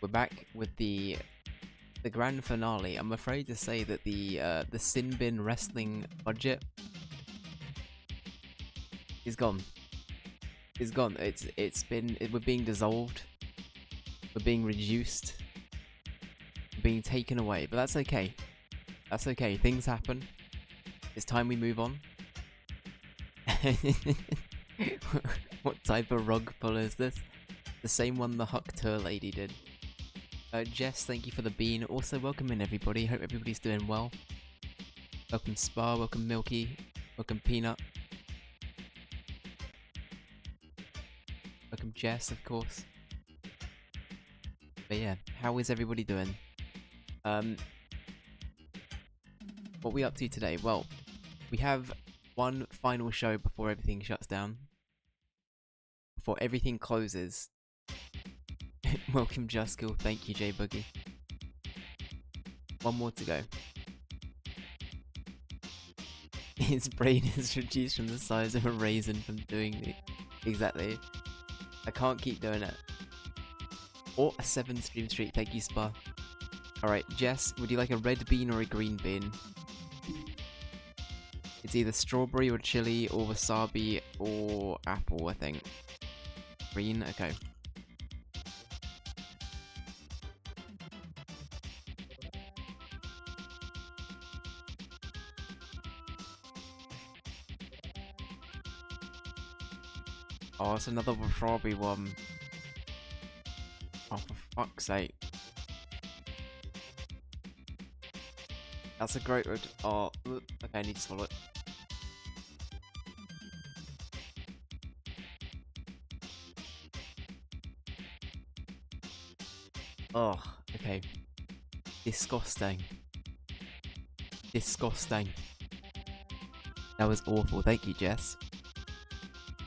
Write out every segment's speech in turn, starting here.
we're back with the grand finale. I'm afraid to say that the Sin Bin wrestling budget is gone. It's gone. We're being dissolved. We're being reduced. We're being taken away. But that's okay. That's okay. Things happen. It's time we move on. What type of rug pull is this? The same one the Huck Tour lady did. Jess, thank you for the bean. Also, welcome in everybody. Hope everybody's doing well. Welcome Spa, welcome Milky, welcome Peanut. Welcome Jess, of course. But yeah, how is everybody doing? What are we up to today? Well, we have one final show before everything shuts down. Before everything closes. Welcome Juskill, thank you J Boogie. One more to go. His brain is reduced from the size of a raisin from doing the... Exactly. I can't keep doing it. Or a 7 stream streak, thank you Spa. Alright, Jess, would you like a red bean or a green bean? It's either strawberry or chili or wasabi or apple, I think. Green? Okay. Oh, it's another wasabi one. Oh, for fuck's sake. That's a great word. Oh, okay, I need to swallow it. Oh, okay. Disgusting. Disgusting. That was awful. Thank you, Jess.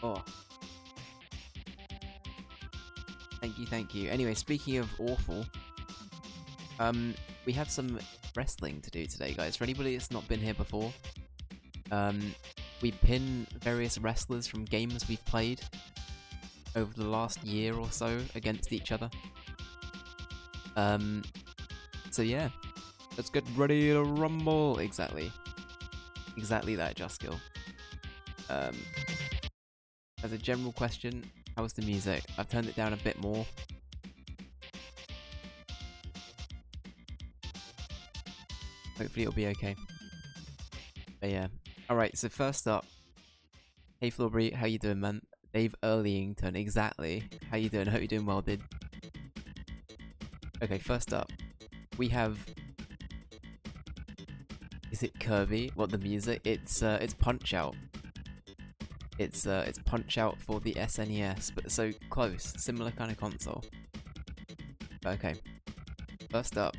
Oh. Thank you. Anyway, speaking of awful, we have some wrestling to do today, guys. For anybody that's not been here before, we pin various wrestlers from games we've played over the last year or so against each other. So yeah, let's get ready to rumble. Exactly that, Juskill. As a general question, how's the music? I've turned it down a bit more. Hopefully it'll be okay. But yeah. Alright, so first up. Hey Flauberry, how you doing, man? Dave Earlington, exactly. How you doing? Hope you're doing well, dude. Okay, first up. We have... Is it Kirby? What, the music? It's Punch-Out. It's Punch-Out for the SNES, but so close. Similar kind of console. Okay. First up.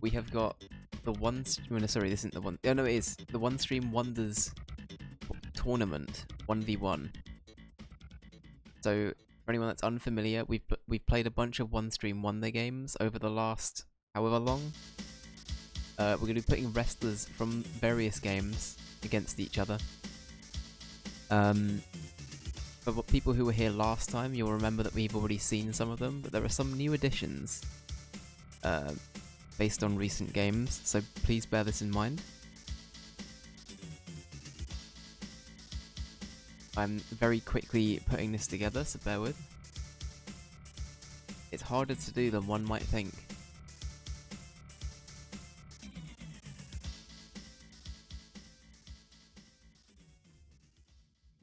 We have got the one... No, sorry, this isn't the one... Oh, no, it is. The One Stream Wonders Tournament. 1v1. So, for anyone that's unfamiliar, we've played a bunch of One Stream Wonder games over the last however long. We're going to be putting wrestlers from various games against each other. For people who were here last time, you'll remember that we've already seen some of them, but there are some new additions based on recent games, so please bear this in mind. I'm very quickly putting this together, so bear with. It's harder to do than one might think.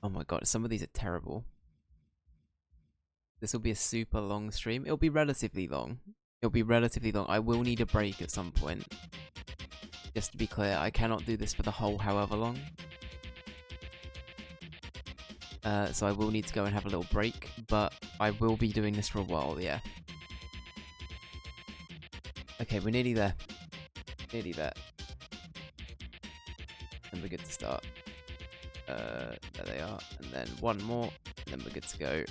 Oh my god, some of these are terrible. This will be a super long stream. It'll be relatively long. I will need a break at some point. Just to be clear, I cannot do this for the whole however long. So I will need to go and have a little break, but I will be doing this for a while, yeah. Okay, we're nearly there. Nearly there. And we're good to start. There they are. And then one more, and then we're good to go.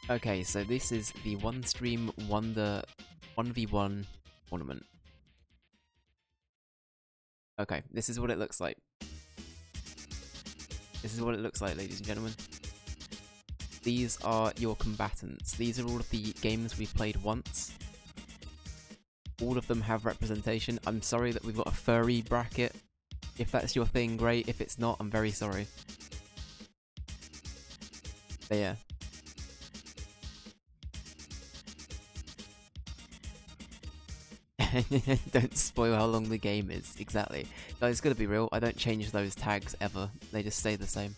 Okay, so this is the One Stream Wonder 1v1 tournament. Okay, this is what it looks like. This is what it looks like, ladies and gentlemen. these are your combatants. These are all of the games we've played once. All of them have representation. I'm sorry that we've got a furry bracket. If that's your thing, great. If it's not, I'm very sorry. But yeah. Don't spoil how long the game is. Exactly. Guys, gotta be real. I don't change those tags ever. They just stay the same.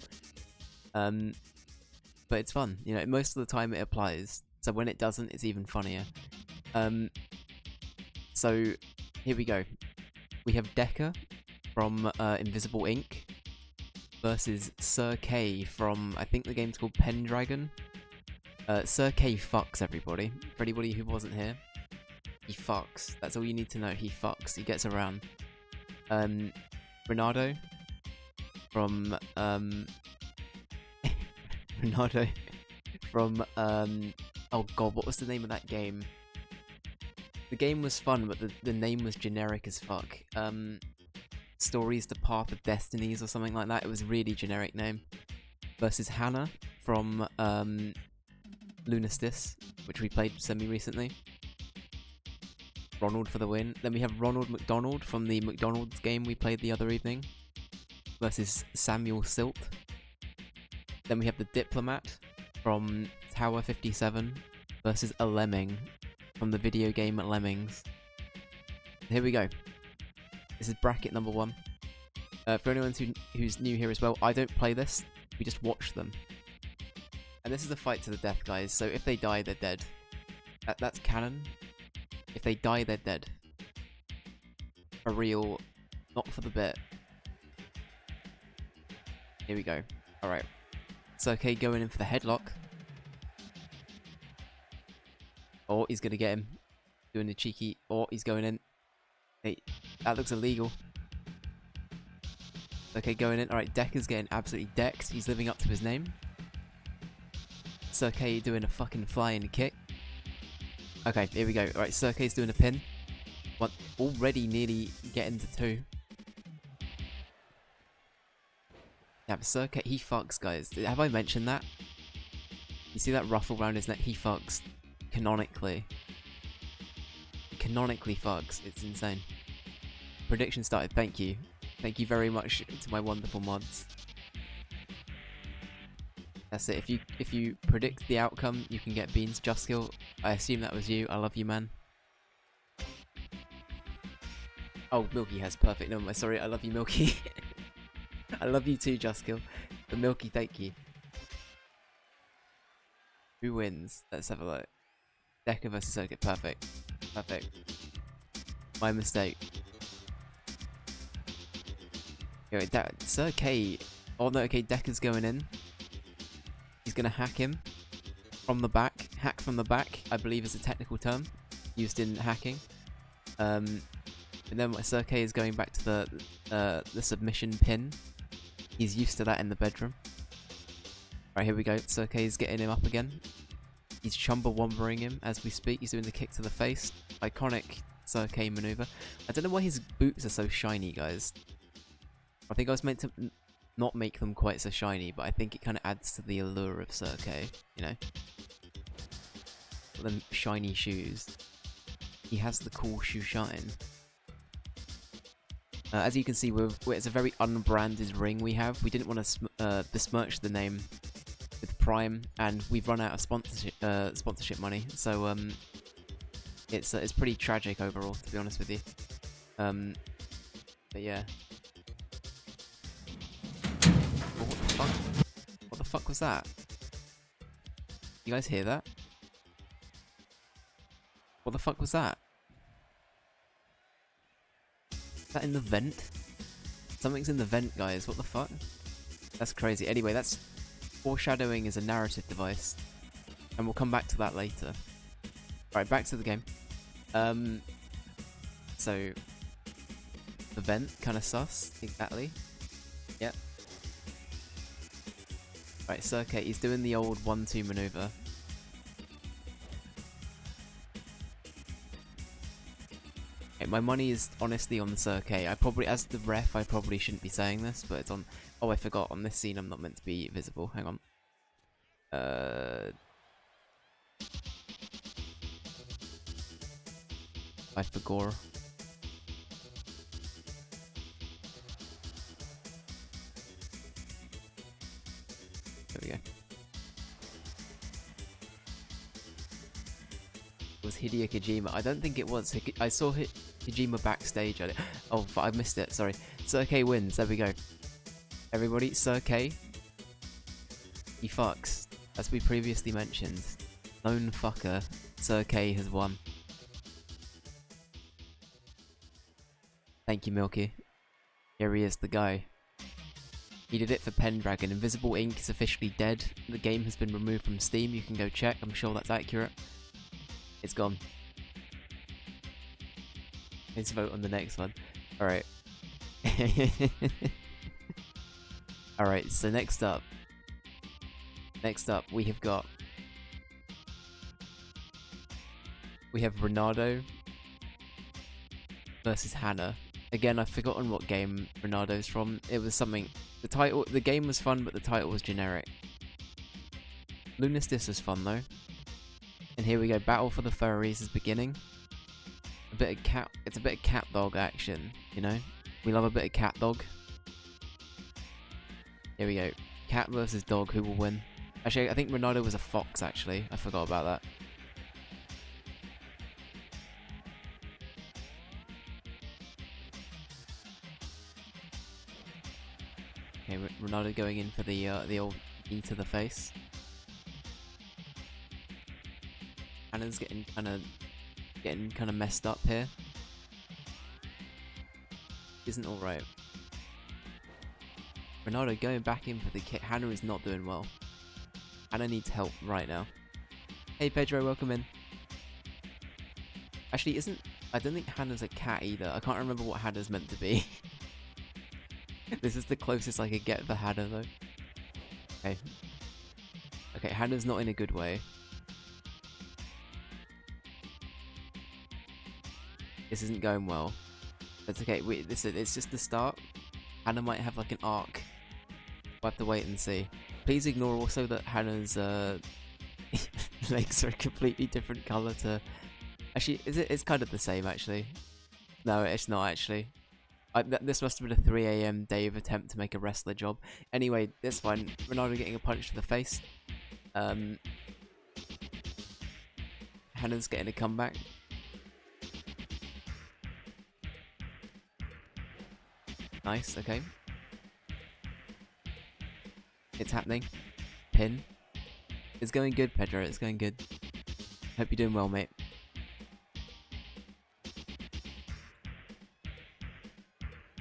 But it's fun. You know, most of the time it applies. So when it doesn't, it's even funnier. So here we go. We have Decker from Invisible Ink versus Sir K from, I think the game's called Pendragon. Sir K fucks everybody. For anybody who wasn't here, he fucks. That's all you need to know. He fucks. He gets around. Renato from Renato from oh god, what was the name of that game? The game was fun, but the name was generic as fuck. Stories to Path of Destinies or something like that. It was a really generic name. Versus Hannah from Lunastice, which we played semi-recently. Ronald for the win. Then we have Ronald McDonald from the McDonald's game we played the other evening. Versus Samuel Silt. Then we have the Diplomat from Tower 57 versus a Lemming from the video game Lemmings. Here we go. This is bracket number 1. For anyone who's new here as well, I don't play this. We just watch them. And this is a fight to the death, guys. So if they die, they're dead. That's canon. If they die, they're dead. For real, not for the bit. Here we go. Alright. It's okay going in for the headlock. Oh, he's gonna get him. Doing the cheeky. Oh, he's going in. Hey, that looks illegal. Okay, going in. Alright, Decker's getting absolutely decked. He's living up to his name. Sirke doing a fucking flying kick. Okay, here we go. Alright, Sirke's doing a pin. One already nearly getting to 2. Yeah, but Sirke, he fucks, guys. Have I mentioned that? You see that ruffle around his neck? He fucks. Canonically. He canonically fucks. It's insane. Prediction started. Thank you. Thank you very much to my wonderful mods. That's it. If you predict the outcome, you can get beans. Just Kill. I assume that was you. I love you, man. Oh, Milky has perfect. No, I'm sorry. I love you, Milky. I love you too, Just Kill. But Milky, thank you. Who wins? Let's have a look. Decker versus Circuit. Perfect. Perfect. My mistake. Okay, Sir K. Oh no, okay, Decker's going in. He's gonna hack him from the back. Hack from the back, I believe, is a technical term used in hacking. And then Sir K is going back to the submission pin. He's used to that in the bedroom. Right, here we go. Sir K is getting him up again. He's Chumbawambering him as we speak. He's doing the kick to the face. Iconic Sir K maneuver. I don't know why his boots are so shiny, guys. I think I was meant to not make them quite so shiny, but I think it kind of adds to the allure of Sir K, you know? Them shiny shoes. He has the cool shoe shine. As you can see, it's a very unbranded ring we have. We didn't want to besmirch the name with Prime, and we've run out of sponsorship money, so it's pretty tragic overall, to be honest with you. But yeah. Oh, what the fuck? What the fuck was that? You guys hear that? What the fuck was that? Is that in the vent? Something's in the vent, guys. What the fuck? That's crazy. Anyway, that's... Foreshadowing is a narrative device. And we'll come back to that later. Right, back to the game. So... The vent, kind of sus. Exactly. Yep. Right, Sir K, he's doing the old 1-2 maneuver. Okay, my money is honestly on the Sir K. I probably, as the ref, I probably shouldn't be saying this, but it's on... Oh, I forgot, on this scene I'm not meant to be visible. Hang on. Fight for gore. There we go. It was Hideo Kojima. I don't think it was. I saw Kojima backstage at it. Oh, but I missed it. Sorry. Sir K wins. There we go. Everybody, Sir K. He fucks. As we previously mentioned. Lone fucker. Sir K has won. Thank you, Milky. Here he is, the guy. He did it for Pendragon. Invisible Ink is officially dead. The game has been removed from Steam. You can go check. I'm sure that's accurate. It's gone. Let's vote on the next one. Alright. Alright, so next up. We have got... We have Ronaldo versus Hannah. Again, I've forgotten what game Ronaldo's from. It was something... The game was fun, but the title was generic. Lunistis was fun, though. And here we go, Battle for the Furries is beginning. It's a bit of cat dog action, you know? We love a bit of cat dog. Here we go. Cat versus dog, who will win? Actually, I think Ronaldo was a fox, actually. I forgot about that. Okay, Ronaldo going in for the old knee to the face. Hannah's getting kind of messed up here. Isn't all right. Ronaldo going back in for the kick. Hannah is not doing well. Hannah needs help right now. Hey Pedro, welcome in. Actually, I don't think Hannah's a cat either. I can't remember what Hannah's meant to be. This is the closest I could get for Hannah though. Okay. Okay, Hannah's not in a good way. This isn't going well. That's okay. It's just the start. Hannah might have like an arc. We'll have to wait and see. Please ignore also that Hannah's legs are a completely different colour to... Actually, it's kind of the same actually. No, it's not actually. This must have been a 3 AM Dave attempt to make a wrestler job. Anyway, this one, Ronaldo getting a punch to the face. Hannah's getting a comeback. Nice, okay. It's happening. Pin. It's going good, Pedro. It's going good. Hope you're doing well, mate.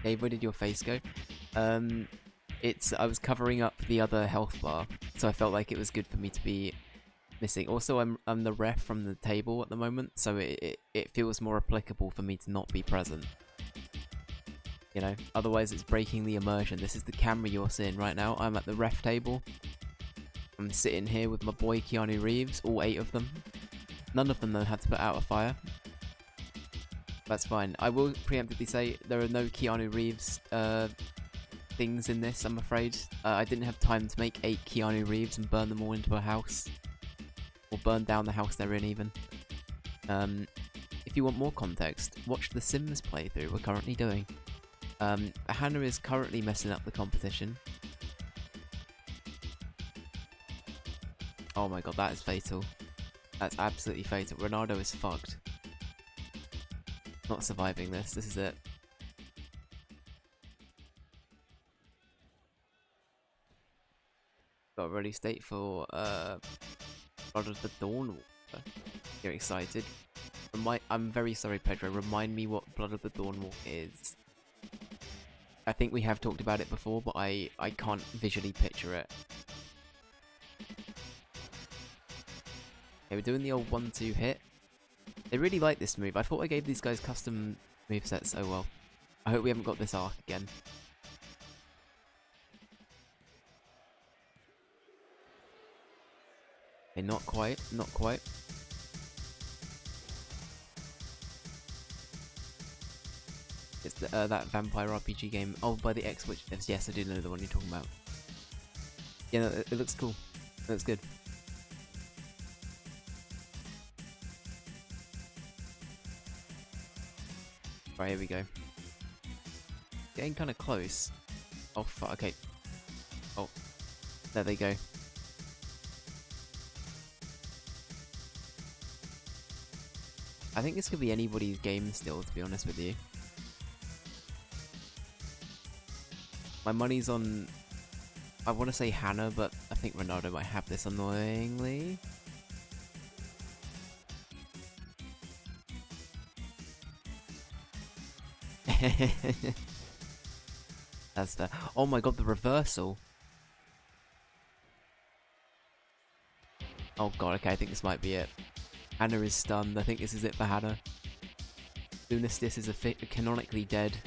Dave, where did your face go? I was covering up the other health bar, so I felt like it was good for me to be missing. Also, I'm the ref from the table at the moment, so it feels more applicable for me to not be present. You know, otherwise it's breaking the immersion. This is the camera you're seeing right now. I'm at the ref table. I'm sitting here with my boy Keanu Reeves, all 8 of them. None of them though had to put out a fire. That's fine. I will preemptively say there are no Keanu Reeves things in this, I'm afraid. I didn't have time to make 8 Keanu Reeves and burn them all into a house. Or burn down the house they're in even. If you want more context, watch the Sims playthrough we're currently doing. Hannah is currently messing up the competition. Oh my god, that is fatal. That's absolutely fatal. Ronaldo is fucked. Not surviving this. This is it. Got a release date for Blood of the Dawn. You're excited. I'm very sorry, Pedro. Remind me what Blood of the Dawn is. I think we have talked about it before, but I can't visually picture it. Okay, we're doing the old 1-2 hit. They really like this move. I thought I gave these guys custom movesets. Oh well. I hope we haven't got this arc again. Okay, not quite. Not quite. It's that vampire RPG game. Oh, by the X Witch. Yes, I do know the one you're talking about. Yeah, no, it looks cool. It looks good. Right, here we go. Getting kind of close. Oh, fuck, okay. Oh, there they go. I think this could be anybody's game still, to be honest with you. My money's on... I want to say Hannah, but I think Ronaldo might have this annoyingly. That's fair. Oh my god, the reversal. Oh god, okay, I think this might be it. Hannah is stunned. I think this is it for Hannah. Lunistis is canonically dead.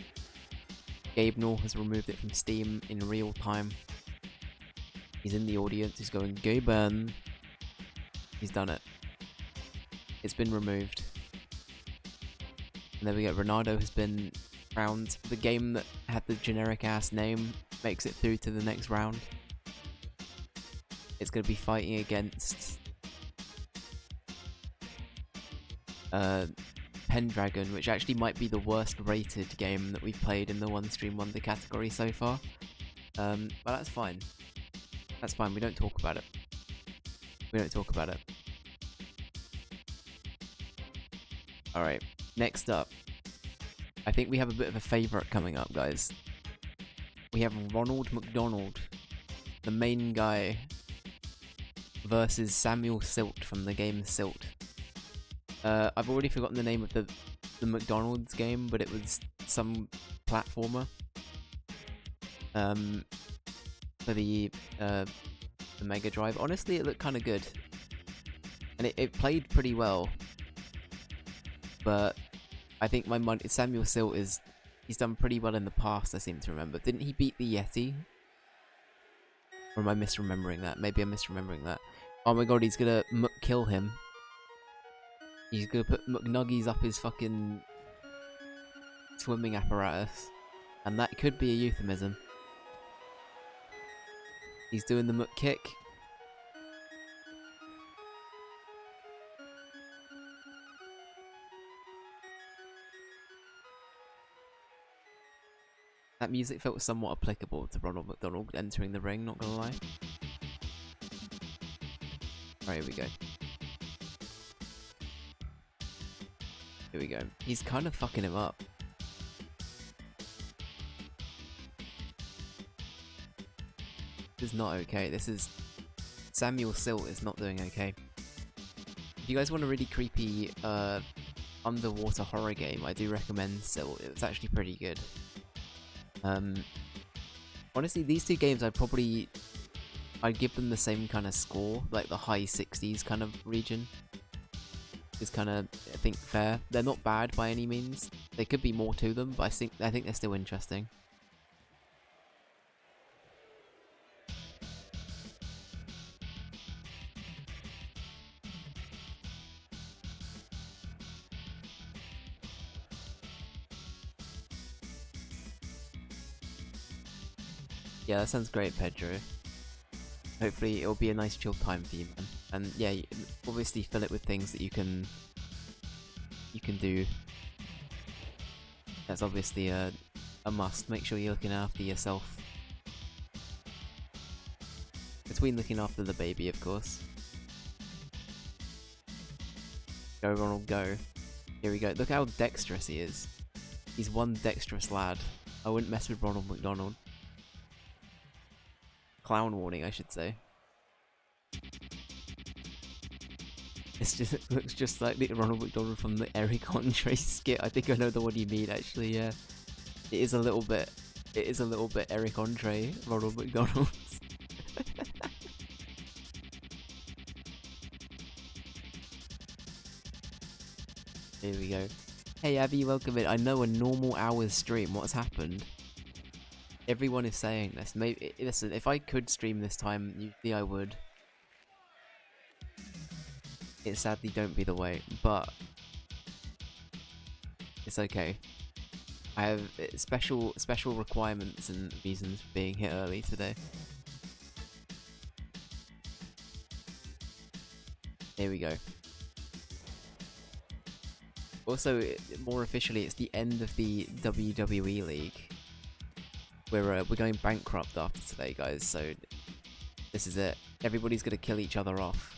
Gabe Nor has removed it from Steam in real time. He's in the audience. He's going, Gaben. He's done it. It's been removed. And there we go. Ronaldo has been round. The game that had the generic ass name makes it through to the next round. It's going to be fighting against Pendragon, which actually might be the worst rated game that we've played in the One Stream Wonder category so far. But that's fine. That's fine, we don't talk about it. We don't talk about it. Alright, next up. I think we have a bit of a favourite coming up, guys. We have Ronald McDonald, the main guy, versus Samuel Silt from the game Silt. I've already forgotten the name of the McDonald's game, but it was some platformer. For the Mega Drive. Honestly, it looked kind of good. And it played pretty well. But I think Samuel Silt he's done pretty well in the past, I seem to remember. Didn't he beat the Yeti? Or am I misremembering that? Maybe I'm misremembering that. Oh my god, he's gonna kill him. He's gonna put McNuggies up his fucking swimming apparatus. And that could be a euphemism. He's doing the McKick. That music felt somewhat applicable to Ronald McDonald entering the ring, not gonna lie. Right, here we go. Here we go. He's kind of fucking him up. This is not okay. This is... Samuel Silt is not doing okay. If you guys want a really creepy underwater horror game, I do recommend Silt. It's actually pretty good. Honestly, these two games I'd give them the same kind of score, like the high 60s kind of region. Is kind of, I think, fair. They're not bad by any means. There could be more to them, but I think they're still interesting. Yeah, that sounds great, Pedro. Hopefully it'll be a nice chill time for you, man. And yeah, obviously fill it with things that you can do. That's obviously a must. Make sure you're looking after yourself. Between looking after the baby, of course. Go, Ronald, go. Here we go. Look how dexterous he is. He's one dexterous lad. I wouldn't mess with Ronald McDonald. Clown warning, I should say. It looks just like the Ronald McDonald from the Eric Andre skit. I think I know the one you mean, actually, yeah. It is a little bit Eric Andre, Ronald McDonald. Here we go. Hey Abby, welcome in. I know a normal hour's stream. What's happened? Everyone is saying this. Maybe listen, if I could stream this time, usually I would. It sadly don't be the way, but it's okay. I have special requirements and reasons for being here early today. Here we go. Also, more officially, it's the end of the WWE League. We're going bankrupt after today, guys, so this is it. Everybody's gonna kill each other off.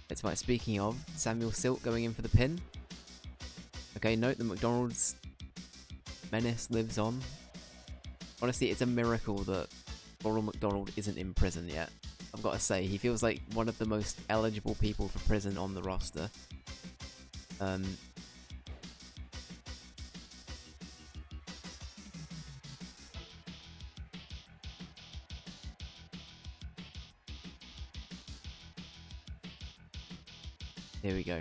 It's right, speaking of, Samuel Silk going in for the pin. Okay, note the McDonald's menace lives on. Honestly, it's a miracle that Ronald McDonald isn't in prison yet. I've got to say, he feels like one of the most eligible people for prison on the roster. Here we go.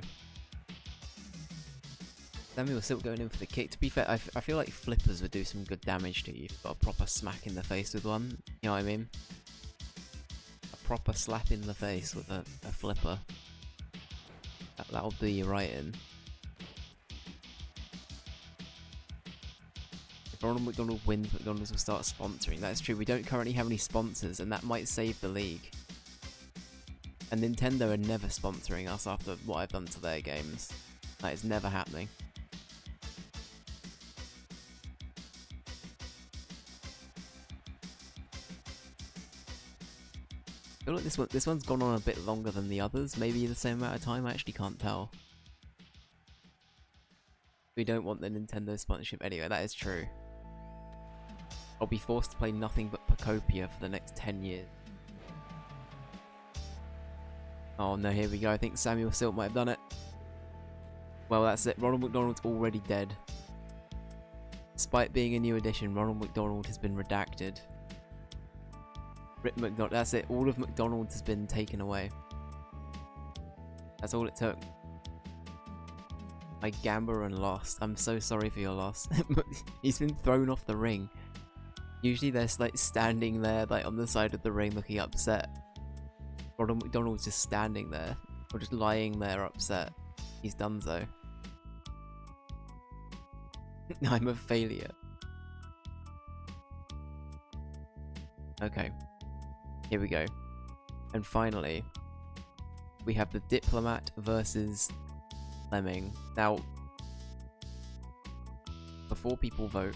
Samuel Silk going in for the kick. To be fair, I feel like flippers would do some good damage to you. Got a proper smack in the face with one. You know what I mean? A proper slap in the face with a flipper. That'll do you right in. If Ronald McDonald wins, McDonald's will start sponsoring. That is true. We don't currently have any sponsors, and that might save the league. And Nintendo are never sponsoring us after what I've done to their games. That is never happening. I feel like this one's gone on a bit longer than the others. Maybe the same amount of time. I actually can't tell. We don't want the Nintendo sponsorship anyway. That is true. I'll be forced to play nothing but Pacopia for the next 10 years. Oh no, here we go. I think Samuel Silk might have done it. Well, that's it. Ronald McDonald's already dead. Despite being a new addition, Ronald McDonald has been redacted. Rip McDonald. That's it. All of McDonald's has been taken away. That's all it took. I gamble and lost. I'm so sorry for your loss. He's been thrown off the ring. Usually they're like standing there, like on the side of the ring, looking upset. Ronald McDonald's just standing there, or just lying there upset. He's done so. I'm a failure. Okay. Here we go. And finally, we have the Diplomat versus Lemming. Now, before people vote,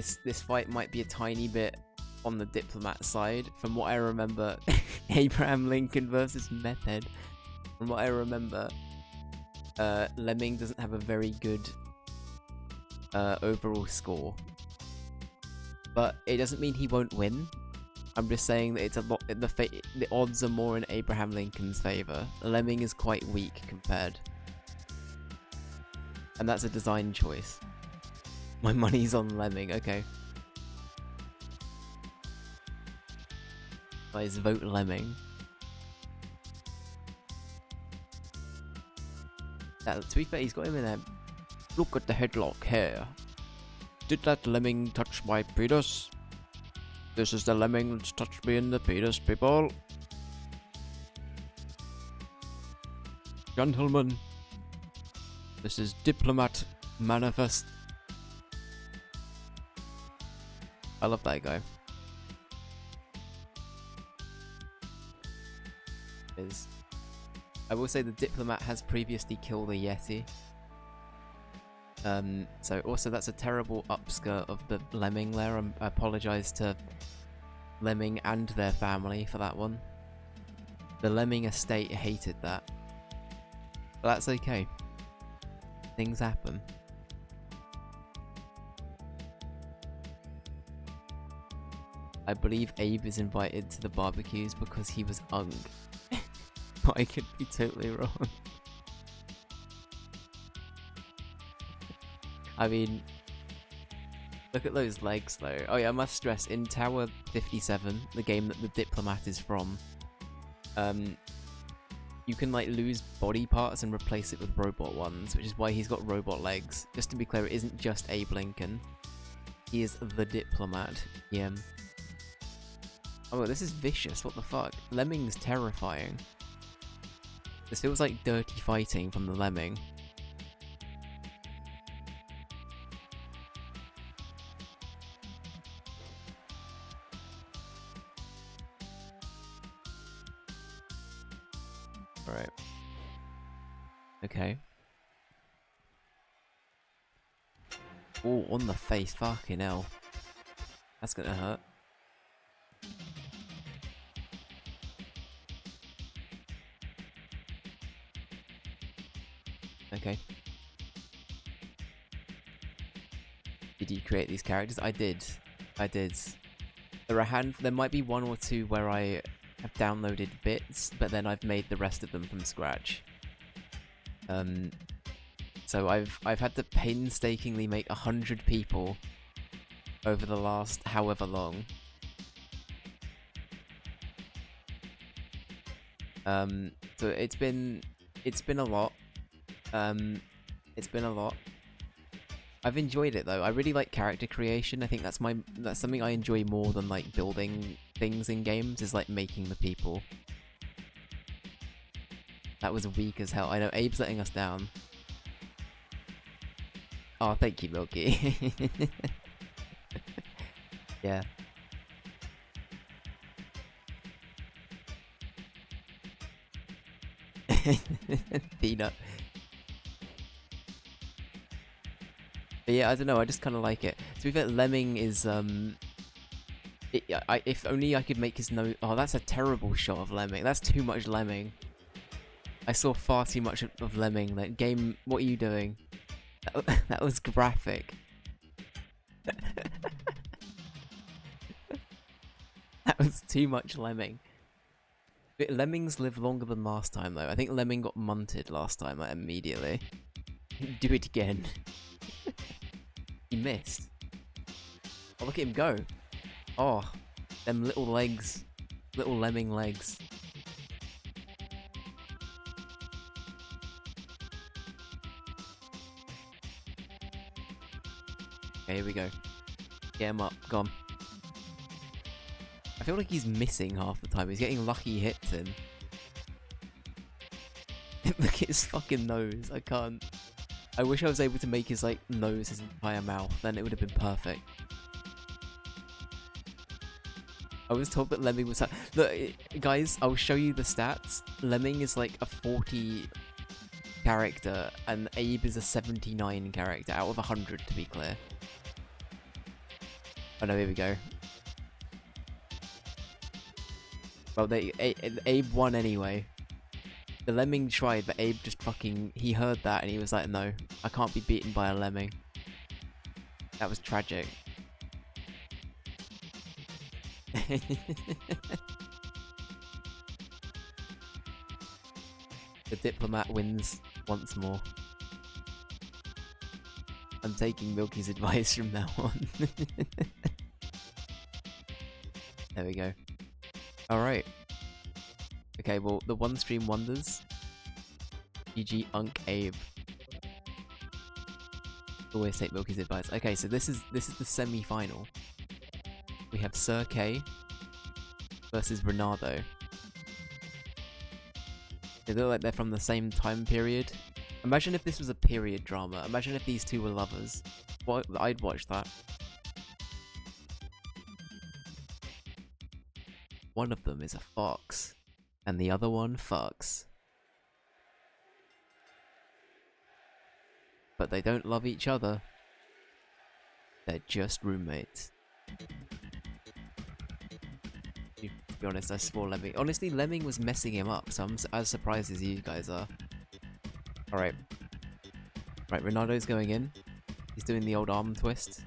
this fight might be a tiny bit on the Diplomat side. From what I remember, Abraham Lincoln versus Meth Head. From what I remember, Lemming doesn't have a very good overall score. But it doesn't mean he won't win. I'm just saying that it's a lot. The odds are more in Abraham Lincoln's favor. Lemming is quite weak compared, and that's a design choice. My money's on Lemming. Okay. Guys, vote Lemming. To be fair, he's got him in there. Look at the headlock here. Did that Lemming touch my penis? This is the Lemming that's touched me in the penis, people. Gentlemen, this is Diplomat Manifest. I love that guy. I will say the Diplomat has previously killed a Yeti. So also that's a terrible upskirt of the Lemming there. I apologise to Lemming and their family for that one. The Lemming estate hated that. But that's okay. Things happen. I believe Abe is invited to the barbecues because he was ung. But I could be totally wrong. I mean, look at those legs though. Oh yeah, I must stress, in Tower 57, the game that the Diplomat is from, you can like lose body parts and replace it with robot ones, which is why he's got robot legs. Just to be clear, it isn't just Abe Lincoln. He is the Diplomat. Yeah. Oh, this is vicious. What the fuck? Lemming's terrifying. This feels like dirty fighting from the Lemming. Alright. Okay. Oh, on the face. Fucking hell. That's gonna hurt. Okay. Did you create these characters? I did. I did. There might be one or two where I have downloaded bits, but then I've made the rest of them from scratch. So I've had to painstakingly make 100 people over the last however long. So it's been a lot. It's been a lot. I've enjoyed it though. I really like character creation. I think that's something I enjoy more than like building things in games, is like making the people. That was weak as hell. I know Abe's letting us down. Oh, thank you, Milky. Yeah. Peanut. But yeah, I don't know, I just kind of like it. To be fair, Lemming is, if only I could make his nose... Oh, that's a terrible shot of Lemming. That's too much Lemming. I saw far too much of Lemming. Like, game, what are you doing? That was graphic. That was too much Lemming. But Lemmings live longer than last time, though. I think Lemming got munted last time, like, immediately. Do it again. He missed. Oh, look at him go. Oh, them little legs. Little Lemming legs. Okay, here we go. Get him up. Go on. I feel like he's missing half the time. He's getting lucky hits in. Look at his fucking nose. I can't. I wish I was able to make his, like, nose his entire mouth. Then it would have been perfect. I was told that Lemming was... Look, guys, I'll show you the stats. Lemming is, like, a 40 character, and Abe is a 79 character, out of 100, to be clear. Oh, no, here we go. Well, Abe won anyway. The Lemming tried, but Abe just fucking... He heard that and he was like, no, I can't be beaten by a Lemming. That was tragic. The diplomat wins once more. I'm taking Milky's advice from now on. There we go. Alright. Okay, well, the one stream wonders. GG Unk Abe. Always take Milky's advice. Okay, so this is the semi-final. We have Sir K versus Ronaldo. They look like they're from the same time period. Imagine if this was a period drama. Imagine if these two were lovers. What? I'd watch that. One of them is a fox, and the other one fucks. But they don't love each other. They're just roommates. To be honest, I swore Lemming. Honestly, Lemming was messing him up, so I'm as surprised as you guys are. Alright. Right, Ronaldo's going in. He's doing the old arm twist.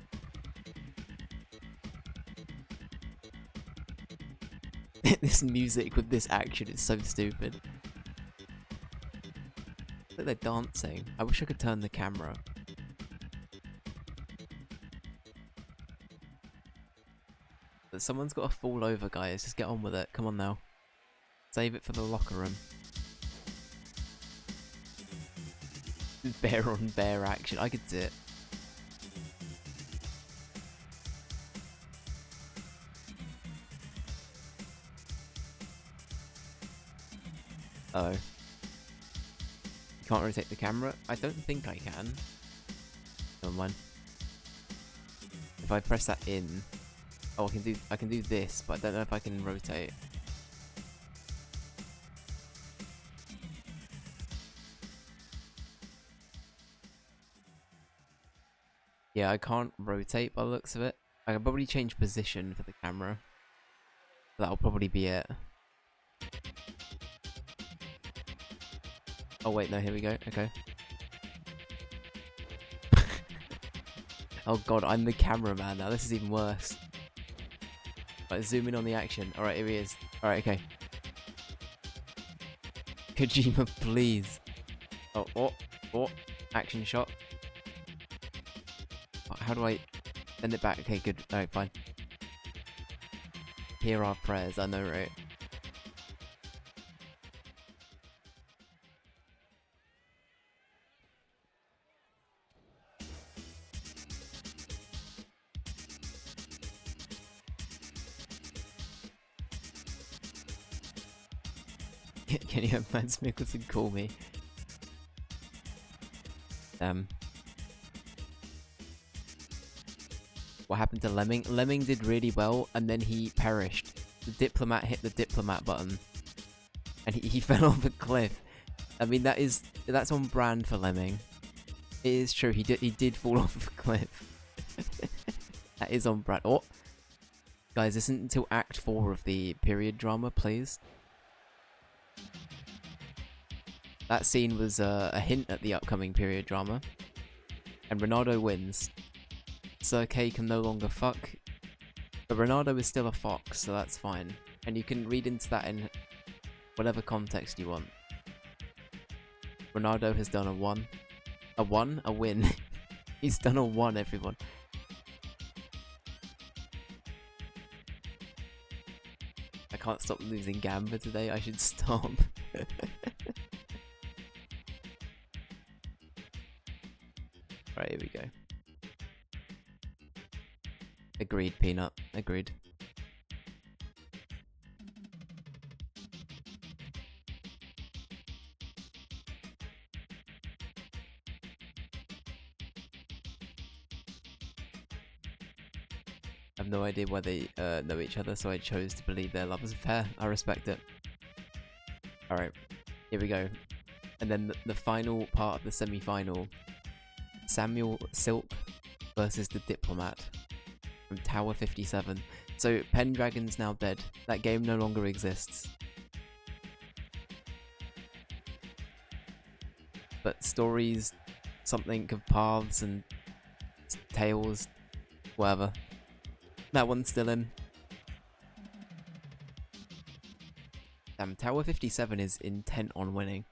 This music with this action is so stupid. Look, they're dancing. I wish I could turn the camera. But someone's got to fall over, guys. Just get on with it. Come on now. Save it for the locker room. Bear on bear action. I could see it. Oh. You can't rotate the camera? I don't think I can. Never mind. If I press that in... Oh, I can do this, but I don't know if I can rotate. Yeah, I can't rotate by the looks of it. I can probably change position for the camera. That'll probably be it. Oh wait, no, here we go. Okay. Oh god, I'm the cameraman now. This is even worse. Right, zoom in on the action. Alright, here he is. Alright, okay. Kojima, please. Oh. Action shot. How do I send it back? Okay, good. Alright, fine. Hear our prayers, I know, right? Can you have Mads Mikkelsen call me? What happened to Lemming? Lemming did really well, and then he perished. The diplomat hit the diplomat button, and he fell off a cliff. I mean, that's on brand for Lemming. It is true. He did fall off a cliff. That is on brand. Oh, guys, this isn't until Act 4 of the period drama, please. That scene was a hint at the upcoming period drama, and Ronaldo wins. Sir K can no longer fuck, but Ronaldo is still a fox, so that's fine. And you can read into that in whatever context you want. Ronaldo has done a win. He's done a 1, everyone. I can't stop losing Gamba today, I should stop. Right, here we go. Agreed, Peanut. Agreed. I have no idea why they know each other, so I chose to believe their love is fair. I respect it. Alright, here we go. And then the final part of the semi-final. Samuel Silk versus the Diplomat from Tower 57. So Pendragon's now dead. That game no longer exists. But stories, something of paths and tales, whatever. That one's still in. Damn, Tower 57 is intent on winning.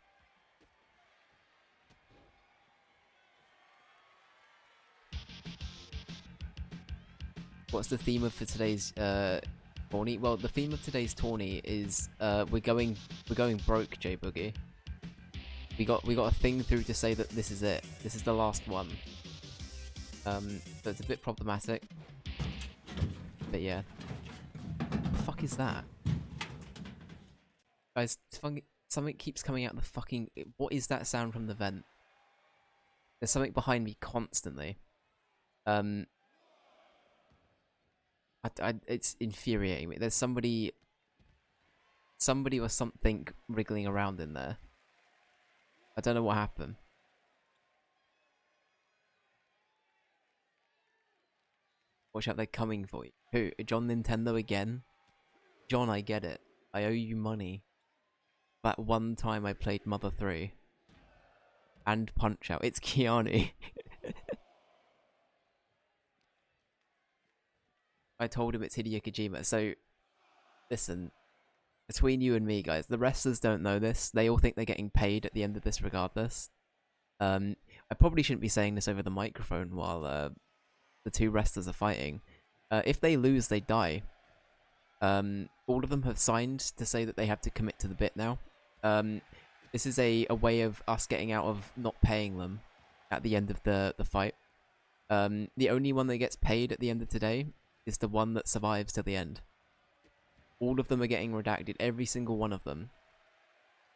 What's the theme of for today's tourney? Well, the theme of today's tourney is we're going broke, J Boogie. We got a thing through to say that this is it. This is the last one. So it's a bit problematic. But yeah. What the fuck is that? Guys, something keeps coming out the fucking... What is that sound from the vent? There's something behind me constantly. It's infuriating me. There's somebody or something wriggling around in there. I don't know what happened. Watch out, they're coming for you. Who? John Nintendo again? John, I get it. I owe you money. That one time I played Mother 3. And Punch-Out. It's Keanu. I told him it's Hideo Kojima. So, listen. Between you and me, guys, the wrestlers don't know this. They all think they're getting paid at the end of this regardless. I probably shouldn't be saying this over the microphone while the two wrestlers are fighting. If they lose, they die. All of them have signed to say that they have to commit to the bit now. This is a way of us getting out of not paying them at the end of the fight. The only one that gets paid at the end of today is the one that survives to the end. All of them are getting redacted, every single one of them.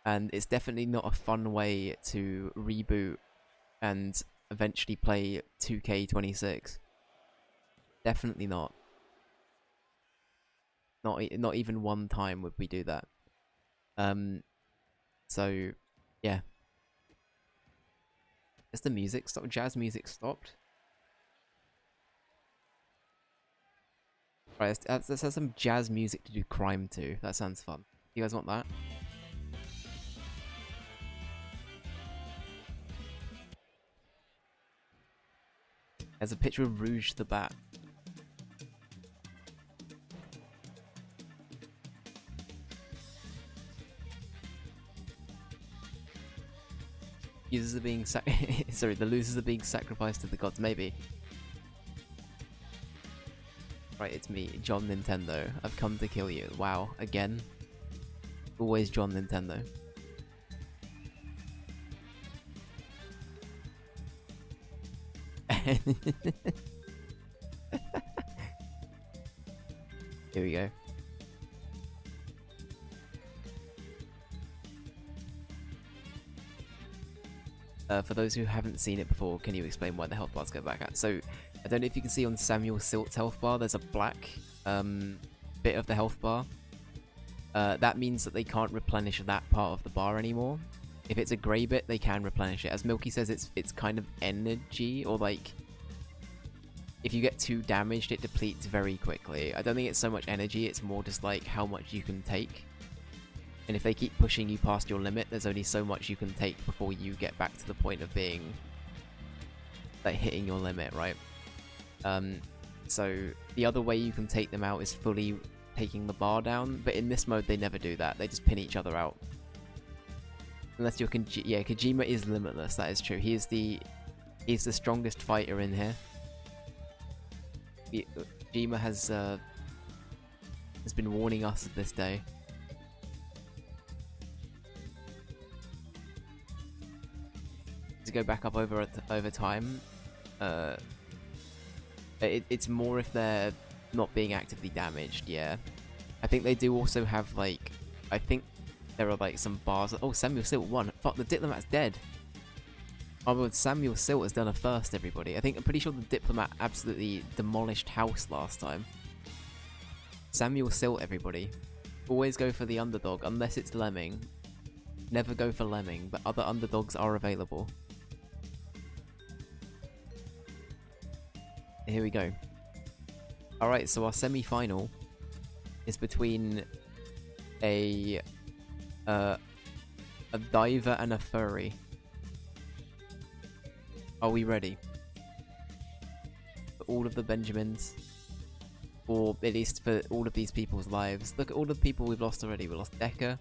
And it's definitely not a fun way to reboot and eventually play 2K26. Definitely not. Not even one time would we do that. So, yeah. Has the music stopped? Jazz music stopped? Right, let's have some jazz music to do crime to. That sounds fun. You guys want that? There's a picture of Rouge the Bat. Users are being sorry, the losers are being sacrificed to the gods, maybe. Right, it's me, John Nintendo. I've come to kill you. Wow, again. Always John Nintendo. Here we go. For those who haven't seen it before, can you explain why the health bars go back at? So, I don't know if you can see on Samuel Silt's health bar, there's a black bit of the health bar. That means that they can't replenish that part of the bar anymore. If it's a grey bit, they can replenish it. As Milky says, it's kind of energy, or like, if you get too damaged, it depletes very quickly. I don't think it's so much energy, it's more just like how much you can take. And if they keep pushing you past your limit, there's only so much you can take before you get back to the point of being, like, hitting your limit, right? So the other way you can take them out is fully taking the bar down, but in this mode they never do that. They just pin each other out. Unless you're yeah, Kojima is limitless, that is true. He's the strongest fighter in here. Kojima has been warning us of this day. To go back up over time, it's more if they're not being actively damaged. Yeah, I think they do also have, like, I think there are like some bars. Oh, Samuel Silt won. Fuck, the Diplomat's dead. Oh, well, Samuel Silt has done a first, everybody. I'm pretty sure the Diplomat absolutely demolished House last time. Samuel Silt, everybody. Always go for the underdog, unless it's Lemming. Never go for Lemming, but other underdogs are available. Here we go. Alright, so our semi-final is between a diver and a furry. Are we ready? For all of the Benjamins. Or at least for all of these people's lives. Look at all the people we've lost already. We lost Decker,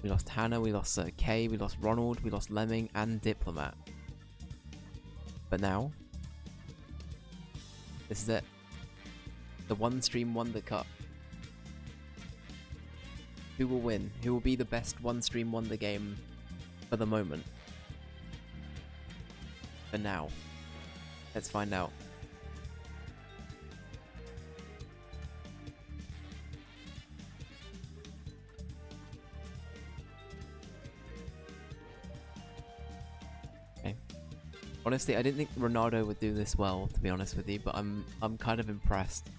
we lost Hannah, we lost Kay, we lost Ronald, we lost Lemming, and Diplomat. But now, this is it. The One Stream Wonder Cup. Who will win? Who will be the best One Stream Wonder game for the moment? For now. Let's find out. Honestly, I didn't think Ronaldo would do this well, to be honest with you, but I'm kind of impressed.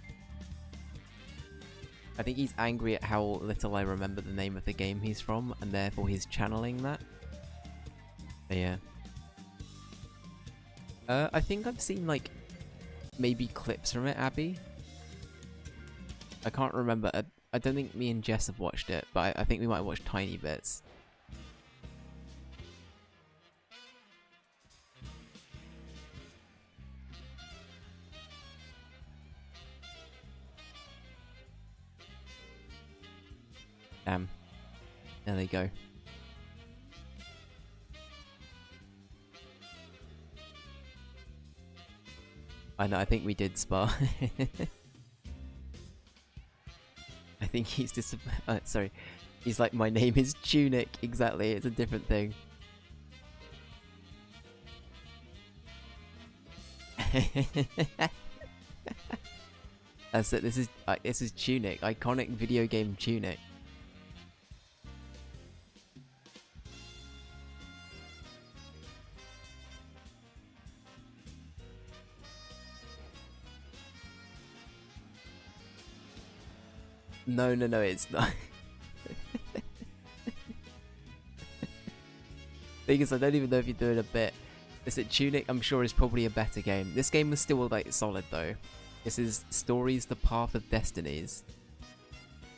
I think he's angry at how little I remember the name of the game he's from, and therefore he's channeling that. But yeah. I think I've seen, like, maybe clips from it, Abby. I can't remember. I don't think me and Jess have watched it, but I think we might watch tiny bits. Damn. There they go. I know, I think we did spar. I think he's just... sorry. He's like, my name is Tunic. Exactly, it's a different thing. That's it, this is Tunic. Iconic video game Tunic. No, it's not. Thing is, I don't even know if you're doing a bit. Tunic, I'm sure, is probably a better game. This game was still, like, solid, though. This is Stories the Path of Destinies.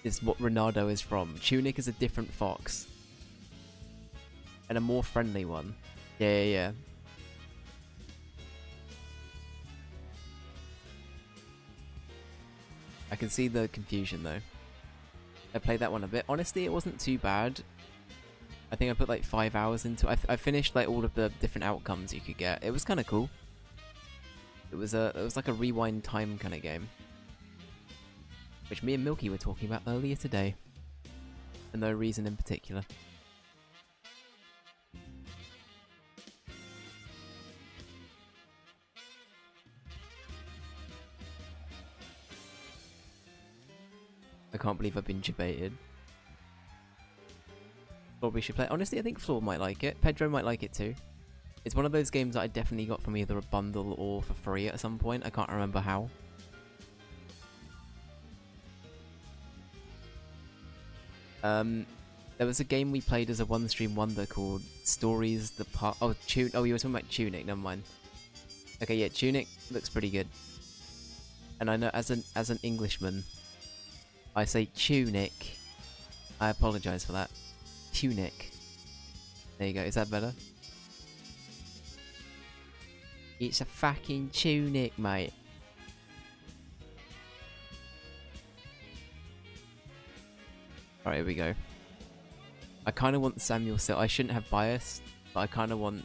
Is what Ronaldo is from. Tunic is a different fox. And a more friendly one. Yeah. I can see the confusion though. I played that one a bit. Honestly, it wasn't too bad. I think I put like 5 hours into it. I finished like all of the different outcomes you could get. It was kind of cool. It was like a rewind time kind of game, which me and Milky were talking about earlier today, for no reason in particular. I can't believe I've been debated. Probably should play. Honestly, I think Floor might like it. Pedro might like it too. It's one of those games that I definitely got from either a bundle or for free at some point. I can't remember how. There was a game we played as a one-stream wonder called Stories the Part... Oh, you were talking about Tunic. Never mind. Okay, yeah, Tunic looks pretty good. And I know as an Englishman, I say Tunic. I apologise for that. Tunic. There you go. Is that better? It's a fucking tunic, mate. Alright, here we go. I kind of want Samuel Silt. I shouldn't have bias, but I kind of want...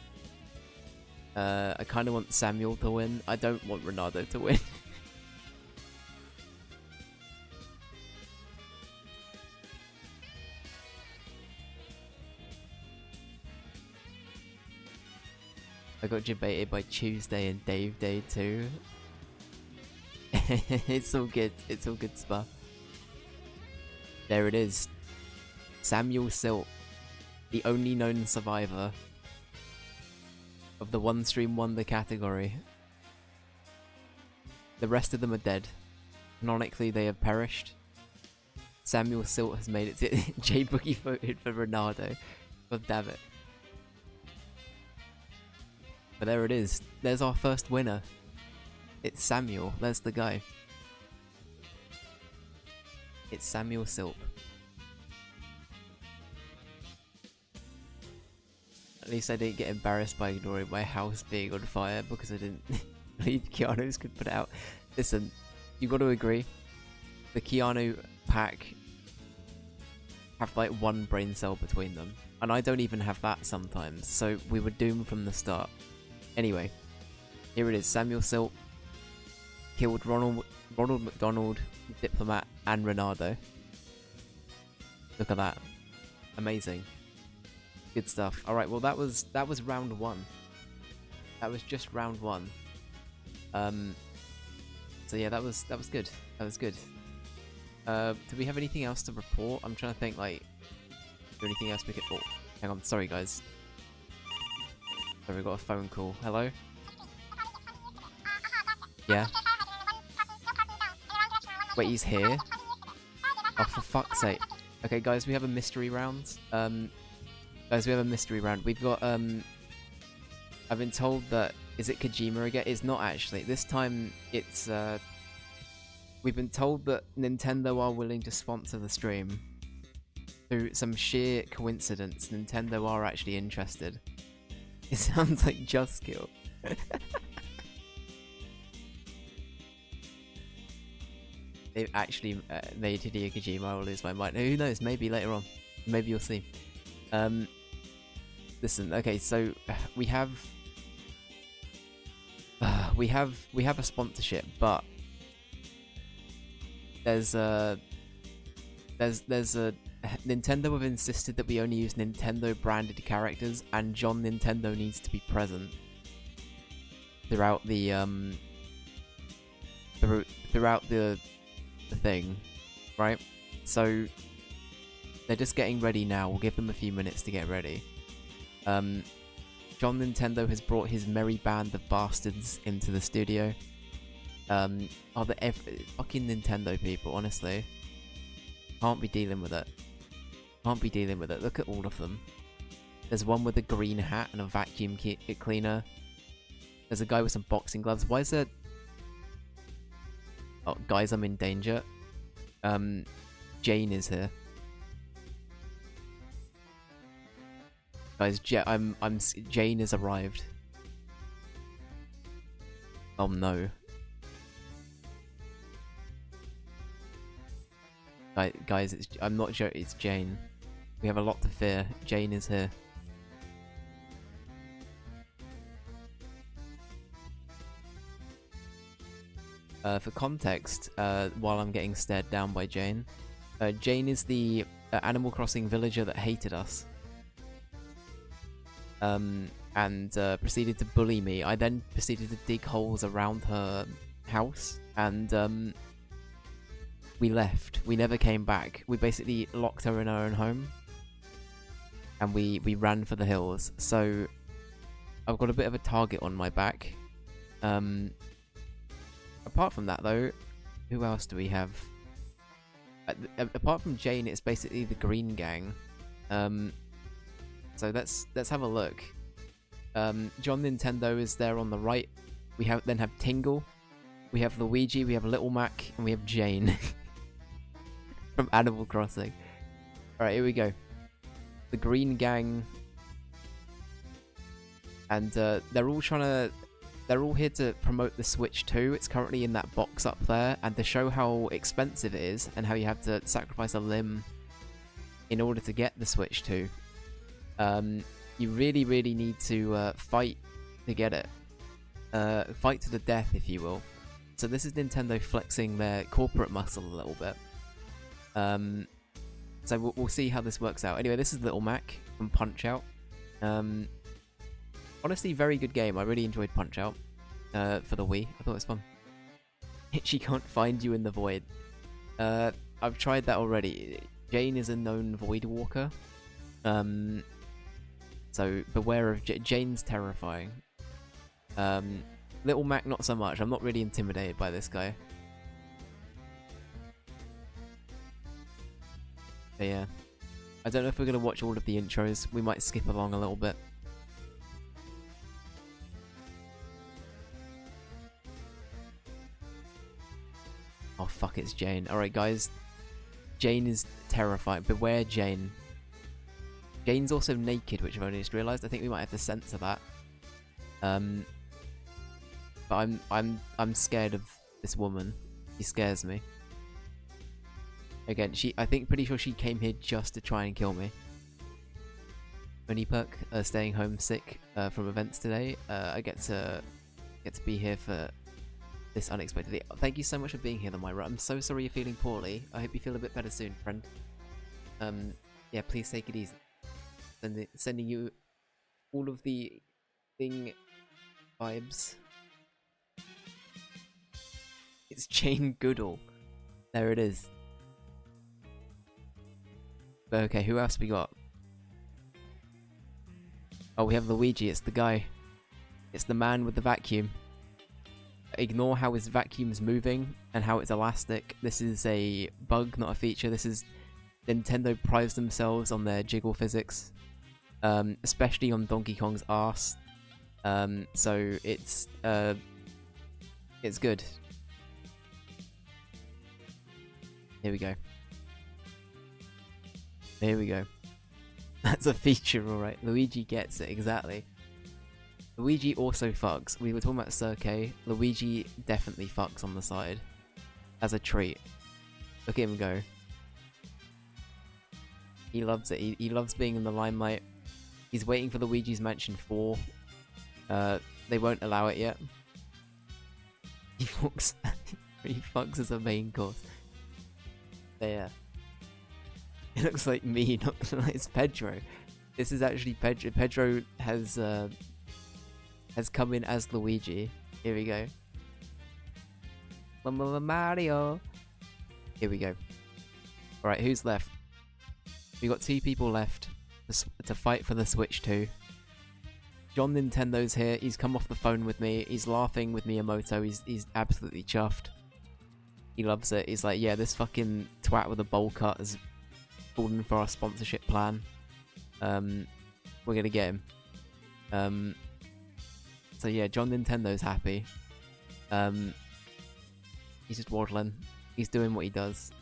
Samuel to win. I don't want Ronaldo to win. I got debated by Tuesday and Dave Day too. It's all good. It's all good stuff. There it is. Samuel Silt, the only known survivor of the one stream wonder category. The rest of them are dead. Canonically, they have perished. Samuel Silt has made it to J Boogie voted for Ronaldo. God damn it. But there it is. There's our first winner. It's Samuel. There's the guy. It's Samuel Silt. At least I didn't get embarrassed by ignoring my house being on fire because I didn't believe Keanu's could put it out. Listen, you got to agree. The Keanu pack have like one brain cell between them. And I don't even have that sometimes. So we were doomed from the start. Anyway, here it is. Samuel Silt killed Ronald McDonald, Diplomat, and Ronaldo. Look at that. Amazing. Good stuff. Alright, well that was round one. That was just round one. So yeah, that was good. That was good. Do we have anything else to report? I'm trying to think, like, is there anything else we could... Oh, hang on, sorry guys. So we got a phone call. Hello? Yeah? Wait, he's here? Oh, for fuck's sake. Okay, guys, we have a mystery round. Guys, we have a mystery round. We've got, I've been told that... Is it Kojima again? It's not actually. This time, it's, we've been told that Nintendo are willing to sponsor the stream. Through some sheer coincidence, Nintendo are actually interested. It sounds like Just Kill. They've actually made Hideo Kojima. I will lose my mind. Who knows? Maybe later on. Maybe you'll see. Listen. Okay, so we have a sponsorship, but there's a Nintendo have insisted that we only use Nintendo branded characters, and John Nintendo needs to be present throughout the throughout the thing, right? So they're just getting ready now. We'll give them a few minutes to get ready. John Nintendo has brought his merry band of bastards into the studio. Oh, the fucking Nintendo people, honestly. Can't be dealing with it. Can't be dealing with it. Look at all of them. There's one with a green hat and a vacuum cleaner. There's a guy with some boxing gloves. Why is there... Oh, guys, I'm in danger. Jane is here. Guys, Jane has arrived. Oh no. Guys, I'm not sure it's Jane. We have a lot to fear. Jane is here. For context, while I'm getting stared down by Jane, Jane is the Animal Crossing villager that hated us. And proceeded to bully me. I then proceeded to dig holes around her house, and we left. We never came back. We basically locked her in her own home, and we ran for the hills. So I've got a bit of a target on my back. Apart from that, though, who else do we have? Apart from Jane, it's basically the Green Gang. So let's have a look. John Nintendo is there on the right. We then have Tingle, we have Luigi, we have Little Mac, and we have Jane from Animal Crossing. All right, here we go. The Green Gang, and they're all here to promote the Switch 2. It's currently in that box up there, and to show how expensive it is and how you have to sacrifice a limb in order to get the Switch 2. You really, really need to fight to get it. Fight to the death, if you will. So this is Nintendo flexing their corporate muscle a little bit. So we'll see how this works out. Anyway, this is Little Mac from Punch-Out. Honestly, very good game. I really enjoyed Punch-Out for the Wii. I thought it was fun. She can't find you in the void. I've tried that already. Jane is a known void walker. So beware of Jane's terrifying. Little Mac, not so much. I'm not really intimidated by this guy. But yeah. I don't know if we're going to watch all of the intros. We might skip along a little bit. Oh fuck, it's Jane. Alright guys. Jane is terrifying. Beware Jane. Jane's also naked, which I've only just realised. I think we might have to censor that. But I'm scared of this woman. She scares me. Again, pretty sure she came here just to try and kill me. Only perk, staying home sick from events today. I get to be here for this unexpectedly. Thank you so much for being here, though, Myra. I'm so sorry you're feeling poorly. I hope you feel a bit better soon, friend. Yeah, please take it easy. Sending you all of the thing vibes. It's Jane Goodall. There it is. Okay, who else we got? Oh, we have Luigi. It's the guy. It's the man with the vacuum. Ignore how his vacuum's moving and how it's elastic. This is a bug, not a feature. This is Nintendo prides themselves on their jiggle physics, especially on Donkey Kong's arse. So it's good. Here we go. Here we go. That's a feature, alright. Luigi gets it, exactly. Luigi also fucks. We were talking about Cirque. Luigi definitely fucks on the side. As a treat. Look at him go. He loves it. He loves being in the limelight. He's waiting for Luigi's Mansion 4. They won't allow it yet. He fucks as a main course. There. It looks like me, not it's Pedro. This is actually Pedro. Pedro has come in as Luigi. Here we go. Mario. Here we go. Alright, who's left? We got 2 people left to fight for the Switch 2. John Nintendo's here. He's come off the phone with me. He's laughing with Miyamoto. He's absolutely chuffed. He loves it. He's like, yeah, this fucking twat with a bowl cut has fallen for our sponsorship plan. We're gonna get him. So yeah, John Nintendo's happy. He's just waddling. He's doing what he does.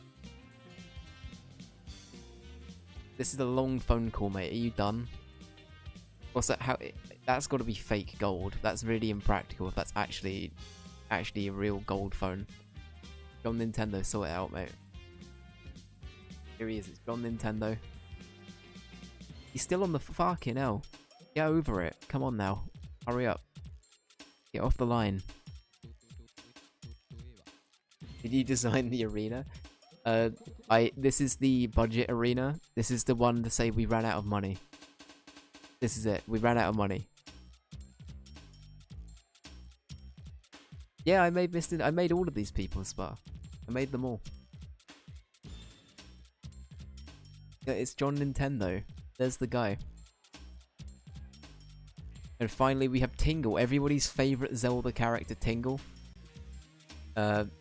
This is a long phone call, mate. Are you done? Also, that's got to be fake gold. That's really impractical if that's actually a real gold phone. John Nintendo, sort it out, mate. Here he is. It's John Nintendo. He's still on the fucking hell. Get over it. Come on now. Hurry up. Get off the line. Did you design the arena? This is the budget arena. This is the one to say we ran out of money. This is it. We ran out of money. Yeah, I made all of these people, Spa. I made them all. Yeah, it's John Nintendo. There's the guy. And finally we have Tingle, everybody's favourite Zelda character, Tingle.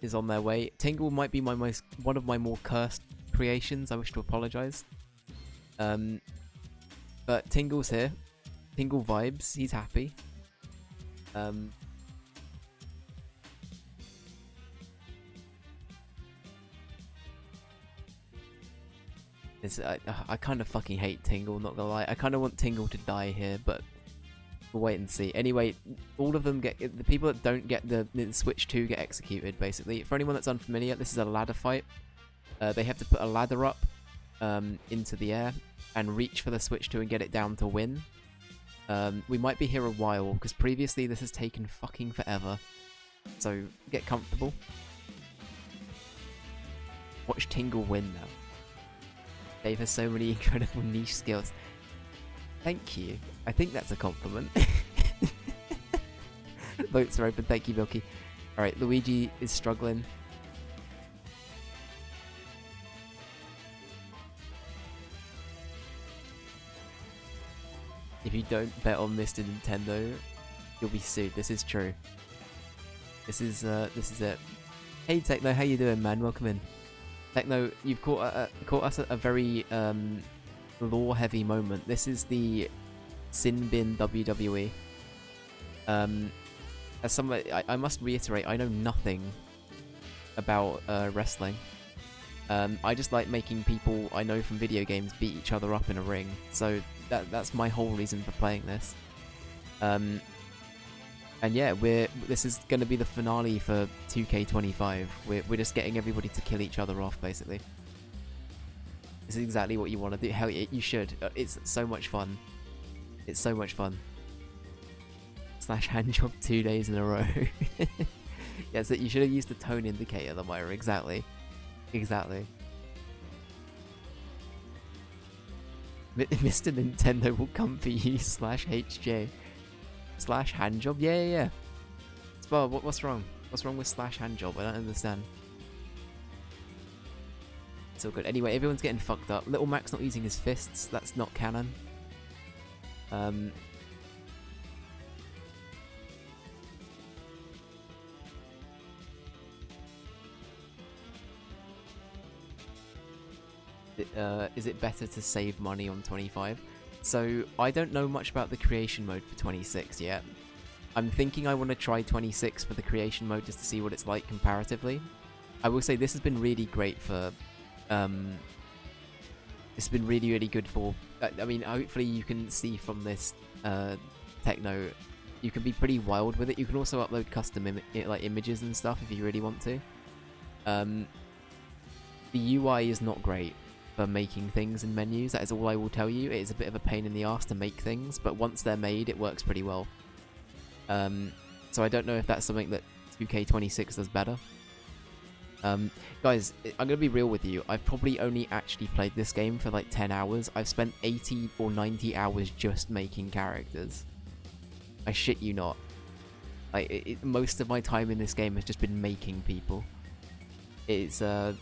Is on their way. Tingle might be one of my more cursed creations. I wish to apologise. But Tingle's here. Tingle vibes. He's happy. I kind of fucking hate Tingle, not gonna lie. I kind of want Tingle to die here, but we'll wait and see. Anyway, all of them the people that don't get the Switch 2 get executed, basically. For anyone that's unfamiliar, this is a ladder fight. They have to put a ladder up into the air and reach for the Switch 2 and get it down to win. We might be here a while, because previously this has taken fucking forever. So, get comfortable. Watch Tingle win now. Dave has so many incredible niche skills. Thank you. I think that's a compliment. Votes are open. Thank you, Milky. Alright, Luigi is struggling. If you don't bet on Mr. Nintendo, you'll be sued. This is true. This is it. Hey Techno, how you doing, man? Welcome in. Techno, you've caught us at a very lore-heavy moment. This is the Sin Bin WWE. As somebody, I must reiterate, I know nothing about wrestling. I just like making people I know from video games beat each other up in a ring. So that's my whole reason for playing this. And yeah, this is going to be the finale for 2K25. We're just getting everybody to kill each other off, basically. This is exactly what you want to do. Hell, you should. It's so much fun. It's so much fun. Slash handjob 2 days in a row. Yeah, so you should have used the tone indicator, Lamira. Exactly. Exactly. Mr. Nintendo will come for you, slash HJ. Slash handjob? Yeah. Spar, what's wrong? What's wrong with slash handjob? I don't understand. It's all good. Anyway, everyone's getting fucked up. Little Mac's not using his fists. That's not canon. Is it better to save money on 25? So, I don't know much about the creation mode for 26 yet. I'm thinking I want to try 26 for the creation mode just to see what it's like comparatively. I will say this has been really great for... it's been really, really good for... I mean, hopefully you can see from this Techno, you can be pretty wild with it. You can also upload custom images and stuff if you really want to. The UI is not great for making things in menus, that is all I will tell you. It is a bit of a pain in the ass to make things, but once they're made, it works pretty well. So I don't know if that's something that 2K26 does better. Guys, I'm gonna be real with you. I've probably only actually played this game for like 10 hours. I've spent 80 or 90 hours just making characters. I shit you not. Most of my time in this game has just been making people. It's a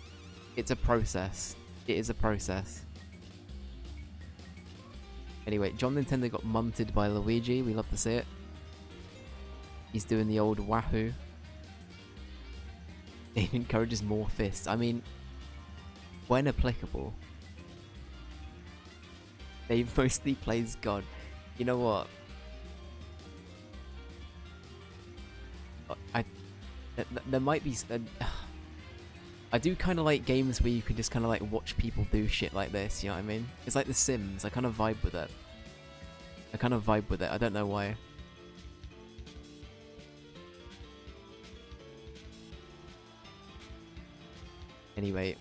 process. It is a process. Anyway, John Nintendo got munted by Luigi. We love to see it. He's doing the old wahoo. It encourages more fists. I mean, when applicable. Dave mostly plays God. You know what? There might be... I do kind of like games where you can just kind of like watch people do shit like this, you know what I mean? It's like The Sims, I kind of vibe with it. I don't know why. Anyway.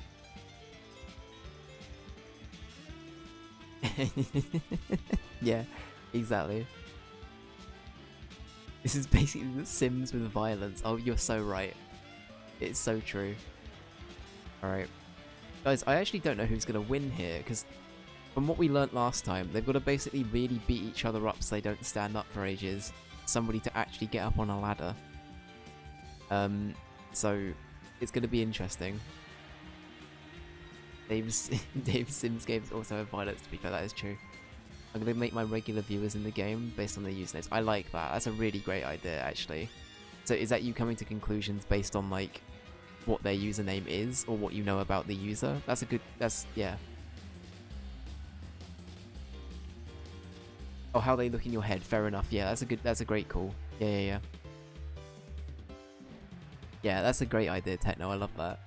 Yeah, exactly. This is basically The Sims with violence. Oh, you're so right. It's so true. Alright. Guys, I actually don't know who's going to win here, because from what we learnt last time, they've got to basically really beat each other up so they don't stand up for ages. Somebody to actually get up on a ladder. So, it's going to be interesting. Dave's Sims games also have violence, to be fair, that is true. I'm going to make my regular viewers in the game based on their usernames. I like that. That's a really great idea, actually. So is that you coming to conclusions based on, like, what their username is, or what you know about the user? That's a good... yeah. Oh, how they look in your head. Fair enough. Yeah, that's a great call. Yeah. Yeah, that's a great idea, Techno. I love that.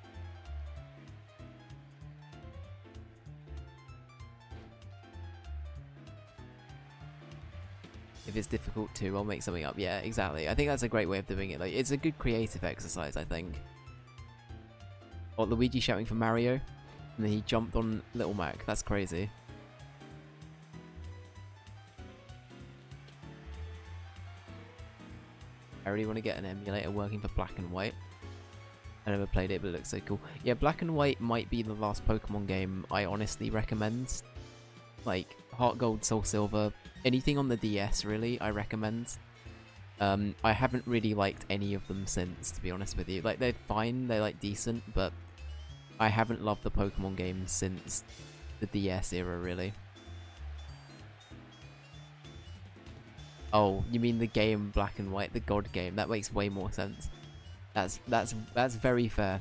If it's difficult to, I'll make something up. Yeah, exactly. I think that's a great way of doing it. Like, it's a good creative exercise, I think. Or Luigi shouting for Mario, and then he jumped on Little Mac. That's crazy. I really want to get an emulator working for Black and White. I never played it, but it looks so cool. Yeah, Black and White might be the last Pokemon game I honestly recommend. Like, Heart Gold, Soul Silver, anything on the DS, really, I recommend. I haven't really liked any of them since, to be honest with you. Like, they're fine, they're, like, decent, but I haven't loved the Pokemon games since the DS era, really. Oh, you mean the game Black and White, the God game? That makes way more sense. That's very fair.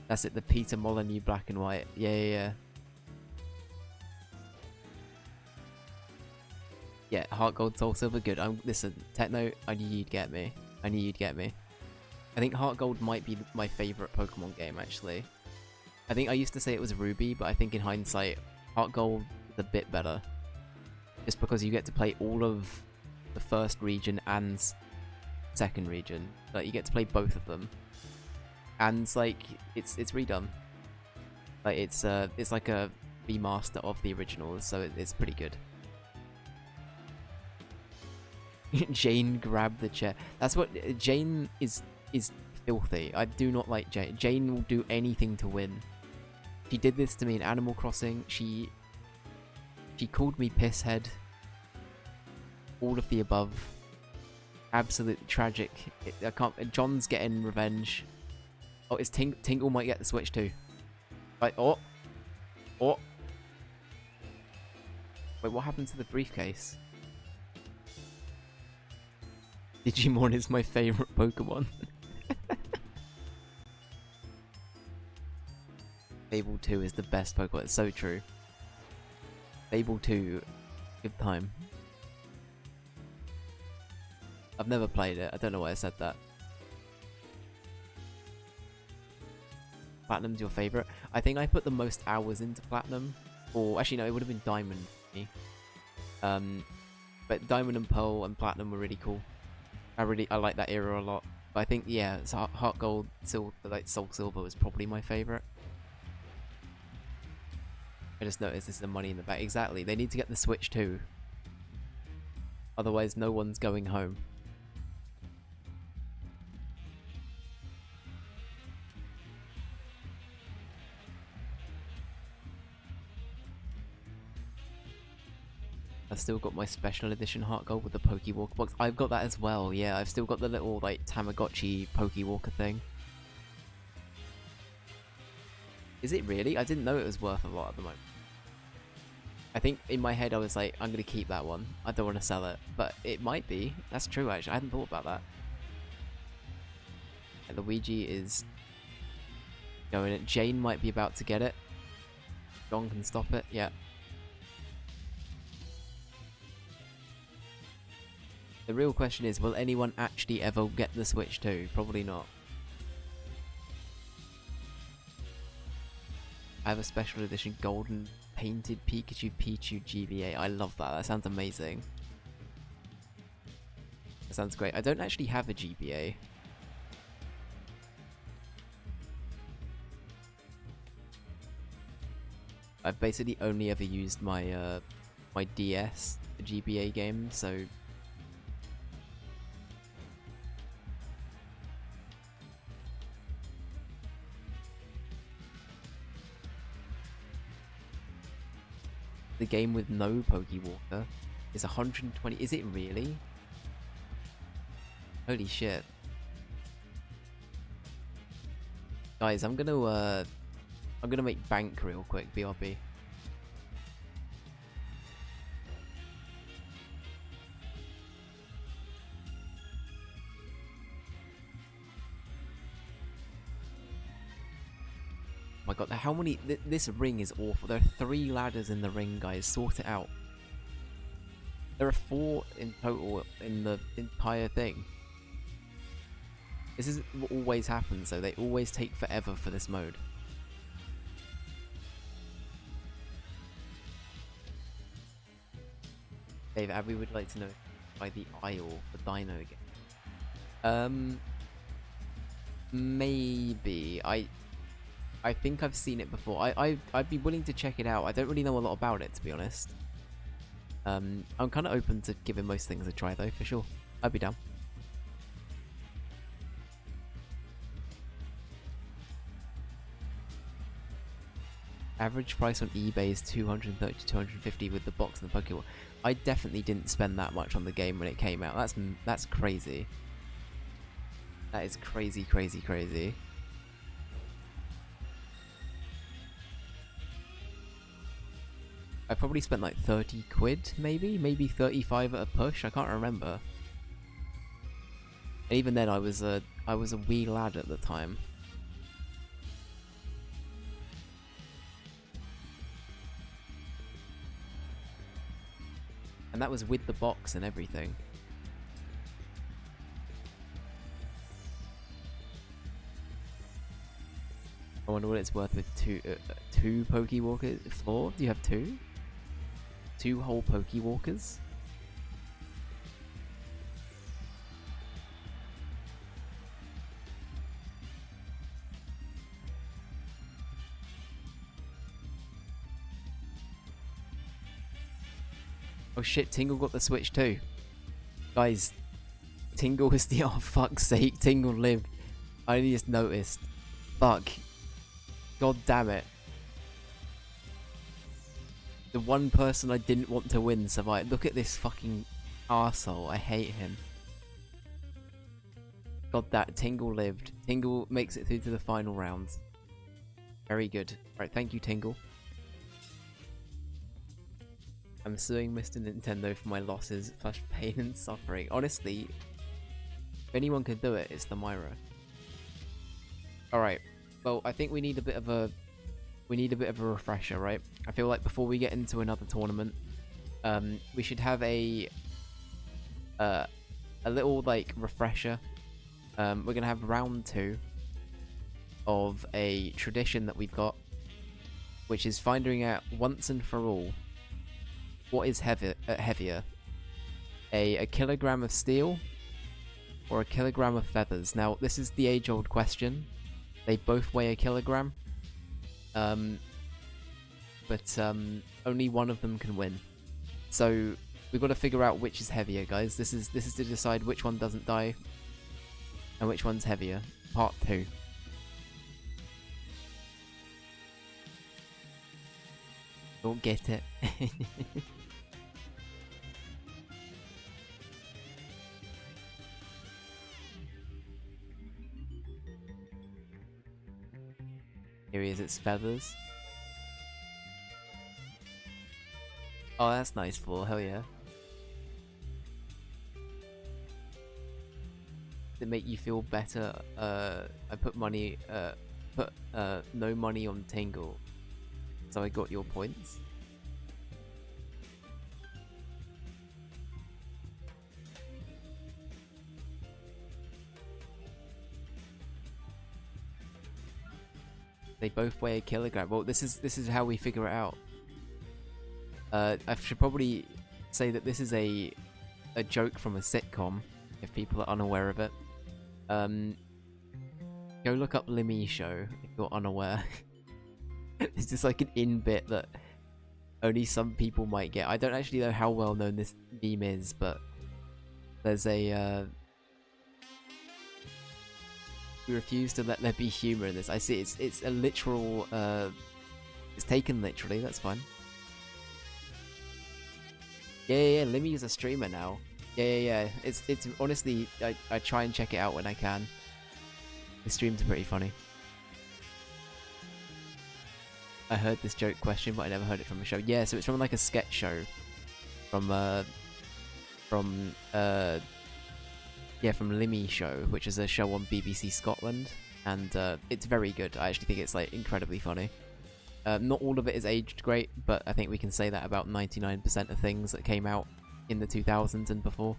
That's it, the Peter Molyneux Black and White. Yeah. Yeah, Heart Gold, Soul Silver, good. Listen, Techno, I knew you'd get me. I think Heart Gold might be my favourite Pokemon game, actually. I think I used to say it was Ruby, but I think in hindsight, Heart Gold is a bit better. Just because you get to play all of the first region and second region. Like, you get to play both of them. And, like, it's redone. Like, it's like a remaster of the originals, so it's pretty good. Jane grabbed the chair. That's what... Jane is filthy. I do not like Jane. Jane will do anything to win. She did this to me in Animal Crossing. She called me pisshead. All of the above. Absolutely tragic. I can't... John's getting revenge. Oh, it's Tinkle might get the Switch too. Right, oh. Wait, what happened to the briefcase? Digimon is my favourite Pokemon. Fable 2 is the best Pokemon. It's so true. Fable 2, good time. I've never played it. I don't know why I said that. Platinum's your favourite? I think I put the most hours into Platinum. Or, actually no, it would have been Diamond for me. But Diamond and Pearl and Platinum were really cool. I like that era a lot. But I think, yeah, so Heart Gold, Soul Silver was probably my favourite. I just noticed this is the money in the back. Exactly, they need to get the Switch too. Otherwise, no one's going home. I've still got my special edition Heart Gold with the Pokewalker box. I've got that as well, yeah. I've still got the little, like, Tamagotchi Pokewalker thing. Is it really? I didn't know it was worth a lot at the moment. I think in my head I was like, I'm going to keep that one. I don't want to sell it. But it might be. That's true, actually. I hadn't thought about that. And Luigi is going it. Jane might be about to get it. John can stop it. Yeah. The real question is, will anyone actually ever get the Switch too? Probably not. I have a special edition golden painted Pichu GBA. I love that. That sounds amazing. That sounds great. I don't actually have a GBA. I've basically only ever used my my DS GBA game, so the game with no Pokewalker is 120. Is it really? Holy shit. Guys, I'm gonna make bank real quick, BRB. Oh my god, how many... this ring is awful. There are 3 ladders in the ring, guys. Sort it out. There are 4 in total in the entire thing. This is what always happens, though. They always take forever for this mode. Dave, Abby would like to know by the Isle, the Dino game. Maybe. I think I've seen it before. I'd be willing to check it out. I don't really know a lot about it, to be honest. I'm kind of open to giving most things a try, though, for sure. I'd be down. Average price on eBay is 230 to 250 with the box and the Pokeball. I definitely didn't spend that much on the game when it came out. That's crazy. That is crazy, crazy, crazy. I probably spent like 30 quid, maybe 35 at a push. I can't remember. And even then, I was a wee lad at the time. And that was with the box and everything. I wonder what it's worth with two Pokewalkers. 4? Do you have 2? 2 whole Pokewalkers? Oh shit, Tingle got the Switch too. Guys, Tingle is the... oh fuck's sake, Tingle lived. I only just noticed. Fuck. God damn it. The one person I didn't want to win survived. Look at this fucking arsehole. I hate him. God, that Tingle lived. Tingle makes it through to the final rounds. Very good. Right, thank you, Tingle. I'm suing Mr. Nintendo for my losses, / pain and suffering. Honestly, if anyone could do it, it's the Myra. Alright. Well, I think we need a bit of a refresher, right? I feel like before we get into another tournament, we should have a little like refresher. We're gonna have round 2 of a tradition that we've got, which is finding out once and for all what is heavier, a kilogram of steel or a kilogram of feathers. Now, this is the age-old question. They both weigh a kilogram, but only one of them can win. So we've got to figure out which is heavier, guys. This is to decide which one doesn't die and which one's heavier. Part 2. Don't get it. Here he is, it's feathers. Oh, that's nice, Paul. Hell yeah. Does it make you feel better? I put money, no money on Tingle. So I got your points. They both weigh a kilogram. Well, this is how we figure it out. I should probably say that this is a joke from a sitcom, if people are unaware of it. Go look up Limmy Show if you're unaware. It's just like an in-bit that only some people might get. I don't actually know how well known this meme is, but there's a we refuse to let there be humor in this. I see it's a literal it's taken literally, that's fine. Yeah, Limmy is a streamer now. Yeah. It's honestly, I try and check it out when I can. The streams are pretty funny. I heard this joke question, but I never heard it from a show. Yeah, so it's from like a sketch show. From Limmy Show, which is a show on BBC Scotland. And it's very good. I actually think it's like incredibly funny. Not all of it is aged great, but I think we can say that about 99% of things that came out in the 2000s and before.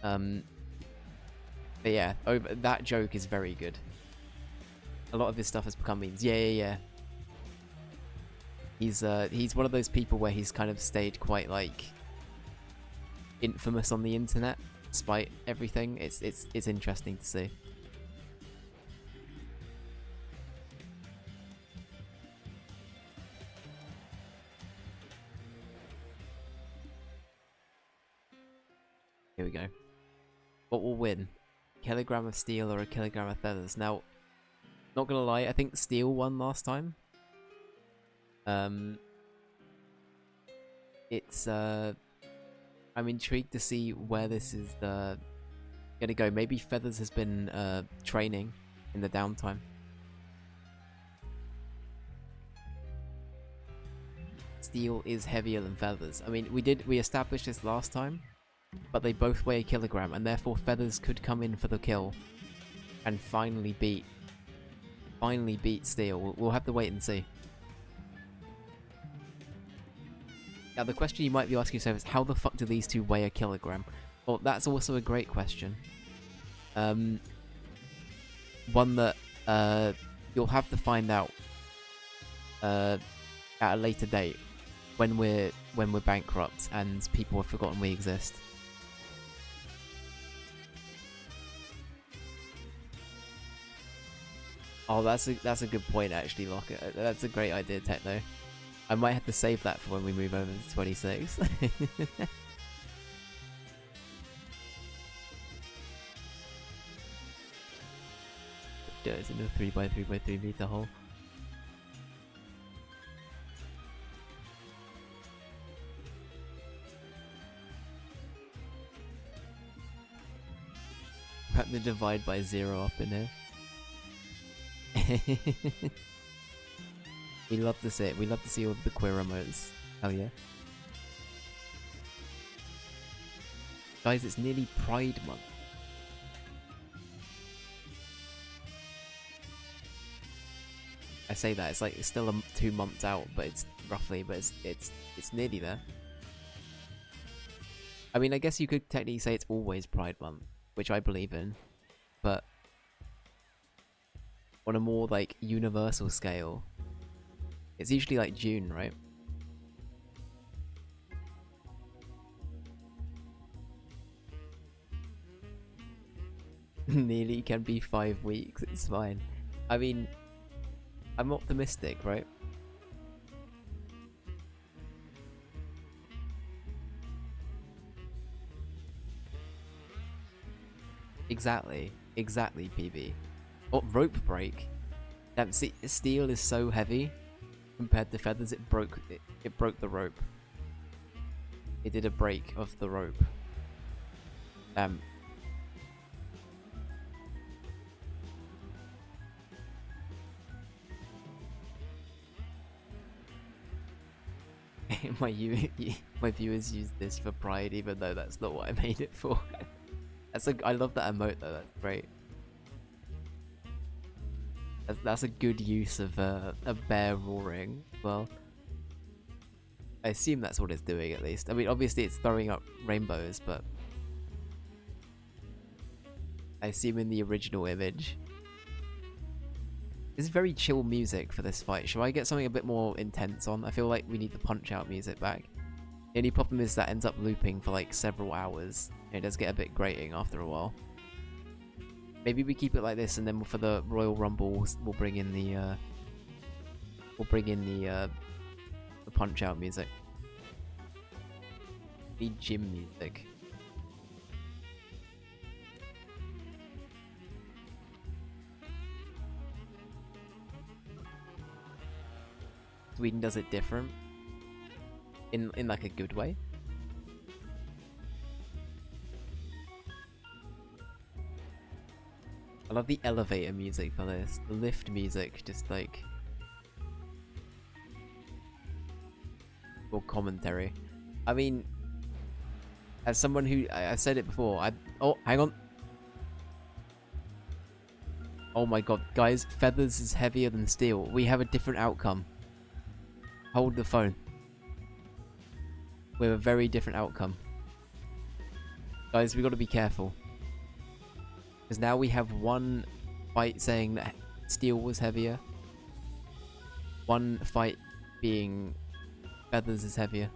But yeah, that joke is very good. A lot of his stuff has become memes. Yeah. He's one of those people where he's kind of stayed quite like infamous on the internet, despite everything. It's interesting to see. Here we go. What will win? A kilogram of steel or a kilogram of feathers? Now, not gonna lie, I think steel won last time. It's I'm intrigued to see where this is gonna go. Maybe feathers has been training in the downtime. Steel is heavier than feathers. I mean, we established this last time. But they both weigh a kilogram, and therefore feathers could come in for the kill and finally beat steel. We'll have to wait and see. Now the question you might be asking yourself is, how the fuck do these two weigh a kilogram? Well, that's also a great question. One that you'll have to find out at a later date when we're bankrupt and people have forgotten we exist. Oh, that's a good point actually, Locker. That's a great idea, Techno. I might have to save that for when we move over to 26. It's in a 3x3x3 meter hole. Have to divide by 0 up in here. We love to see it. We love to see all the queer emotes. Hell yeah. Guys, it's nearly Pride Month. I say that, it's like it's still 2 months out, but it's roughly, but it's nearly there. I mean, I guess you could technically say it's always Pride Month, which I believe in, but on a more like universal scale, it's usually like June, right? Nearly can be 5 weeks, it's fine. I mean, I'm optimistic, right? Exactly, PB. Oh, rope break. Damn, see, steel is so heavy compared to feathers. It broke the rope. It did a break of the rope. Damn. my viewers use this for pride, even though that's not what I made it for. I love that emote though. That's great. That's a good use of a bear roaring. Well, I assume that's what it's doing at least. I mean, obviously it's throwing up rainbows, but I assume in the original image This is very chill music for this fight. Should I get something a bit more intense on? I feel like we need the punch-out music back. The only problem is that ends up looping for like several hours. It does get a bit grating after a while. Maybe we keep it like this, and then for the Royal Rumble, we'll bring in the punch-out music. The gym music. Sweden does it different. In like a good way. I love the elevator music for this. The lift music, just like... or commentary. I mean... as someone who... I said it before, oh, hang on. Oh my god, guys, feathers is heavier than steel. We have a different outcome. Hold the phone. We have a very different outcome. Guys, we got to be careful. Because now we have one fight saying that steel was heavier. One fight being feathers is heavier.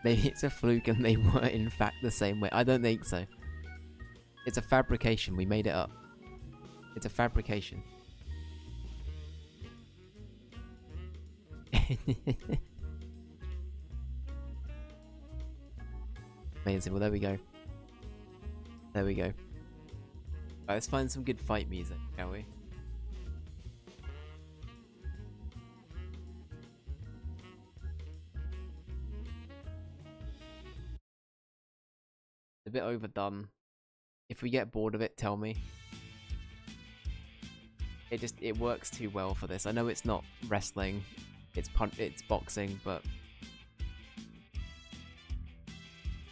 Maybe it's a fluke and they were in fact the same way. I don't think so. It's a fabrication. We made it up. It's a fabrication. Amazing. Well, there we go. There we go. Right, let's find some good fight music, shall we? A bit overdone. If we get bored of it, tell me. It works too well for this. I know it's not wrestling, it's boxing, but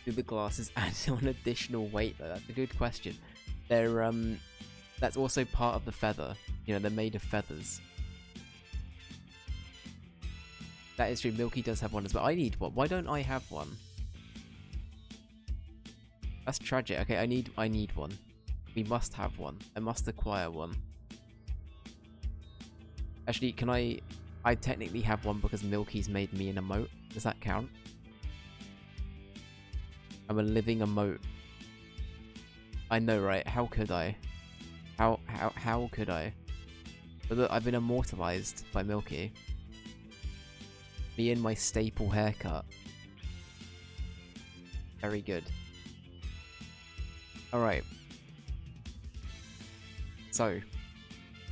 do the glasses add on additional weight though? That's a good question. They're that's also part of the feather. You know, they're made of feathers. That is true. Milky does have one as well. I need one. Why don't I have one? That's tragic. Okay, I need one. We must have one. I must acquire one. Actually, can I technically have one because Milky's made me an emote. Does that count? I'm a living emote. I know, right? How could I? How could I? But look, I've been immortalized by Milky. Me and my staple haircut. Very good. Alright. So,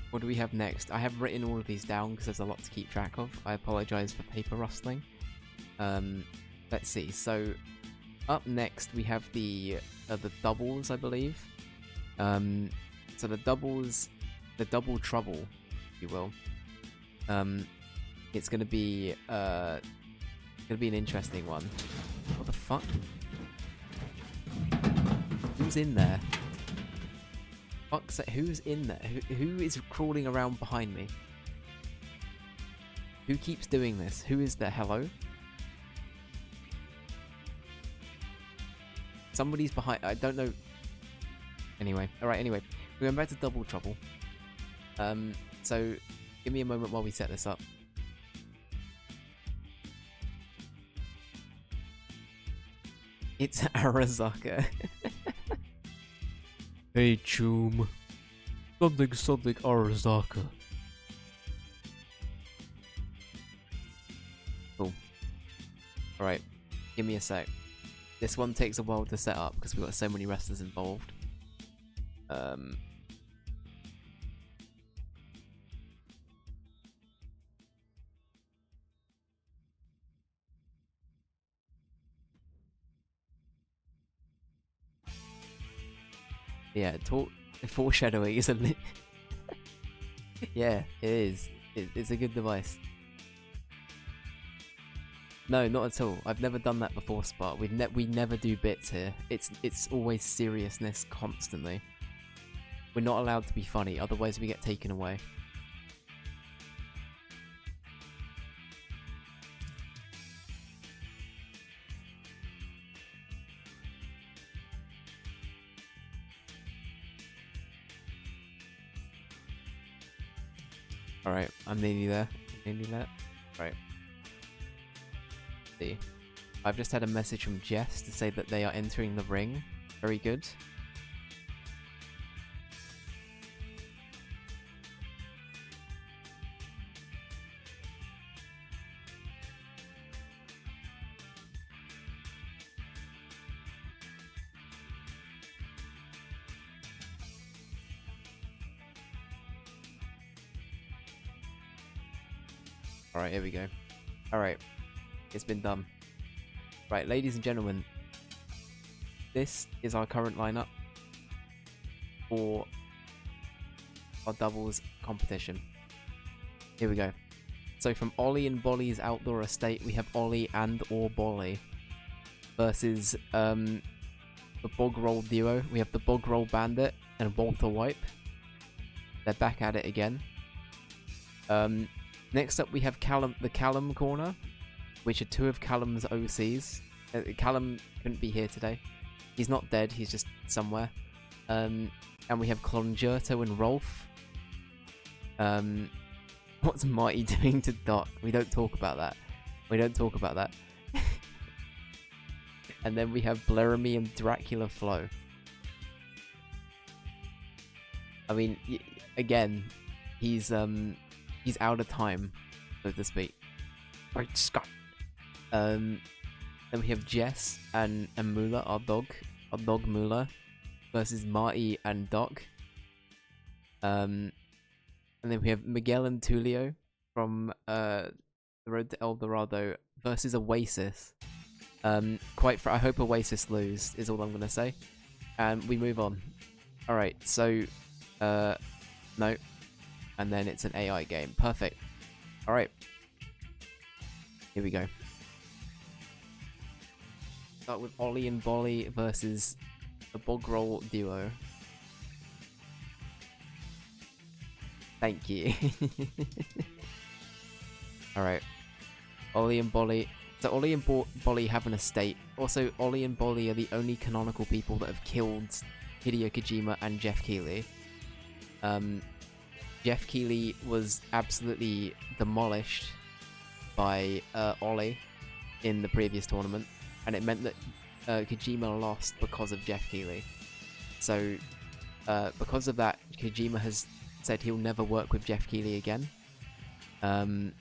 what do we have next? I have written all of these down because there's a lot to keep track of. I apologize for paper rustling. Let's see. So, up next we have the doubles, I believe. So the double trouble, if you will. It's gonna be an interesting one. What the fuck? Who's in there? Fuck's sake, who's in there? Who is crawling around behind me? Who keeps doing this? Who is there? Hello? Somebody's behind. I don't know. Anyway, alright, anyway. We're going back to double trouble. So, give me a moment while we set this up. It's Arazaka. Hey, Choom. Something Arazaka. Cool. Alright, give me a sec. This one takes a while to set up because we've got so many wrestlers involved. Yeah, foreshadowing is a yeah, it is. It's a good device. No, not at all. I've never done that before, Spot. We never do bits here. It's always seriousness constantly. We're not allowed to be funny, otherwise we get taken away. Alright, I'm nearly there. Nearly there. Right. See. I've just had a message from Jess to say that they are entering the ring. Very good. Alright, here we go. Alright. It's been done. Right, ladies and gentlemen. This is our current lineup for our doubles competition. Here we go. So from Ollie and Bolly's outdoor estate, we have Ollie and or Bolly versus the Bog Roll duo. We have the Bog Roll Bandit and Walter Wipe. They're back at it again. Next up we have the Callum corner, which are two of Callum's OCs. Callum couldn't be here today. He's not dead, he's just somewhere. And we have Congerto and Rolf. What's Marty doing to Doc? We don't talk about that. We don't talk about that. And then we have Bleremy and Dracula Flo. I mean, again, he's out of time, so to speak. Right, Scott. Then we have Jess and Mula, our dog Mula, versus Marty and Doc. And then we have Miguel and Tulio from The Road to El Dorado versus Oasis. I hope Oasis lose, is all I'm gonna say. And we move on. Alright, so no. And then it's an AI game. Perfect. Alright. Here we go. Start with Ollie and Bolly versus the Bog Roll duo. Thank you. Alright. Ollie and Bolly. So Ollie and Bolly have an estate. Also, Ollie and Bolly are the only canonical people that have killed Hideo Kojima and Jeff Keighley. Jeff Keighley was absolutely demolished by Ollie in the previous tournament, and it meant that Kojima lost because of Jeff Keighley. So, because of that, Kojima has said he'll never work with Jeff Keighley again. And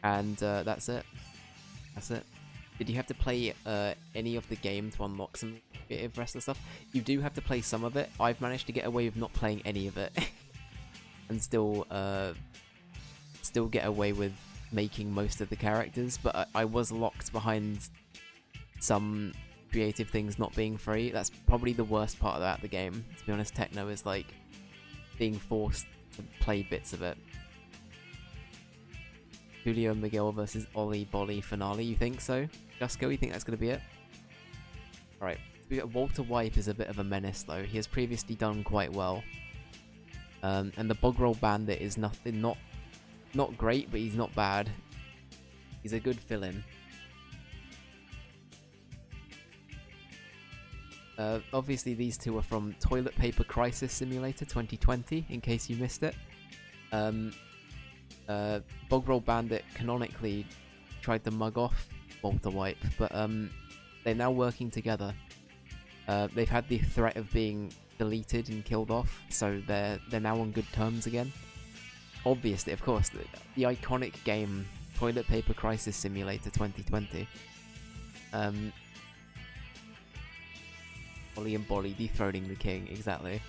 that's it. That's it. Did you have to play any of the game to unlock some creative wrestler stuff? You do have to play some of it. I've managed to get away with not playing any of it. And still get away with making most of the characters, but I was locked behind some creative things not being free. That's probably the worst part about the game, to be honest. Techno is like being forced to play bits of it. Julio and Miguel versus Ollie Bolly finale, you think so? Jusco, you think that's going to be it? Alright, Walter Wipe is a bit of a menace though. He has previously done quite well. And the Bog Roll Bandit is not great, but he's not bad. He's a good fill-in. Obviously these two are from Toilet Paper Crisis Simulator 2020, in case you missed it. Bog Roll Bandit canonically tried to mug off Walter Wipe, but they're now working together. They've had the threat of being deleted and killed off, so they're now on good terms again. Obviously, of course, the iconic game Toilet Paper Crisis Simulator 2020. Ollie and Bolly dethroning the king, exactly.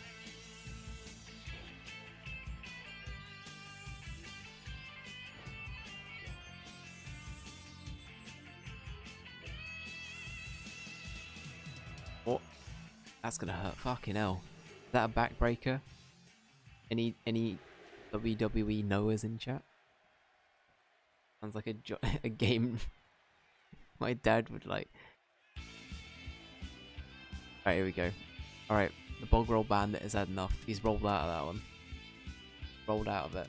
Oh, that's gonna hurt. Fucking hell. Is that a backbreaker? Any WWE knowers in chat? Sounds like a game my dad would like. Alright, here we go. Alright, the Bog Roll Bandit has had enough. He's rolled out of that one. Rolled out of it.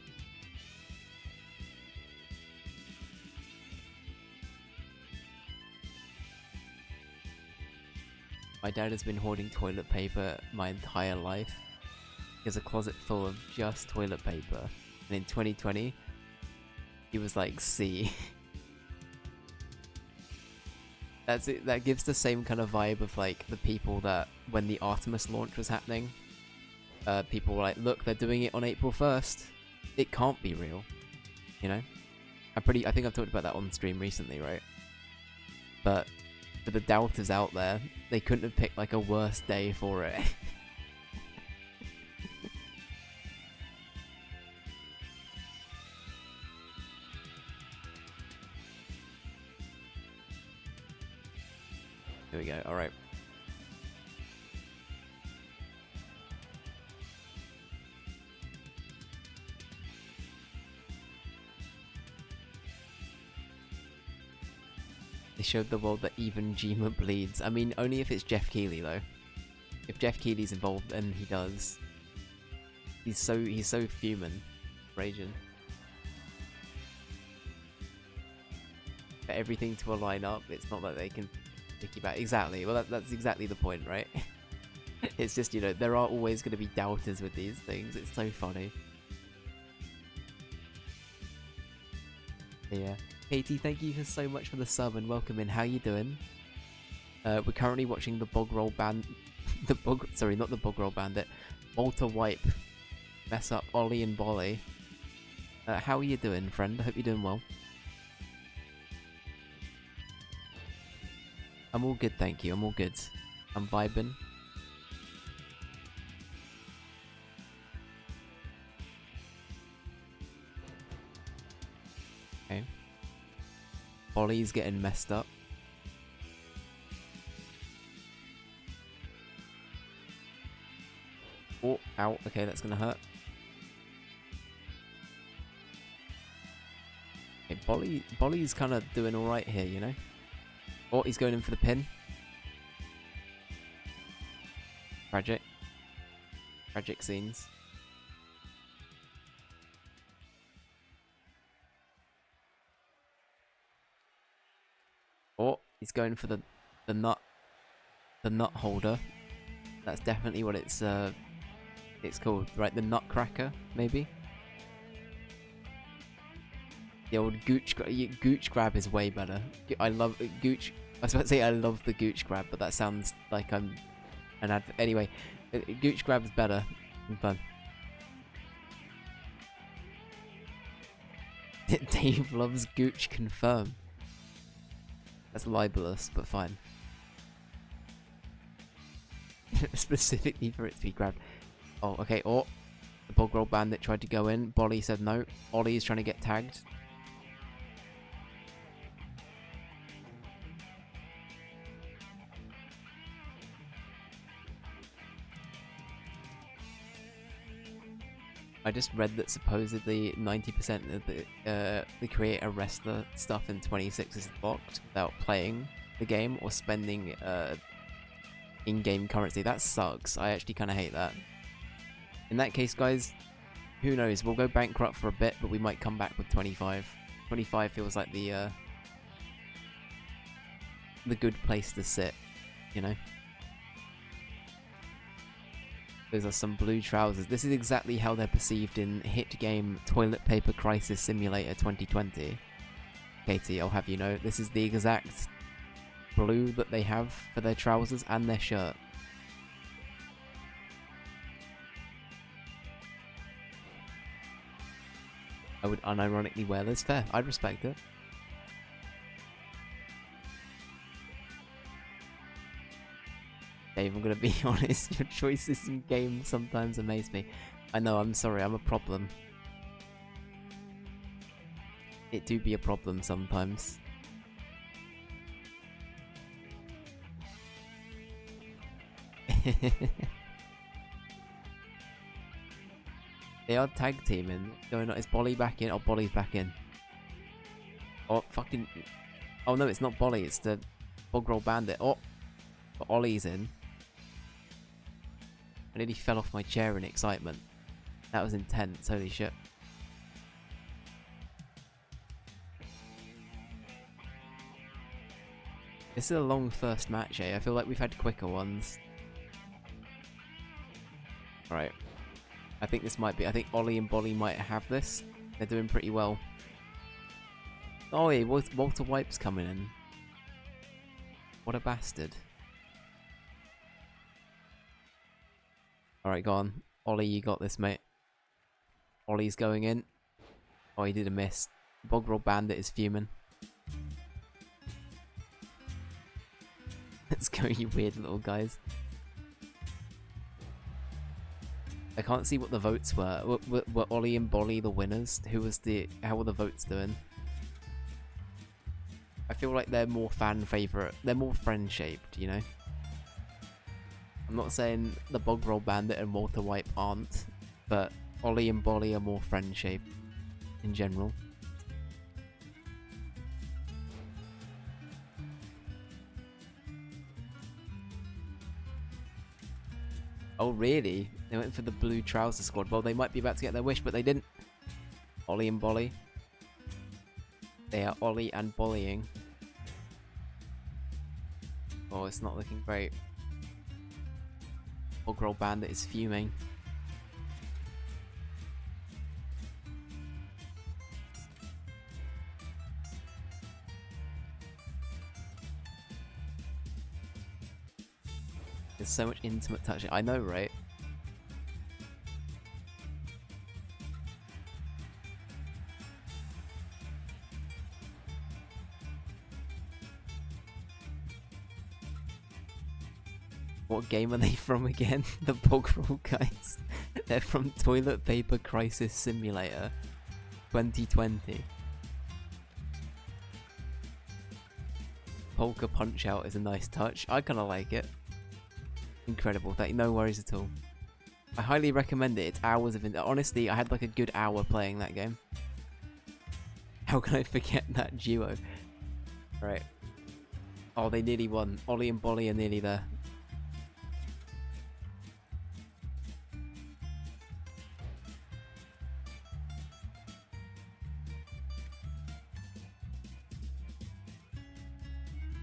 My dad has been hoarding toilet paper my entire life. He has a closet full of just toilet paper. And in 2020, he was like C. That's it. That gives the same kind of vibe of like the people that when the Artemis launch was happening, people were like, look, they're doing it on April 1st. It can't be real, you know? I think I've talked about that on stream recently, right? But for the doubters out there, they couldn't have picked like a worse day for it. Here we go, alright. They showed the world that even Jima bleeds. I mean, only if it's Jeff Keighley though. If Jeff Keighley's involved, then he does. He's so fuming, raging. For everything to align up, it's not that they can pick you back. Exactly. Well, that's exactly the point, right? It's just, you know, there are always going to be doubters with these things. It's so funny. Yeah. Katie, thank you so much for the sub and welcome in. How you doing? We're currently watching the Bog Roll Band... Sorry, not the Bog Roll Bandit. Walter Wipe. Mess up Ollie and Bolly. How are you doing, friend? I hope you're doing well. I'm all good, thank you. I'm all good. I'm vibing. Okay. Bolly's getting messed up. Oh, ow. Okay, that's gonna hurt. Okay, Bolly's kind of doing alright here, you know? Oh, he's going in for the pin. Tragic. Tragic scenes. Oh, he's going for the nut holder. That's definitely what it's called, right? The nutcracker, maybe. The old gooch grab is way better. I love gooch. I was about to say I love the gooch grab, but that sounds like I'm an advert. Anyway, gooch grab is better and fun. Dave loves gooch. Confirm. That's libelous, but fine. Specifically for it to be grabbed. Oh, okay. Oh, the Bog Roll Bandit tried to go in. Bolly said no. Ollie is trying to get tagged. I just read that supposedly 90% of the creator wrestler stuff in 26 is blocked without playing the game or spending in-game currency. That sucks. I actually kind of hate that. In that case, guys, who knows? We'll go bankrupt for a bit, but we might come back with 25. 25 feels like the good place to sit, you know? Those are some blue trousers. This is exactly how they're perceived in hit game Toilet Paper Crisis Simulator 2020. Katie, I'll have you know, this is the exact blue that they have for their trousers and their shirt. I would unironically wear this. Fair. I'd respect it. Dave, I'm gonna be honest, your choices in games sometimes amaze me. I know, I'm sorry, I'm a problem. It do be a problem sometimes. They are tag teaming. Going on, is Bolly back in? Oh, Bolly's back in. Oh, fucking... Oh no, it's not Bolly, it's the Bog Roll Bandit. Oh, but Ollie's in. I nearly fell off my chair in excitement. That was intense, holy shit. This is a long first match, eh? I feel like we've had quicker ones. Right. I think this might be. I think Ollie and Bolly might have this. They're doing pretty well. Oh, yeah, Walter White's coming in. What a bastard. Alright, go on. Ollie, you got this, mate. Ollie's going in. Oh, he did a miss. Bogrel Bandit is fuming. Let's go, you weird little guys. I can't see what the votes were. Were Ollie and Bolly the winners? How were the votes doing? I feel like they're more fan favourite. They're more friend-shaped, you know? I'm not saying the Bogrel Bandit and Walter White aren't, but Ollie and Bolly are more friend-shaped in general. Oh, really? They went for the blue trouser squad. Well, they might be about to get their wish, but they didn't. Ollie and Bolly. They are Ollie and Bollying. Oh, it's not looking great. Bogrel Bandit is fuming. There's so much intimate touching. I know, right? What game are they from again? The Bogrel guys. They're from Toilet Paper Crisis Simulator 2020. Polka Punch Out is a nice touch. I kinda like it. Incredible. No worries at all. I highly recommend it. It's hours of... Honestly, I had like a good hour playing that game. How can I forget that duo? Right. Oh, they nearly won. Ollie and Bolly are nearly there.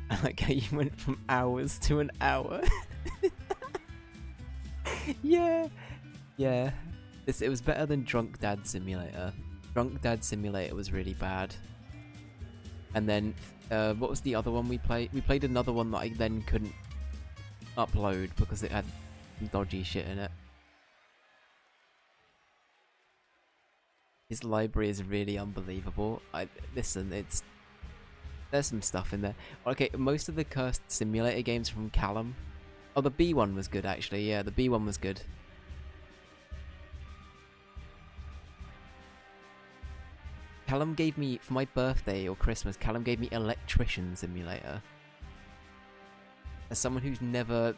I like how you went from hours to an hour. Yeah. Yeah. It was better than Drunk Dad Simulator. Drunk Dad Simulator was really bad. And then, what was the other one we played? We played another one that I then couldn't upload because it had dodgy shit in it. His library is really unbelievable. Listen, there's some stuff in there. Okay, most of the cursed simulator games from Callum. Oh, the B one was good actually. Yeah, the B one was good. Callum gave me, for my birthday or Christmas, Callum gave me Electrician Simulator. As someone who's never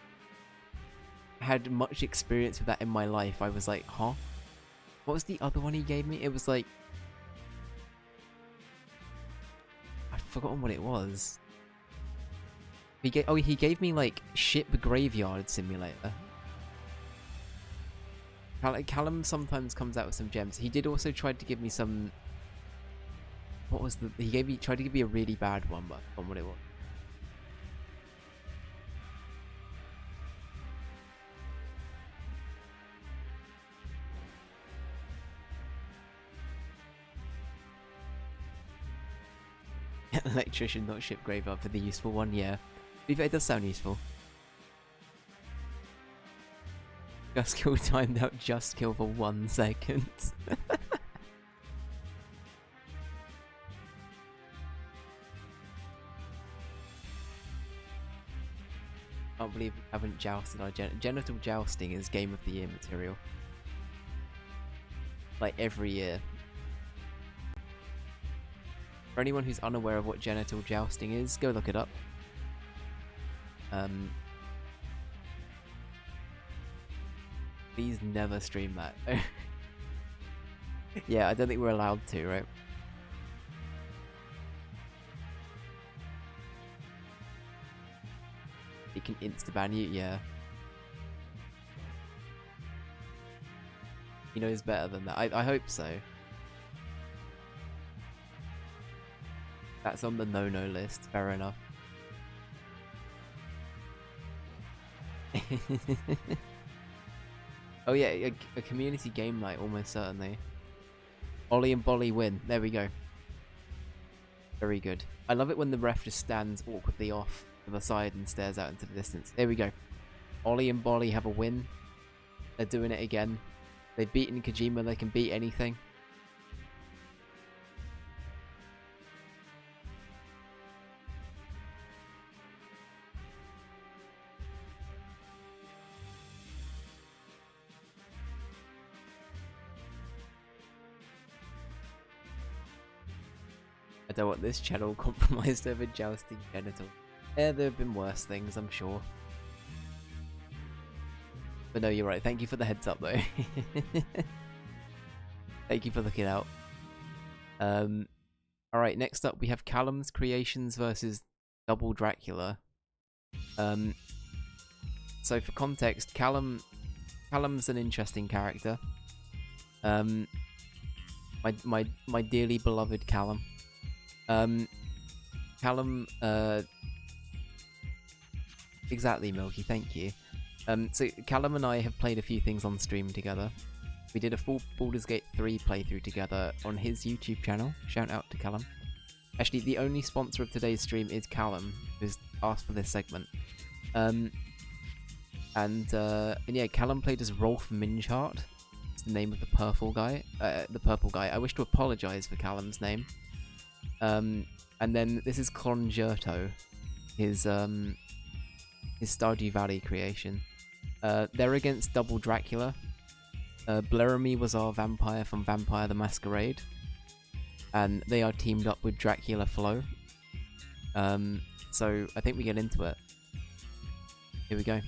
had much experience with that in my life, I was like, huh? What was the other one he gave me? It was like... I've forgotten what it was. He gave me like Ship Graveyard Simulator. Callum sometimes comes out with some gems. He did also try to give me some... What was the... tried to give me a really bad one, but I forgot what it was. Electrician, not Ship Graveyard for the useful one, yeah. It does sound useful. Just kill timed out, just kill for 1 second. I can't believe we haven't jousted our genital jousting is Game of the Year material. Like every year. For anyone who's unaware of what genital jousting is, go look it up. Please never stream that. Yeah, I don't think we're allowed to, right? It can insta-ban you, yeah. He knows better than that. I hope so. That's on the no-no list, fair enough. Oh yeah, a community game night, almost certainly. Ollie and Bolly win. There we go. Very good. I love it when the ref just stands awkwardly off to the side and stares out into the distance. There we go. Ollie and Bolly have a win. They're doing it again. They've beaten Kojima, they can beat anything. I don't want this channel compromised over jousting genitals. Yeah, there have been worse things, I'm sure. But no, you're right. Thank you for the heads up, though. Thank you for looking out. Alright, next up we have Callum's Creations versus Double Dracula. So for context, Callum's an interesting character. My dearly beloved Callum. Callum, exactly, Milky, thank you. So Callum and I have played a few things on stream together. We did a full Baldur's Gate 3 playthrough together on his YouTube channel. Shout out to Callum. Actually, the only sponsor of today's stream is Callum, who's asked for this segment. And yeah, Callum played as Rolf Minchart. It's the name of the purple guy. I wish to apologise for Callum's name. And then this is Congerto, his Stardew Valley creation. They're against Double Dracula. Bleremy was our vampire from Vampire the Masquerade. And they are teamed up with Dracula Flo. So I think we get into it. Here we go.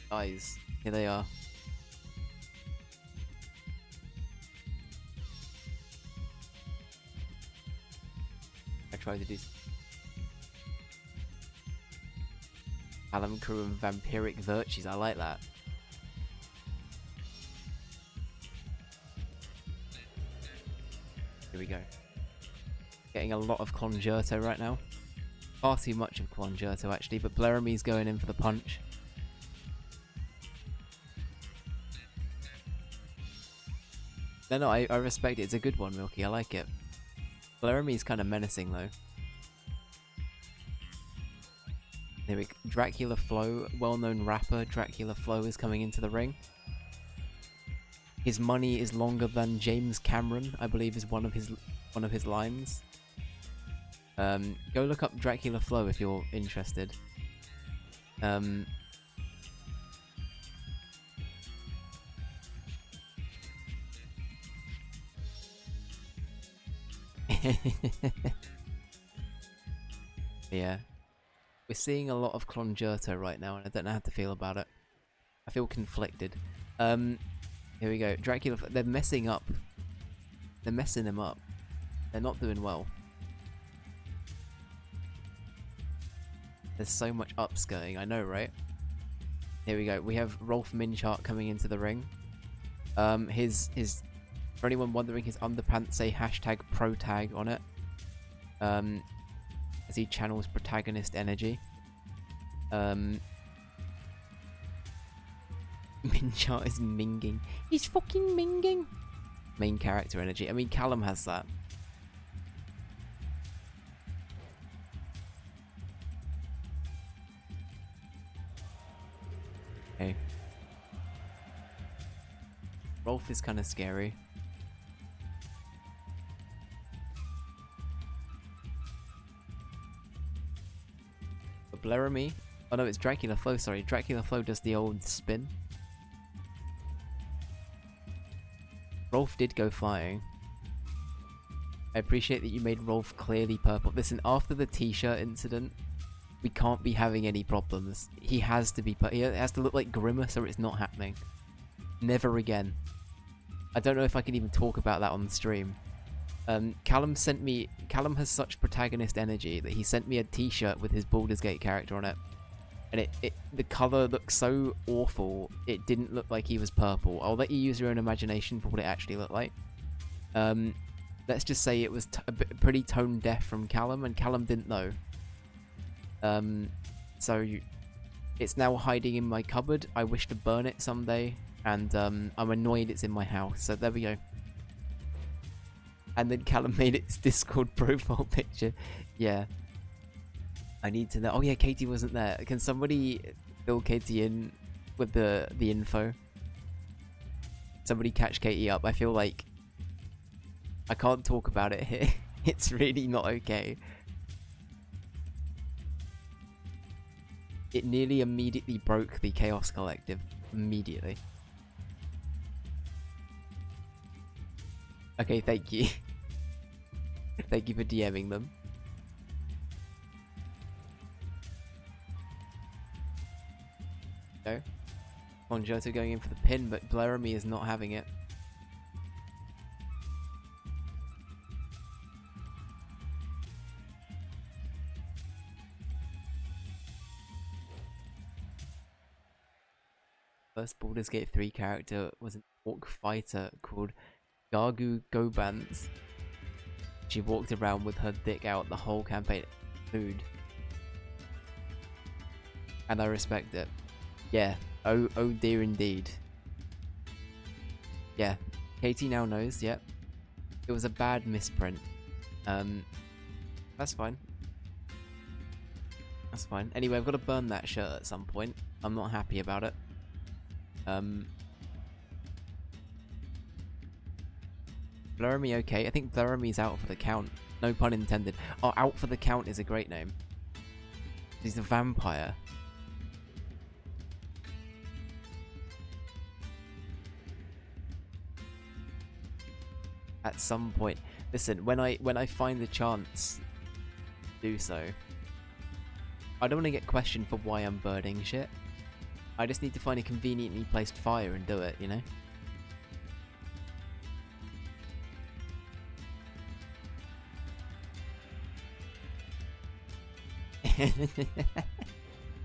Guys, here they are. I tried to do Callum Crew and Vampiric Virtues, I like that. Here we go. Getting a lot of Congerto right now. Far too much of Congerto actually, but Bleremy's going in for the punch. No, I respect it. It's a good one, Milky. I like it. Bleremy's kind of menacing though. There we go. Dracula Flo, well-known rapper Dracula Flo is coming into the ring. His money is longer than James Cameron, I believe, is one of his lines. Go look up Dracula Flo if you're interested. Yeah. We're seeing a lot of Congerto right now, and I don't know how to feel about it. I feel conflicted. Here we go. Dracula, they're messing up. They're messing him up. They're not doing well. There's so much upskirting, I know, right? Here we go. We have Rolf Minchart coming into the ring. For anyone wondering, his underpants say #protag on it. As he channels protagonist energy. Minchart is minging. He's fucking minging. Main character energy. I mean, Callum has that. Okay. Rolf is kind of scary. But Bleremy. Oh no, it's Dracula Flo, sorry. Dracula Flo does the old spin. Rolf did go flying. I appreciate that you made Rolf clearly purple. Listen, after the t-shirt incident, we can't be having any problems. He has to be he has to look like Grimace or it's not happening. Never again. I don't know if I can even talk about that on the stream. Callum has such protagonist energy that he sent me a t-shirt with his Baldur's Gate character on it. And the colour looks so awful, it didn't look like he was purple. I'll let you use your own imagination for what it actually looked like. Let's just say it was pretty tone deaf from Callum, and Callum didn't know. So it's now hiding in my cupboard. I wish to burn it someday. And I'm annoyed it's in my house. So there we go. And then Callum made its Discord profile picture. Yeah. I need to know. Oh yeah, Katie wasn't there. Can somebody fill Katie in with the info? Somebody catch Katie up. I feel like I can't talk about it here. It's really not okay. It nearly immediately broke the Chaos Collective. Immediately. Okay, thank you. Thank you for DMing them. No. Conjoto going in for the pin, but Blaramy is not having it. First Baldur's Gate 3 character was an orc fighter called Gargu Gobans. She walked around with her dick out the whole campaign. Food. And I respect it. Yeah. Oh dear indeed. Yeah. Katie now knows, yep. It was a bad misprint. That's fine. That's fine. Anyway, I've got to burn that shirt at some point. I'm not happy about it. Blaramy okay. I think Blaramy's out for the count. No pun intended. Oh, out for the count is a great name. He's a vampire. At some point. Listen, when I find the chance to do so, I don't want to get questioned for why I'm burning shit. I just need to find a conveniently placed fire and do it, you know?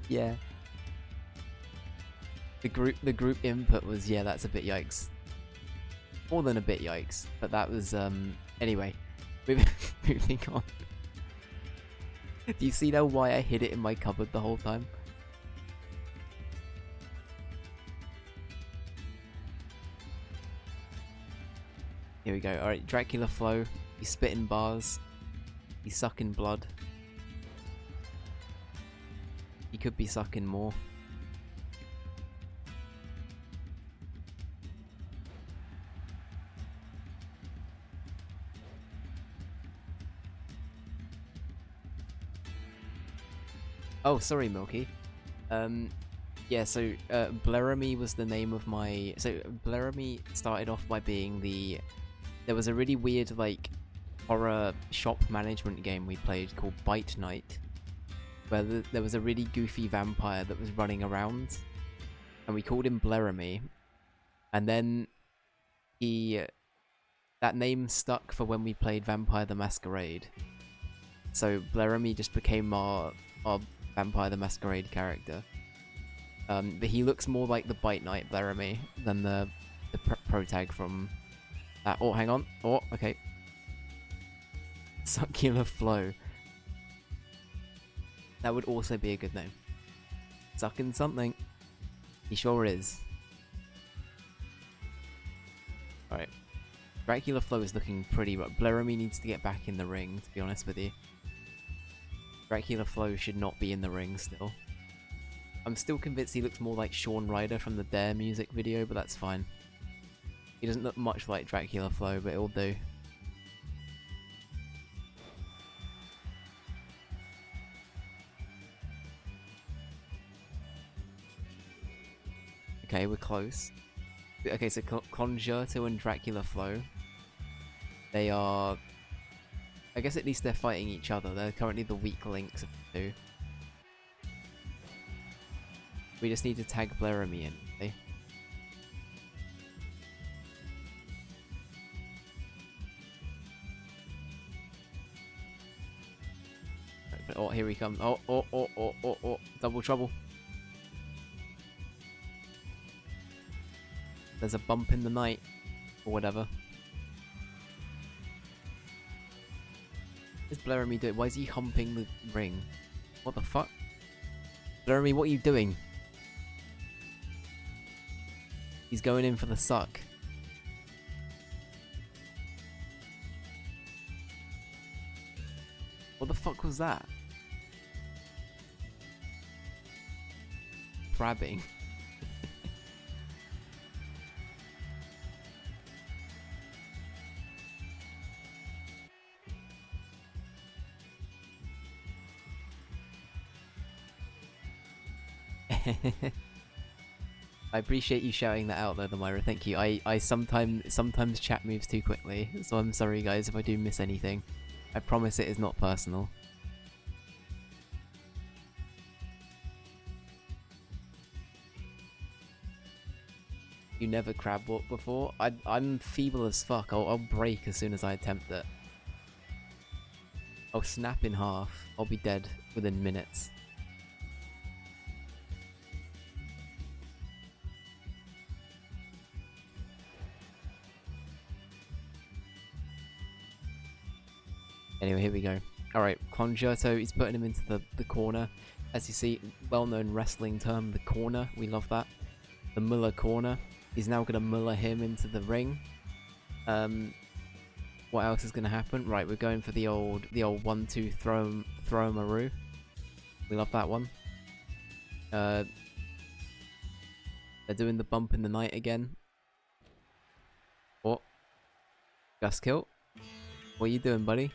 Yeah. The group input was, yeah, that's a bit yikes. More than a bit yikes, but that was anyway. Moving on. Do you see now why I hid it in my cupboard the whole time? Here we go. Alright, Dracula Flow. He's spitting bars. He's sucking blood. He could be sucking more. Oh, sorry, Milky. Yeah, so Blaramy was the name of my... So Blaramy started off by being the... There was a really weird, like, horror shop management game we played called Bite Night, where there was a really goofy vampire that was running around, and we called him Blaramy, and then that name stuck for when we played Vampire the Masquerade. So Blaramy just became our Vampire the Masquerade character. But he looks more like the Bite Night Blaramy than the pro tag from that. Oh, hang on. Oh, okay. Succular Flow. That would also be a good name. Sucking something. He sure is. Alright. Dracula Flow is looking pretty rough. Blaramy needs to get back in the ring, to be honest with you. Dracula Flow should not be in the ring still. I'm still convinced he looks more like Shaun Ryder from the Dare music video, but that's fine. He doesn't look much like Dracula Flow, but it'll do. Okay, we're close. Okay, so Concerto and Dracula Flow. They are... I guess at least they're fighting each other. They're currently the weak links of the two. We just need to tag Blaramy in, okay? Oh, here he comes. Oh. Double trouble. There's a bump in the night. Or whatever. What is Blaramy doing? Why is he humping the ring? What the fuck? Blaramy, what are you doing? He's going in for the suck. What the fuck was that? Crabbing. I appreciate you shouting that out though, Myra. Thank you. I sometimes chat moves too quickly, so I'm sorry guys if I do miss anything. I promise it is not personal. You never crab walk before? I'm feeble as fuck. I'll break as soon as I attempt it. I'll snap in half. I'll be dead within minutes. Anyway, here we go. Alright, Concerto, he's putting him into the corner. As you see, well-known wrestling term, the corner. We love that. The Muller corner. He's now going to Muller him into the ring. What else is going to happen? Right, we're going for the old 1-2 throw Maru. We love that one. They're doing the bump in the night again. What? Just kill? What are you doing, buddy?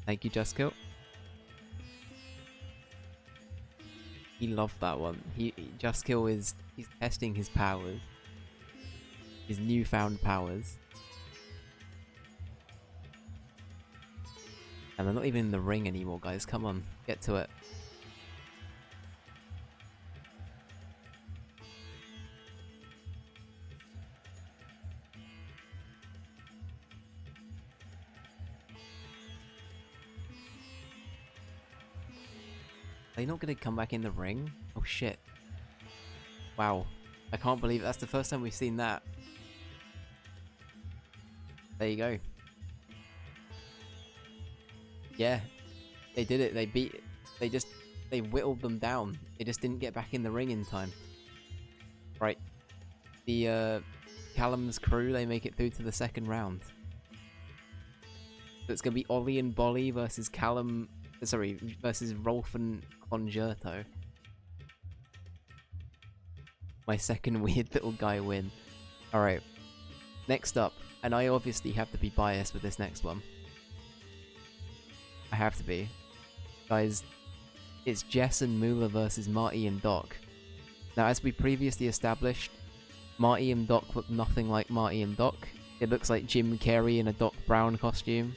Thank you, Just Kill. He loved that one. Just Kill he's testing his powers. His newfound powers. And they're not even in the ring anymore, guys. Come on, get to it. Are they not going to come back in the ring? Oh shit. Wow. I can't believe it. That's the first time we've seen that. There you go. Yeah. They did it. They beat it. They whittled them down. They just didn't get back in the ring in time. Right. The Callum's crew, they make it through to the second round. So it's going to be Ollie and Bolly versus Callum... Sorry, versus Rolf and Concerto. My second weird little guy win. Alright. Next up, and I obviously have to be biased with this next one. I have to be. Guys, it's Jess and Moolah versus Marty and Doc. Now, as we previously established, Marty and Doc look nothing like Marty and Doc. It looks like Jim Carrey in a Doc Brown costume.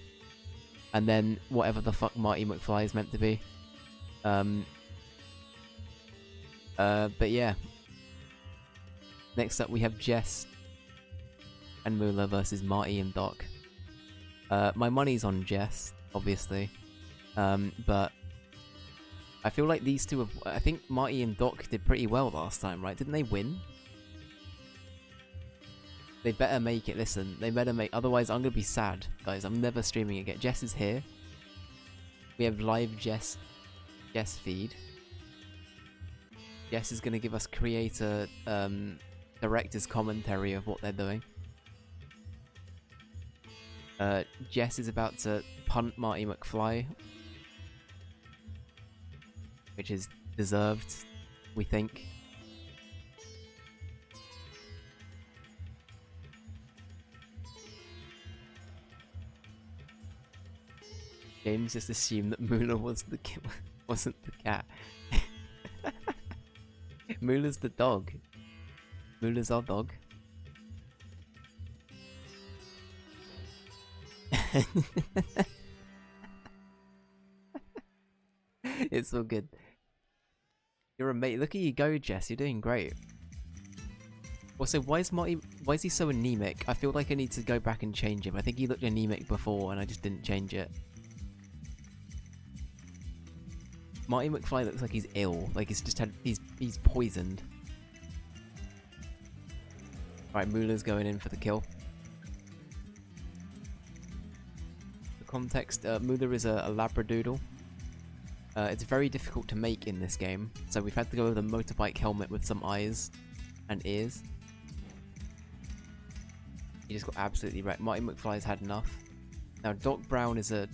And then whatever the fuck Marty McFly is meant to be. But yeah. Next up we have Jess and Moolah versus Marty and Doc. My money's on Jess, obviously. But I feel like these two have... I think Marty and Doc did pretty well last time, right? Didn't they win? They better make it. Listen, they better make... Otherwise, I'm going to be sad, guys. I'm never streaming again. Jess is here. We have live Jess feed. Jess is going to give us creator, director's commentary of what they're doing. Jess is about to punt Marty McFly. Which is deserved, we think. James just assumed that Moolah was wasn't the cat. Moolah's the dog. Moolah's our dog. It's all good. You're a mate. Look at you go, Jess. You're doing great. Also, why is he so anemic? I feel like I need to go back and change him. I think he looked anemic before and I just didn't change it. Marty McFly looks like he's ill. Like he's poisoned. Alright, Moolah's going in for the kill. For context, Moolah is a Labradoodle. It's very difficult to make in this game, so we've had to go with a motorbike helmet with some eyes and ears. He just got absolutely wrecked. Marty McFly's had enough. Now, Doc Brown is a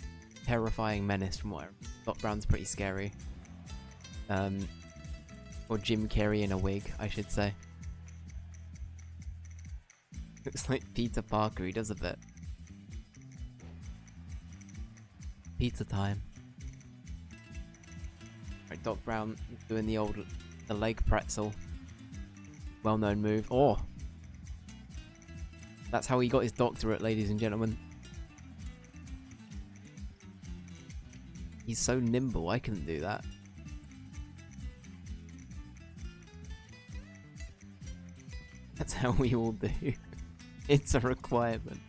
terrifying menace from what Doc Brown's pretty scary. Or Jim Carrey in a wig, I should say. Looks like Peter Parker, he does a bit. Pizza time. Right, Doc Brown doing the leg pretzel. Well-known move. Oh! That's how he got his doctorate, ladies and gentlemen. He's so nimble, I couldn't do that. That's how we all do. It's a requirement.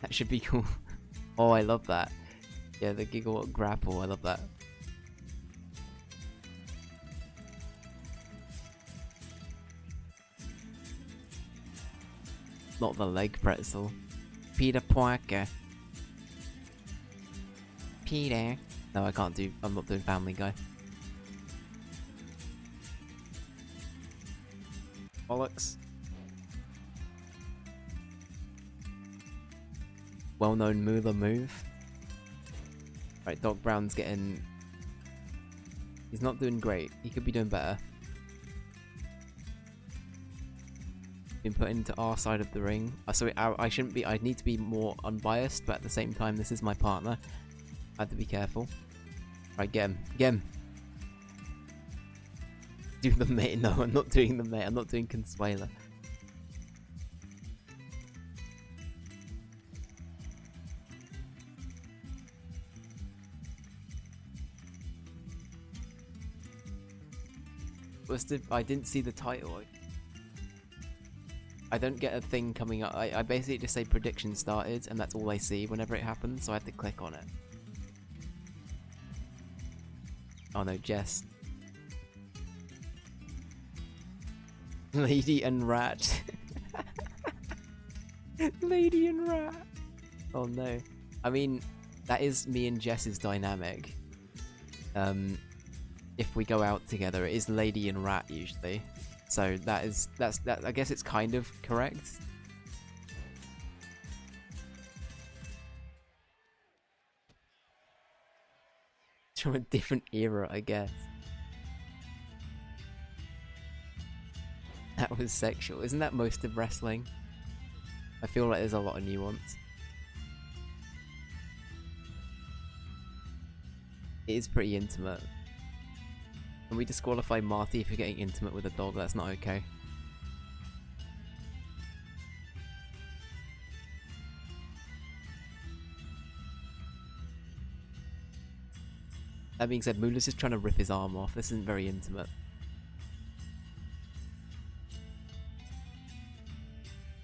That should be cool. Oh, I love that. Yeah, the gigawatt grapple, I love that. Not the leg pretzel. Peter Parker. Peter. No, I can't do. I'm not doing Family Guy. Bollocks. Well-known Moolah move. Right, Doc Brown's getting... He's not doing great. He could be doing better. Been put into our side of the ring. Sorry, I shouldn't be. I need to be more unbiased, but at the same time, this is my partner. I have to be careful. Right, get him. Get him. Do the mate. No, I'm not doing the mate. I'm not doing Consuela. I didn't see the title. I don't get a thing coming up. I basically just say prediction started, and that's all I see whenever it happens, so I have to click on it. Oh no, Jess. Lady and Rat. Lady and Rat. Oh no. I mean, that is me and Jess's dynamic. If we go out together, it is Lady and Rat usually. So that's I guess it's kind of correct. It's from a different era, I guess. That was sexual. Isn't that most of wrestling? I feel like there's a lot of nuance. It is pretty intimate. Can we disqualify Marty for getting intimate with a dog? That's not okay. That being said, Moolah's just trying to rip his arm off. This isn't very intimate.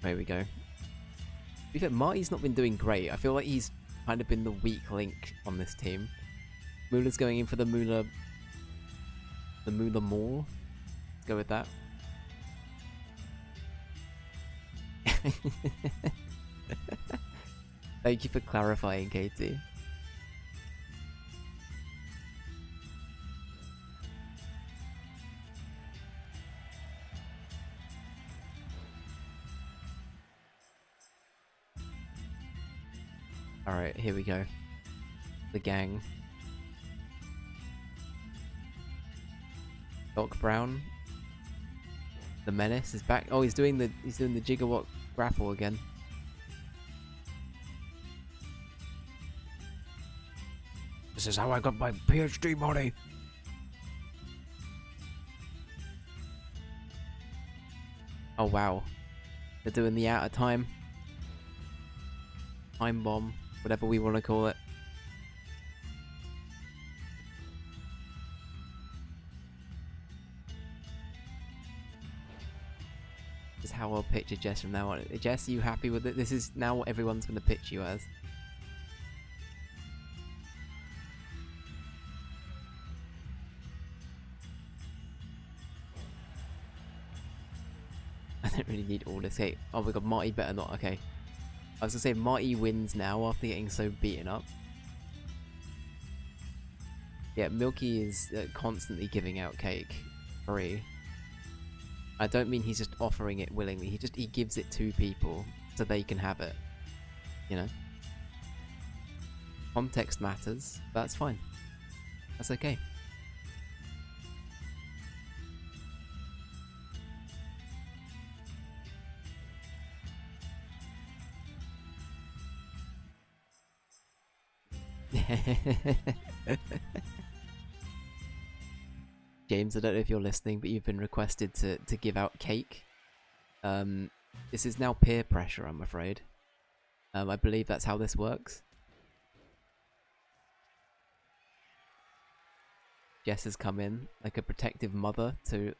There we go. To be fair, Marty's not been doing great. I feel like he's kind of been the weak link on this team. Moolah's going in for the Moolah Mall. Let's go with that. Thank you for clarifying, Katie. Alright, here we go. The gang. Doc Brown. The Menace is back. Oh, he's doing the gigawatt grapple again. This is how I got my PhD money. Oh wow. They're doing the out of time. Time bomb. Whatever we want to call it. This is how I'll picture Jess from now on. Jess, are you happy with it? This is now what everyone's going to pitch you as. I don't really need all this. Hey, oh my god, Marty better not. Okay. I was gonna say Marty wins now after getting so beaten up. Yeah, Milky is constantly giving out cake. Free. I don't mean he's just offering it willingly, he gives it to people so they can have it. You know? Context matters, but that's fine. That's okay. James, I don't know if you're listening, but you've been requested to give out cake. This is now peer pressure, I'm afraid. I believe that's how this works. Jess has come in like a protective mother to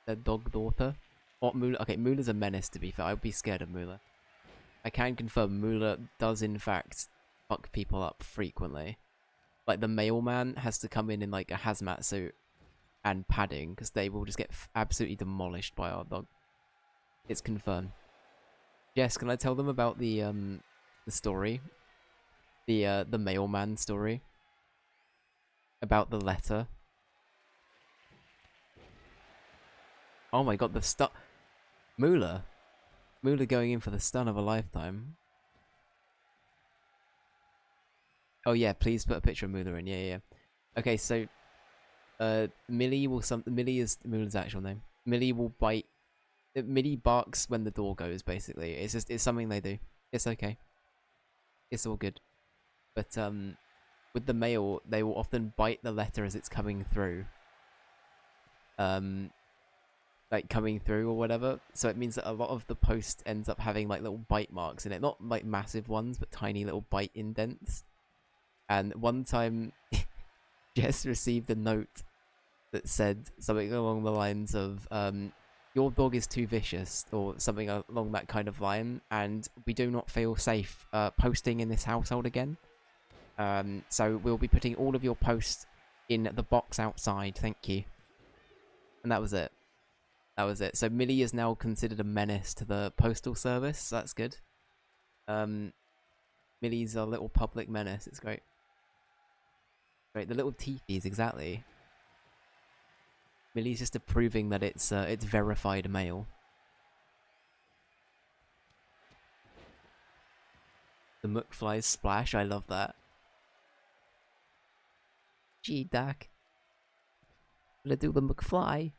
their dog daughter. What Mula? Okay, Mula's a menace, to be fair. I'd be scared of Mula. I can confirm Mula does in fact fuck people up frequently. Like the mailman has to come in like a hazmat suit and padding because they will just get absolutely demolished by our dog. It's confirmed. Jess, can I tell them about the story? The mailman story? About the letter? Oh my god, the stun... Mula going in for the stun of a lifetime. Oh yeah, please put a picture of Mula in. Yeah. Okay, so... Millie will... Millie is Mula's actual name. Millie will bite... Millie barks when the door goes, basically. It's something they do. It's okay. It's all good. But, with the mail, they will often bite the letter as it's coming through. Like, coming through or whatever. So it means that a lot of the post ends up having, like, little bite marks in it. Not, like, massive ones, but tiny little bite indents. And one time, Jess received a note that said something along the lines of, your dog is too vicious, or something along that kind of line, and we do not feel safe posting in this household again. So we'll be putting all of your posts in the box outside, thank you. And that was it. That was it. So Millie is now considered a menace to the postal service, so that's good. Millie's a little public menace, it's great. Great, the little teethies, exactly. Millie's just proving that it's verified mail. The McFly's splash, I love that. Gee, Dak. Gonna do the McFly.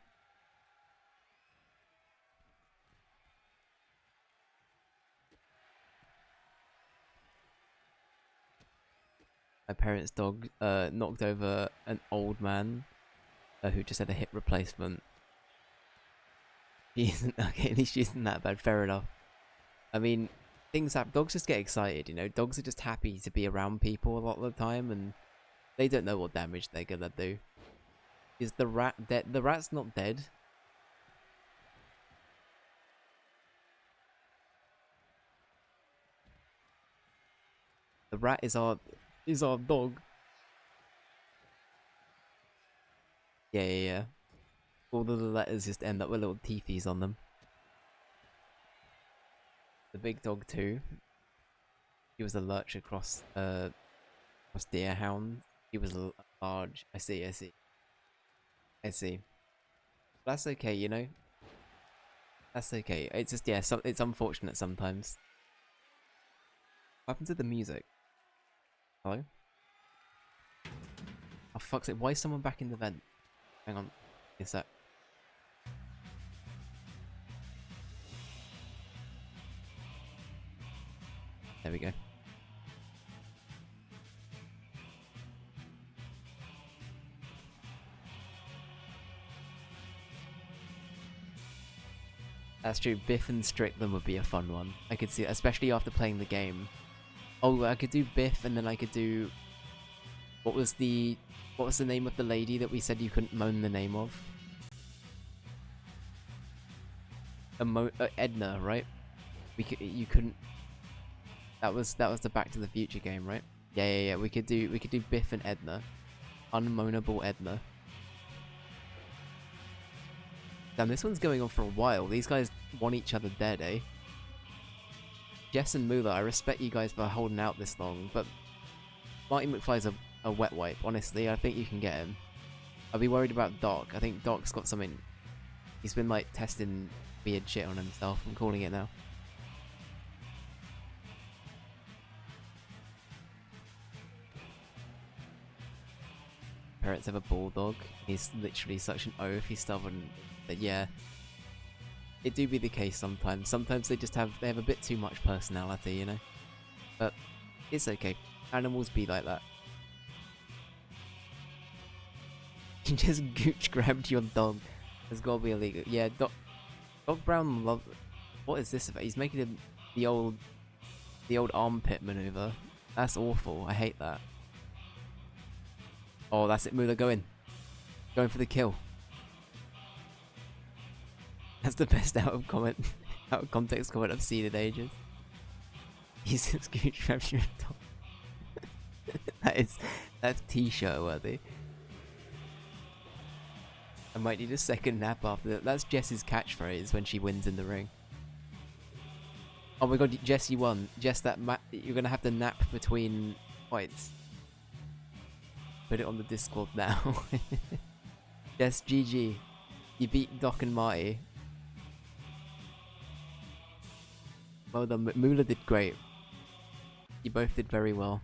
My parents' dog knocked over an old man who just had a hip replacement. She isn't okay. At least she isn't that bad. Fair enough. I mean, things happen. Dogs just get excited, you know. Dogs are just happy to be around people a lot of the time, and they don't know what damage they're gonna do. Is the rat dead? The rat's not dead. The rat is our dog. Yeah. All of the letters just end up with little teethies on them. The big dog too. He was a lurch across deerhound. He was large. I see. That's okay, you know. That's okay. It's just it's unfortunate sometimes. What happened to the music? Hello? Oh fuck's sake, why is someone back in the vent? Hang on. Is that... There we go. That's true, Biff and Strickland would be a fun one. I could see it, especially after playing the game. Oh, I could do Biff and then I could do... What was the name of the lady that we said you couldn't moan the name of? Edna, right? You couldn't... That was the Back to the Future game, right? Yeah. We could do Biff and Edna. Unmoanable Edna. Damn, this one's going on for a while. These guys want each other dead, eh? Jess and Moolah, I respect you guys for holding out this long, but Marty McFly's a wet wipe. Honestly, I think you can get him. I'll be worried about Doc. I think Doc's got something. He's been like testing weird shit on himself. I'm calling it now. Parents have a bulldog. He's literally such an oaf. He's stubborn. But yeah, it do be the case sometimes. Sometimes they have a bit too much personality, you know. But it's okay. Animals be like that. You just gooch grabbed your dog. There's gotta be illegal. Yeah, Doc Brown love. What is this about? He's making the old armpit maneuver. That's awful. I hate that. Oh, that's it. Moolah, go in. Going for the kill. That's the best out of context comment I've seen in ages. He's just gooch grabbed your dog. That's t-shirt worthy. I might need a second nap after that. That's Jess's catchphrase when she wins in the ring. Oh my god, Jess, you won. Jess, you're gonna have to nap between fights. Put it on the Discord now. Jess, GG. You beat Doc and Marty. Well done. Moolah did great. You both did very well.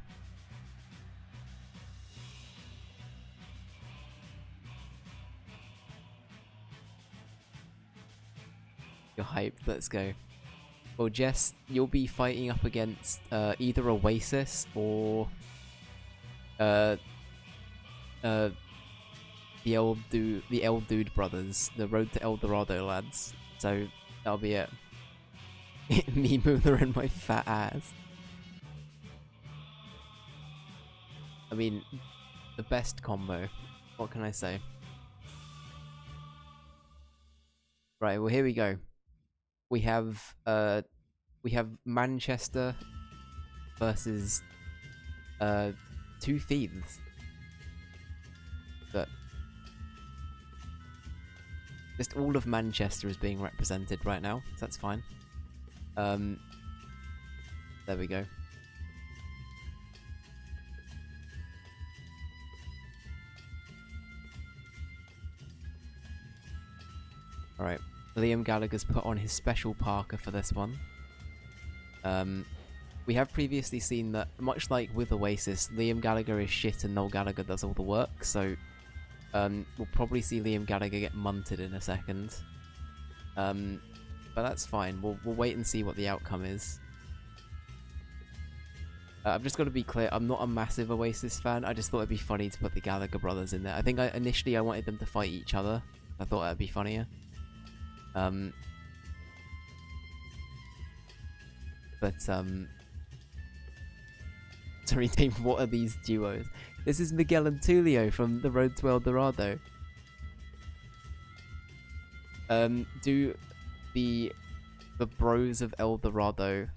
You're hyped, let's go. Well, Jess, you'll be fighting up against either Oasis or the El Dude brothers, the Road to El Dorado lads. So that'll be it. Me, Moolah, and my fat ass. I mean, the best combo. What can I say? Right, well here we go. We have Manchester versus two thieves. But just all of Manchester is being represented right now, so that's fine. There we go. Alright. Liam Gallagher's put on his special parka for this one. We have previously seen that, much like with Oasis, Liam Gallagher is shit and Noel Gallagher does all the work, so we'll probably see Liam Gallagher get munted in a second. But that's fine, we'll wait and see what the outcome is. I've just got to be clear, I'm not a massive Oasis fan, I just thought it'd be funny to put the Gallagher brothers in there. I think initially I wanted them to fight each other, I thought that'd be funnier. Sorry Dave, what are these duos? This is Miguel and Tulio from The Road to El Dorado. Do the Bros of El Dorado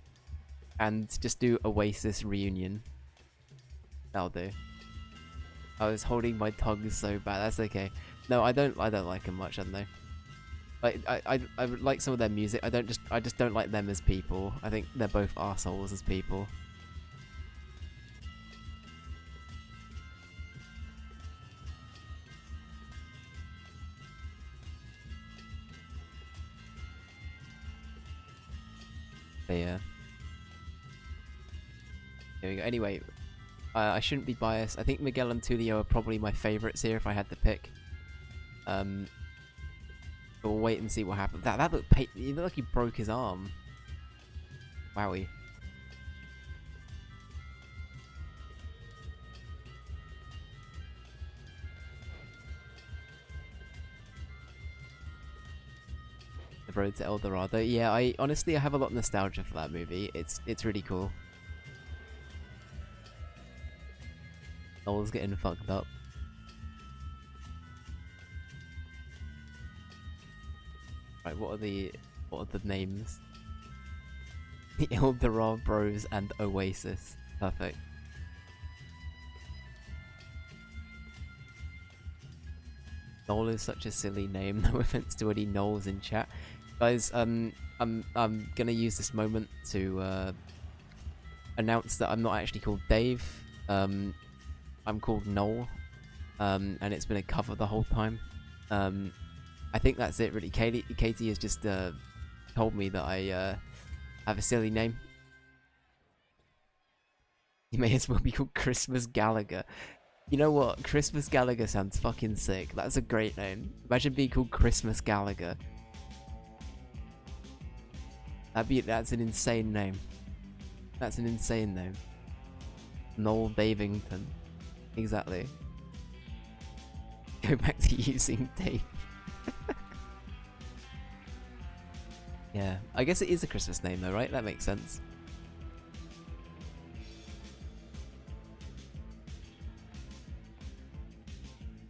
and just do Oasis reunion. That'll do. I was holding my tongue so bad, that's okay. No, I don't like them much, I don't know. Like, I like some of their music. I just don't like them as people. I think they're both assholes as people. But yeah. There we go. Anyway, I shouldn't be biased. I think Miguel and Tulio are probably my favourites here if I had to pick. But we'll wait and see what happens. That looked he looked like he broke his arm. Wowie. The Road to El Dorado. Yeah, I honestly have a lot of nostalgia for that movie. It's really cool. Noel's getting fucked up. Right, what are the names? The El Dorado Bros and Oasis. Perfect. Noel is such a silly name. No offense to any Noels in chat. Guys, I'm gonna use this moment to announce that I'm not actually called Dave. I'm called Noel. And it's been a cover the whole time. I think that's it really. Katie has just told me that I have a silly name. You may as well be called Christmas Gallagher. You know what? Christmas Gallagher sounds fucking sick. That's a great name. Imagine being called Christmas Gallagher. That's an insane name. That's an insane name. Noel Davington. Exactly. Go back to using Dave. Yeah, I guess it is a Christmas name though, right? That makes sense.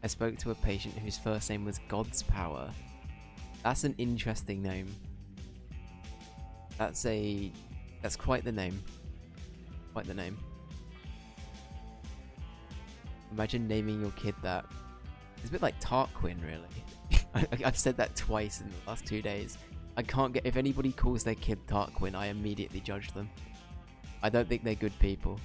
I spoke to a patient whose first name was God's Power. That's an interesting name. That's quite the name. Quite the name. Imagine naming your kid that. It's a bit like Tarquin, really. I've said that twice in the last 2 days. I can't get... If anybody calls their kid Tarquin, I immediately judge them. I don't think they're good people.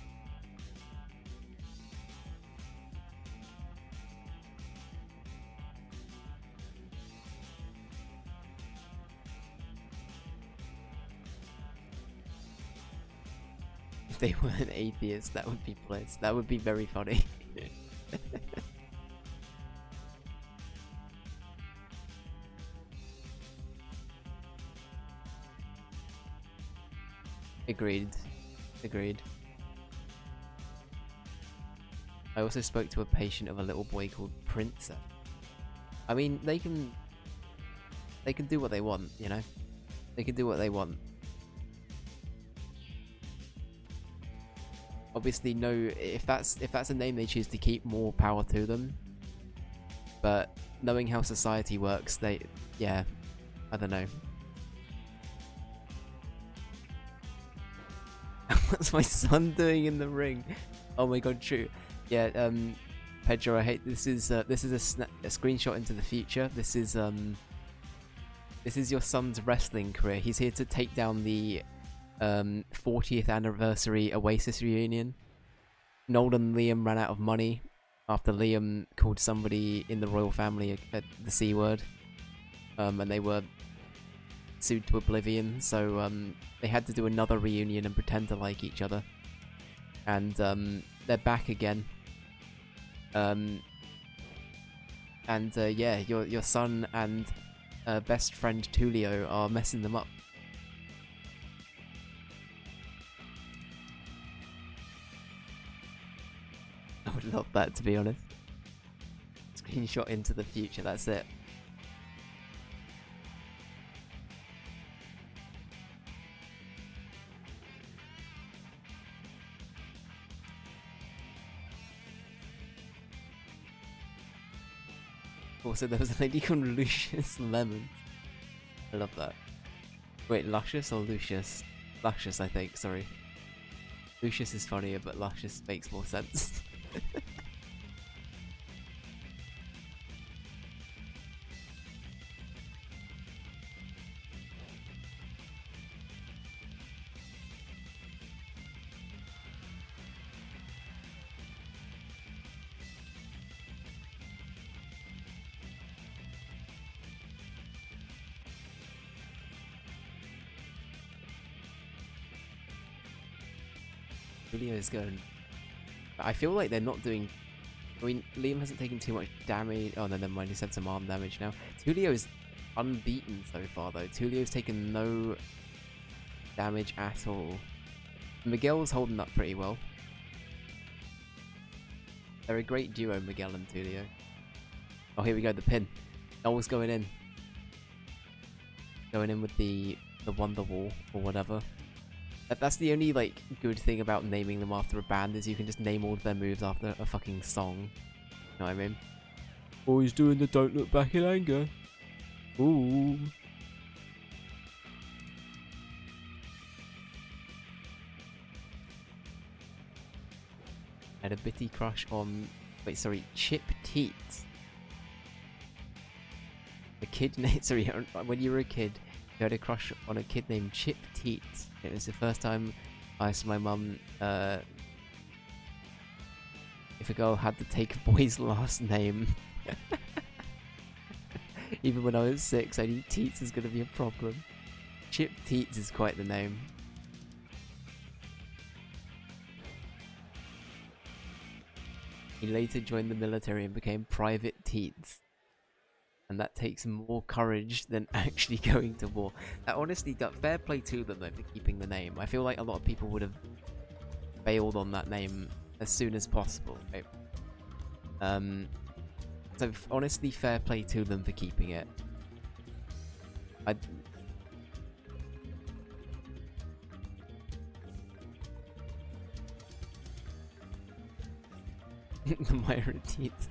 If they were an atheist, that would be bliss. That would be very funny. Agreed. Agreed. I also spoke to a patient of a little boy called Princess. I mean, they can do what they want, you know? They can do what they want. Obviously, no, if that's a name they choose to keep, more power to them. But knowing how society works, yeah, I don't know. What's my son doing in the ring? Oh my god, true. Yeah, Pedro, I hate this is a screenshot into the future. This is your son's wrestling career. He's here to take down the 40th anniversary Oasis reunion. Noel and Liam ran out of money after Liam called somebody in the royal family the C word, and they were sued to oblivion, so they had to do another reunion and pretend to like each other, and they're back again. Yeah, your son and best friend Tulio are messing them up. I would love that, to be honest. Screenshot into the future, that's it. Also, there was a lady called Lucius Lemon. I love that. Wait, Luscious or Lucius? Luscious, I think, sorry. Lucius is funnier, but Luscious makes more sense. Julio is going. I feel like they're not doing. I mean, Liam hasn't taken too much damage. Oh no, never mind. He's had some arm damage now. Tulio is unbeaten so far, though. Tulio's taken no damage at all. Miguel's holding up pretty well. They're a great duo, Miguel and Tulio. Oh, here we go. The pin. Noel's going in. Going in with the Wonder Wall or whatever. That's the only, like, good thing about naming them after a band, is you can just name all of their moves after a fucking song. You know what I mean? Oh, he's doing the don't look back in anger. Ooh. I had a bitty crush on... Wait, sorry, Chip Teat. The kid name... Sorry, when you were a kid, I had a crush on a kid named Chip Teats. It was the first time I asked my mum if a girl had to take a boy's last name. Even when I was 6, I knew Teats was going to be a problem. Chip Teats is quite the name. He later joined the military and became Private Teats. And that takes more courage than actually going to war. Honestly, fair play to them though for keeping the name. I feel like a lot of people would have bailed on that name as soon as possible. Right? So honestly, fair play to them for keeping it. The Myra Teats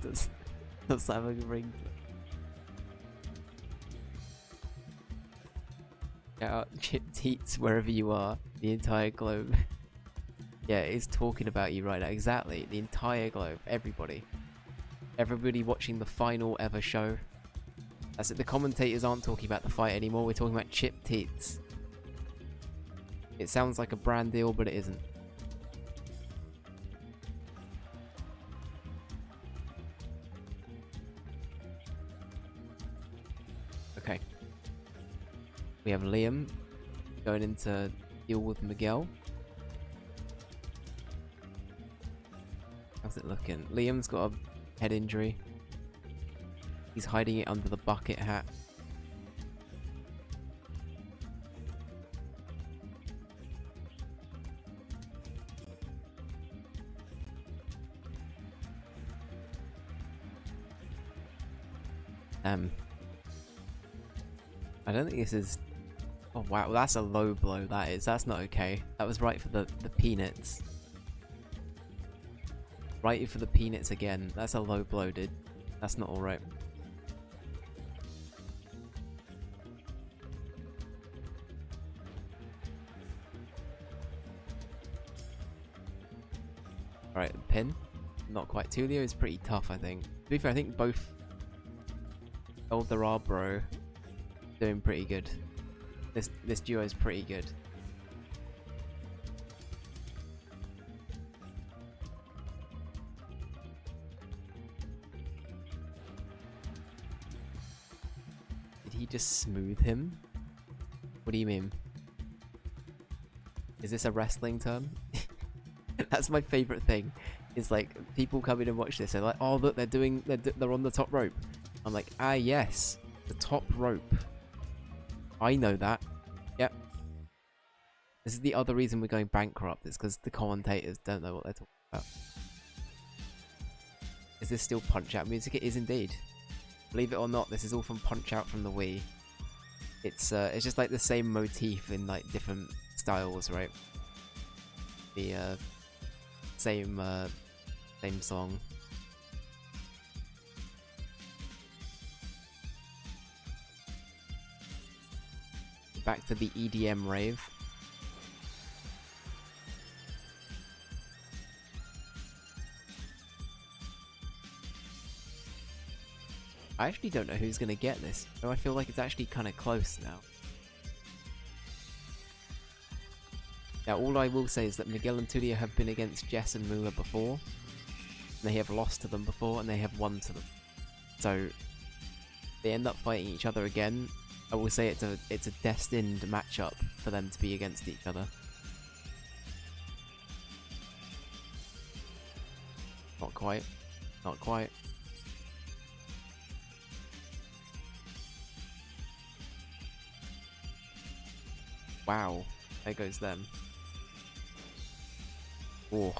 does have a ring. Shout out Chip Teats wherever you are, the entire globe. Yeah, it is talking about you right now. Exactly, the entire globe, everybody. Everybody watching the final ever show. That's it, the commentators aren't talking about the fight anymore, we're talking about Chip Teats. It sounds like a brand deal, but it isn't. Okay. We have Liam going in to deal with Miguel. How's it looking? Liam's got a head injury. He's hiding it under the bucket hat. I don't think this is... Oh wow, that's a low blow, that is. That's not okay. That was right for the peanuts. Right for the peanuts again. That's a low blow, dude. That's not alright. Alright, pin. Not quite. Tulio is pretty tough, I think. To be fair, I think both Eldorado doing pretty good. This duo is pretty good. Did he just smooth him? What do you mean? Is this a wrestling term? That's my favorite thing. Is like people come in and watch this. They're like, "Oh look, they're on the top rope." I'm like, "Ah yes, the top rope. I know that. Yep. This is the other reason we're going bankrupt. Is because the commentators don't know what they're talking about." Is this still Punch Out music? It is indeed. Believe it or not, this is all from Punch Out from the Wii. It's just like the same motif in like different styles, right? The same song. Back to the EDM rave. I actually don't know who's gonna get this. So I feel like it's actually kind of close now. Now, all I will say is that Miguel and Tulio have been against Jess and Moolah before. And they have lost to them before, and they have won to them. So, they end up fighting each other again. I will say it's a destined matchup for them to be against each other. Not quite. Not quite. Wow. There goes them. Oh.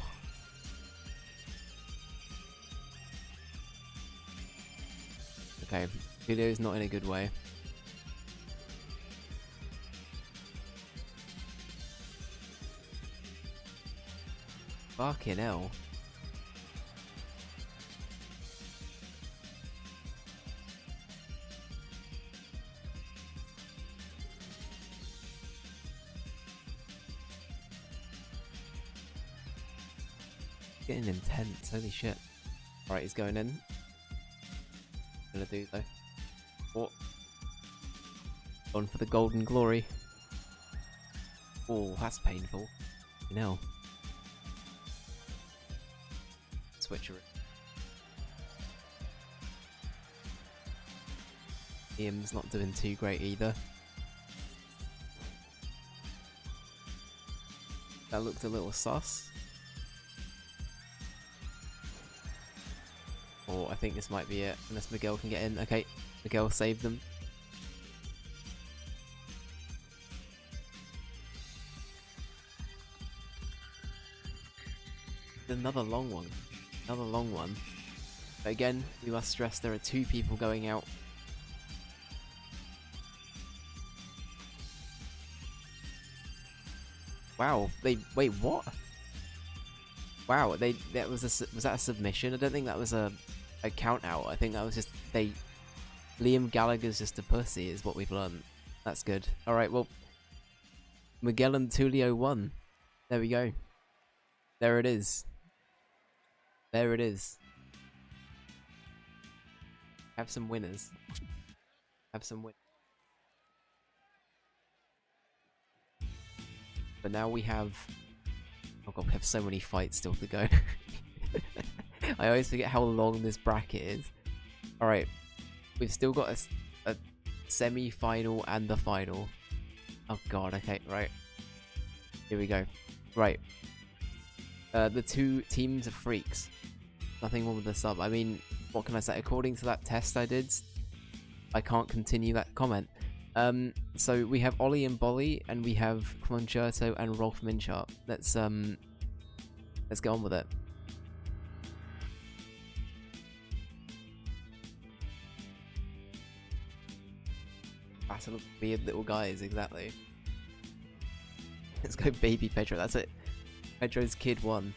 Okay. Tulio's not in a good way. Fucking hell. Getting intense, holy shit. Alright, he's going in. Gonna do though. What? On for the golden glory. Oh, that's painful. You know. Switcheroo. Liam's not doing too great either. That looked a little sus. Oh, I think this might be it. Unless Miguel can get in. Okay, Miguel saved them. Another long one. Another long one. But again, we must stress there are 2 people going out. Wow, wait, what? Wow, was that a submission? I don't think that was a count out. I think that was just Liam Gallagher's just a pussy is what we've learned. That's good. Alright, well, Miguel and Tulio won. There we go. There it is. There it is. Have some winners. Have some winners. But now we have... Oh god, we have so many fights still to go. I always forget how long this bracket is. Alright. We've still got a semi-final and the final. Oh god, okay, right. Here we go. Right. The 2 teams of freaks. Nothing wrong with the sub. I mean, what can I say? According to that test I did, I can't continue that comment. So we have Ollie and Bolly, and we have Concerto and Rolf Minchart. Let's get on with it. Battle of weird little guys, exactly. Let's go baby Pedro, that's it. Pedro's kid won.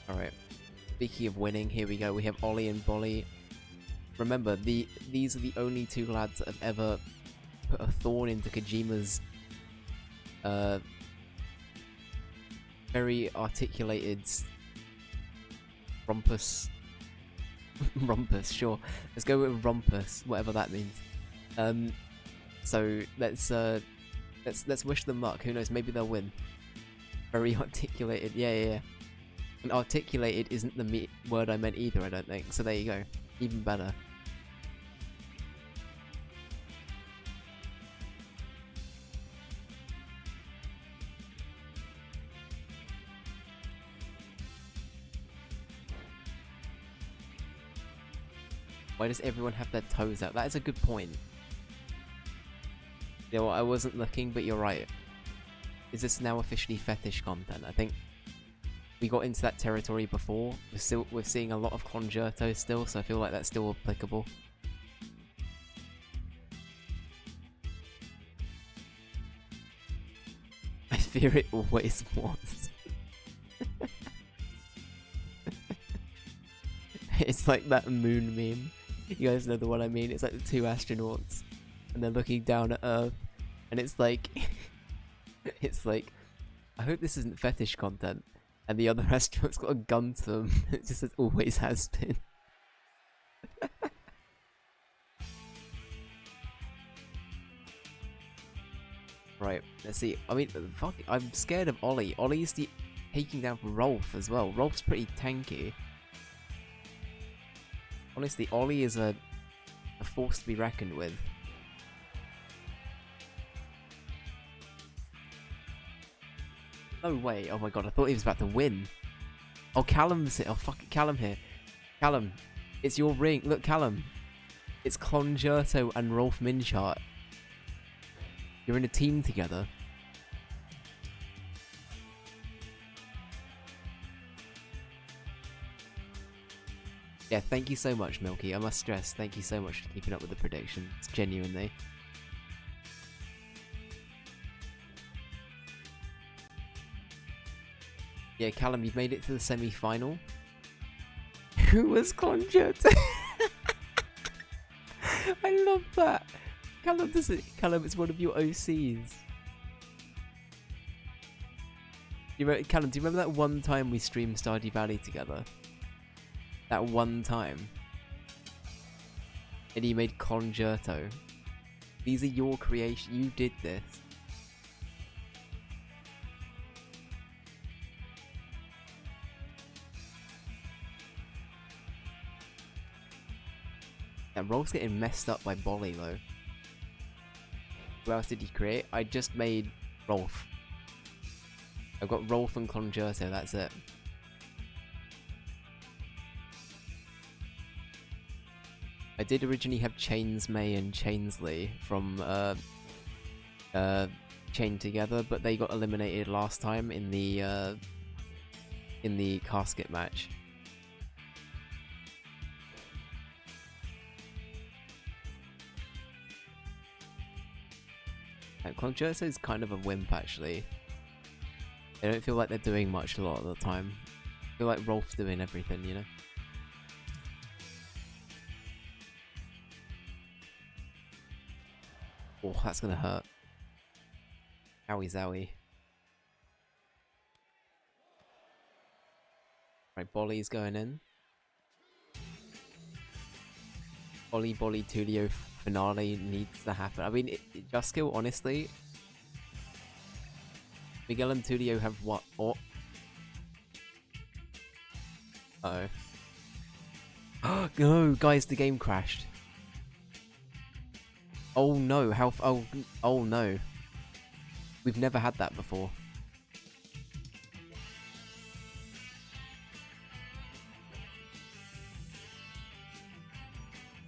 Alright. Speaking of winning, here we go. We have Ollie and Bolly. Remember, these are the only 2 lads that have ever put a thorn into Kojima's very articulated rumpus. Rumpus, sure. Let's go with rumpus, whatever that means. So let's wish them luck. Who knows? Maybe they'll win. Very articulated. Yeah. And articulated isn't the word I meant either, I don't think. So there you go. Even better. Why does everyone have their toes out? That is a good point. You know what, I wasn't looking, but you're right. Is this now officially fetish content? I think we got into that territory before. We're seeing a lot of concerto still, so I feel like that's still applicable. I fear it always was. It's like that moon meme. You guys know the one I mean? It's like the 2 astronauts, and they're looking down at Earth, and it's like... it's like, I hope this isn't fetish content. And the other astronaut's got a gun to them. It just says, always has been. Right, let's see. I mean, fuck, I'm scared of Ollie. Ollie's taking down Rolf as well. Rolf's pretty tanky. Honestly, Ollie is a force to be reckoned with. No way. Oh my god, I thought he was about to win. Oh, Callum's here. Oh, fuck it. Callum here. Callum, it's your ring. Look, Callum. It's Concerto and Rolf Minchart. You're in a team together. Yeah, thank you so much, Milky. I must stress, thank you so much for keeping up with the predictions. Genuinely. Yeah, Callum, you've made it to the semi-final. Who was Concerto? I love that. Callum, Callum, it's one of your OCs. Callum, do you remember that one time we streamed Stardew Valley together? That one time. And you made Concerto. These are your creation. You did this. That Rolf's getting messed up by Bolly though. Who else did you create? I just made Rolf. I've got Rolf and Concerto, that's it. I did originally have Chains May and Chainsley from Chained Together, but they got eliminated last time in the casket match. Concerto is kind of a wimp actually. I don't feel like they're doing much a lot of the time. I feel like Rolf's doing everything, you know? Oh, that's gonna hurt. Owie zowie. Right, Bolly's going in. Bolly Tulio finale needs to happen. I mean, Just Kill, honestly. Miguel and Tulio have what? Oh. Uh-oh. No, guys, the game crashed. Oh no, oh no. We've never had that before.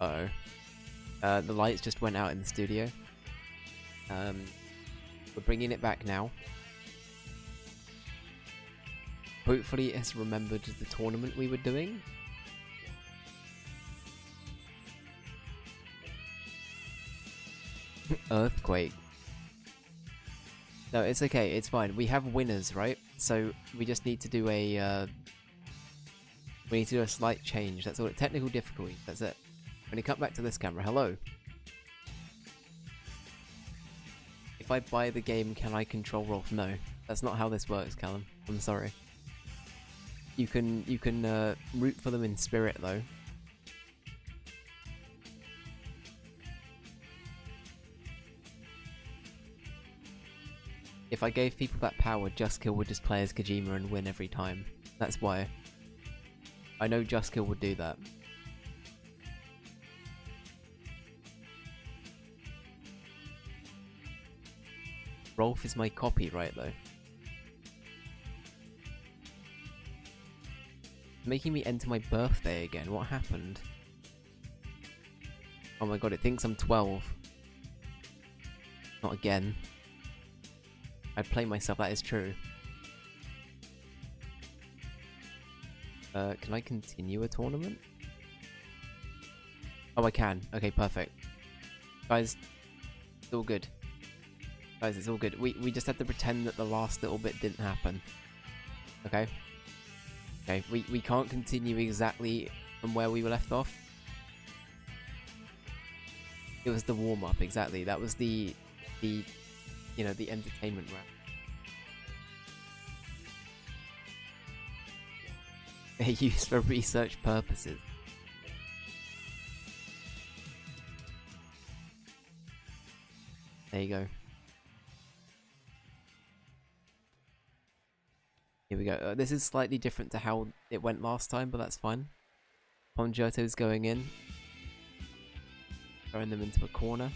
Uh-oh. The lights just went out in the studio. We're bringing it back now. Hopefully it has remembered the tournament we were doing. Earthquake. No, it's okay, it's fine. We have winners, right? So we just need to do a we need to do a slight change. That's all. Technical difficulty, that's it. When you cut back to this camera, hello. If I buy the game, can I control Rolf? No. That's not how this works, Callum. I'm sorry. You can root for them in spirit though. If I gave people that power, Just Kill would just play as Kojima and win every time. That's why. I know Just Kill would do that. Rolf is my copyright though. Making me enter my birthday again. What happened? Oh my god, it thinks I'm 12. Not again. I'd play myself, that is true. Can I continue a tournament? Oh, I can. Okay, perfect. Guys, it's all good. Guys, it's all good. We just have to pretend that the last little bit didn't happen. Okay? Okay, we can't continue exactly from where we were left off. It was the warm-up, exactly. That was the you know, the entertainment round. They're used for research purposes. There you go. Here we go. This is slightly different to how it went last time, but that's fine. Concerto's going in. Throwing them into a corner.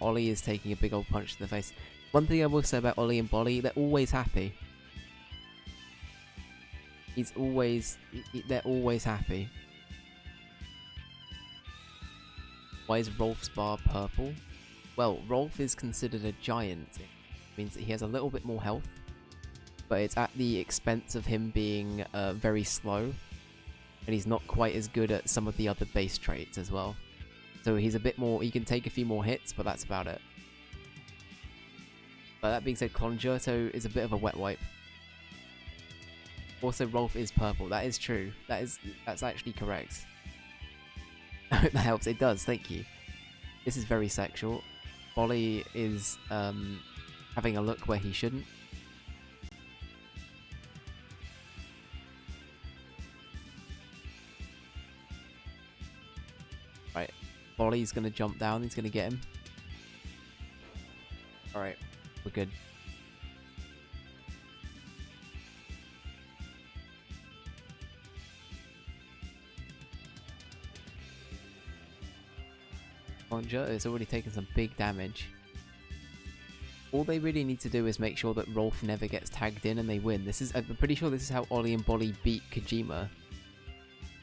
Ollie is taking a big old punch to the face. One thing I will say about Ollie and Bolly, they're always happy. They're always happy. Why is Rolf's bar purple? Well, Rolf is considered a giant. It means that he has a little bit more health, but it's at the expense of him being very slow, and he's not quite as good at some of the other base traits as well. So he's a bit more, he can take a few more hits, but that's about it. But that being said, Concerto is a bit of a wet wipe. Also, Rolf is purple. That is true. That's actually correct. I hope that helps. It does, thank you. This is very sexual. Bolly is having a look where he shouldn't. Bolly's gonna jump down. He's gonna get him. Alright, we're good. Conjure is already taken some big damage. All they really need to do is make sure that Rolf never gets tagged in and they win. I'm pretty sure this is how Ollie and Bolly beat Kojima.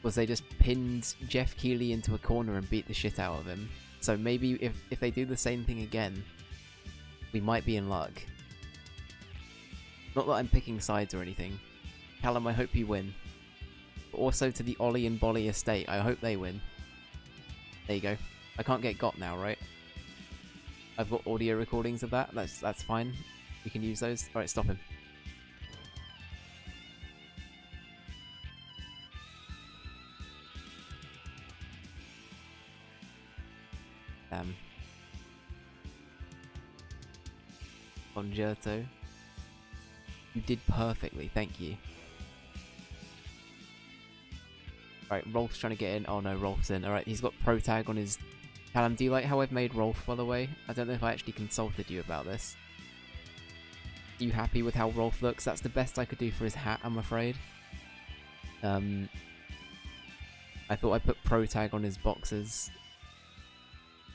Was they just pinned Jeff Keighley into a corner and beat the shit out of him. So maybe if they do the same thing again, we might be in luck. Not that I'm picking sides or anything. Callum, I hope you win. But also to the Ollie and Bolly estate, I hope they win. There you go. I can't get got now, right? I've got audio recordings of that. That's fine. We can use those. Alright, stop him. Damn. Concerto. You did perfectly, thank you. Right, Rolf's trying to get in. Oh no, Rolf's in. Alright, he's got pro tag on his... Callum, do you like how I've made Rolf, by the way? I don't know if I actually consulted you about this. Are you happy with how Rolf looks? That's the best I could do for his hat, I'm afraid. I thought I put pro tag on his boxers.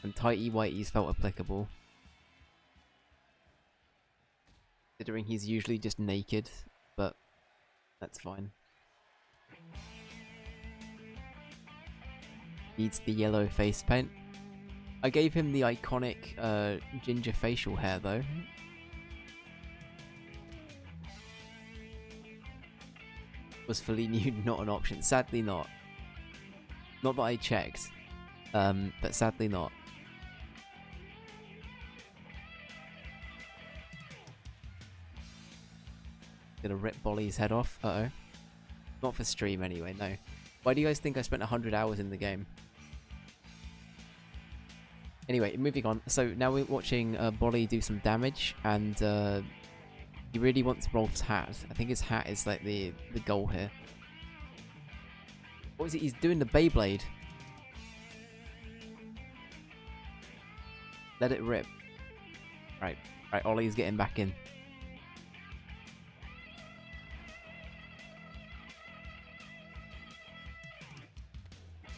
And tighty whiteys felt applicable. Considering he's usually just naked, but that's fine. Needs the yellow face paint. I gave him the iconic ginger facial hair though. Was fully nude not an option? Sadly not. Not that I checked, but sadly not. Gonna rip Bolly's head off. Uh-oh. Not for stream anyway, no. Why do you guys think I spent 100 hours in the game? Anyway, moving on. So now we're watching Bolly do some damage, and he really wants Rolf's hat. I think his hat is like the goal here. What is it? He's doing the Beyblade. Let it rip. Right, Ollie's getting back in.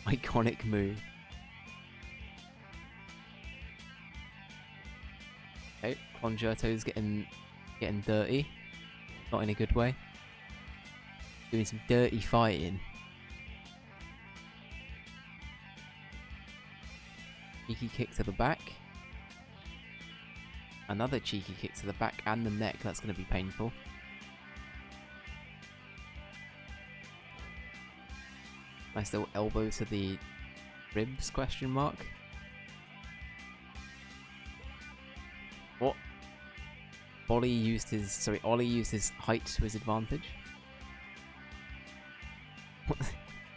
Iconic move. Okay, Concerto's getting dirty. Not in a good way. Doing some dirty fighting. Cheeky kick to the back. Another cheeky kick to the back and the neck. That's going to be painful. Nice little elbow to the ribs, question mark. What? Ollie used his height to his advantage.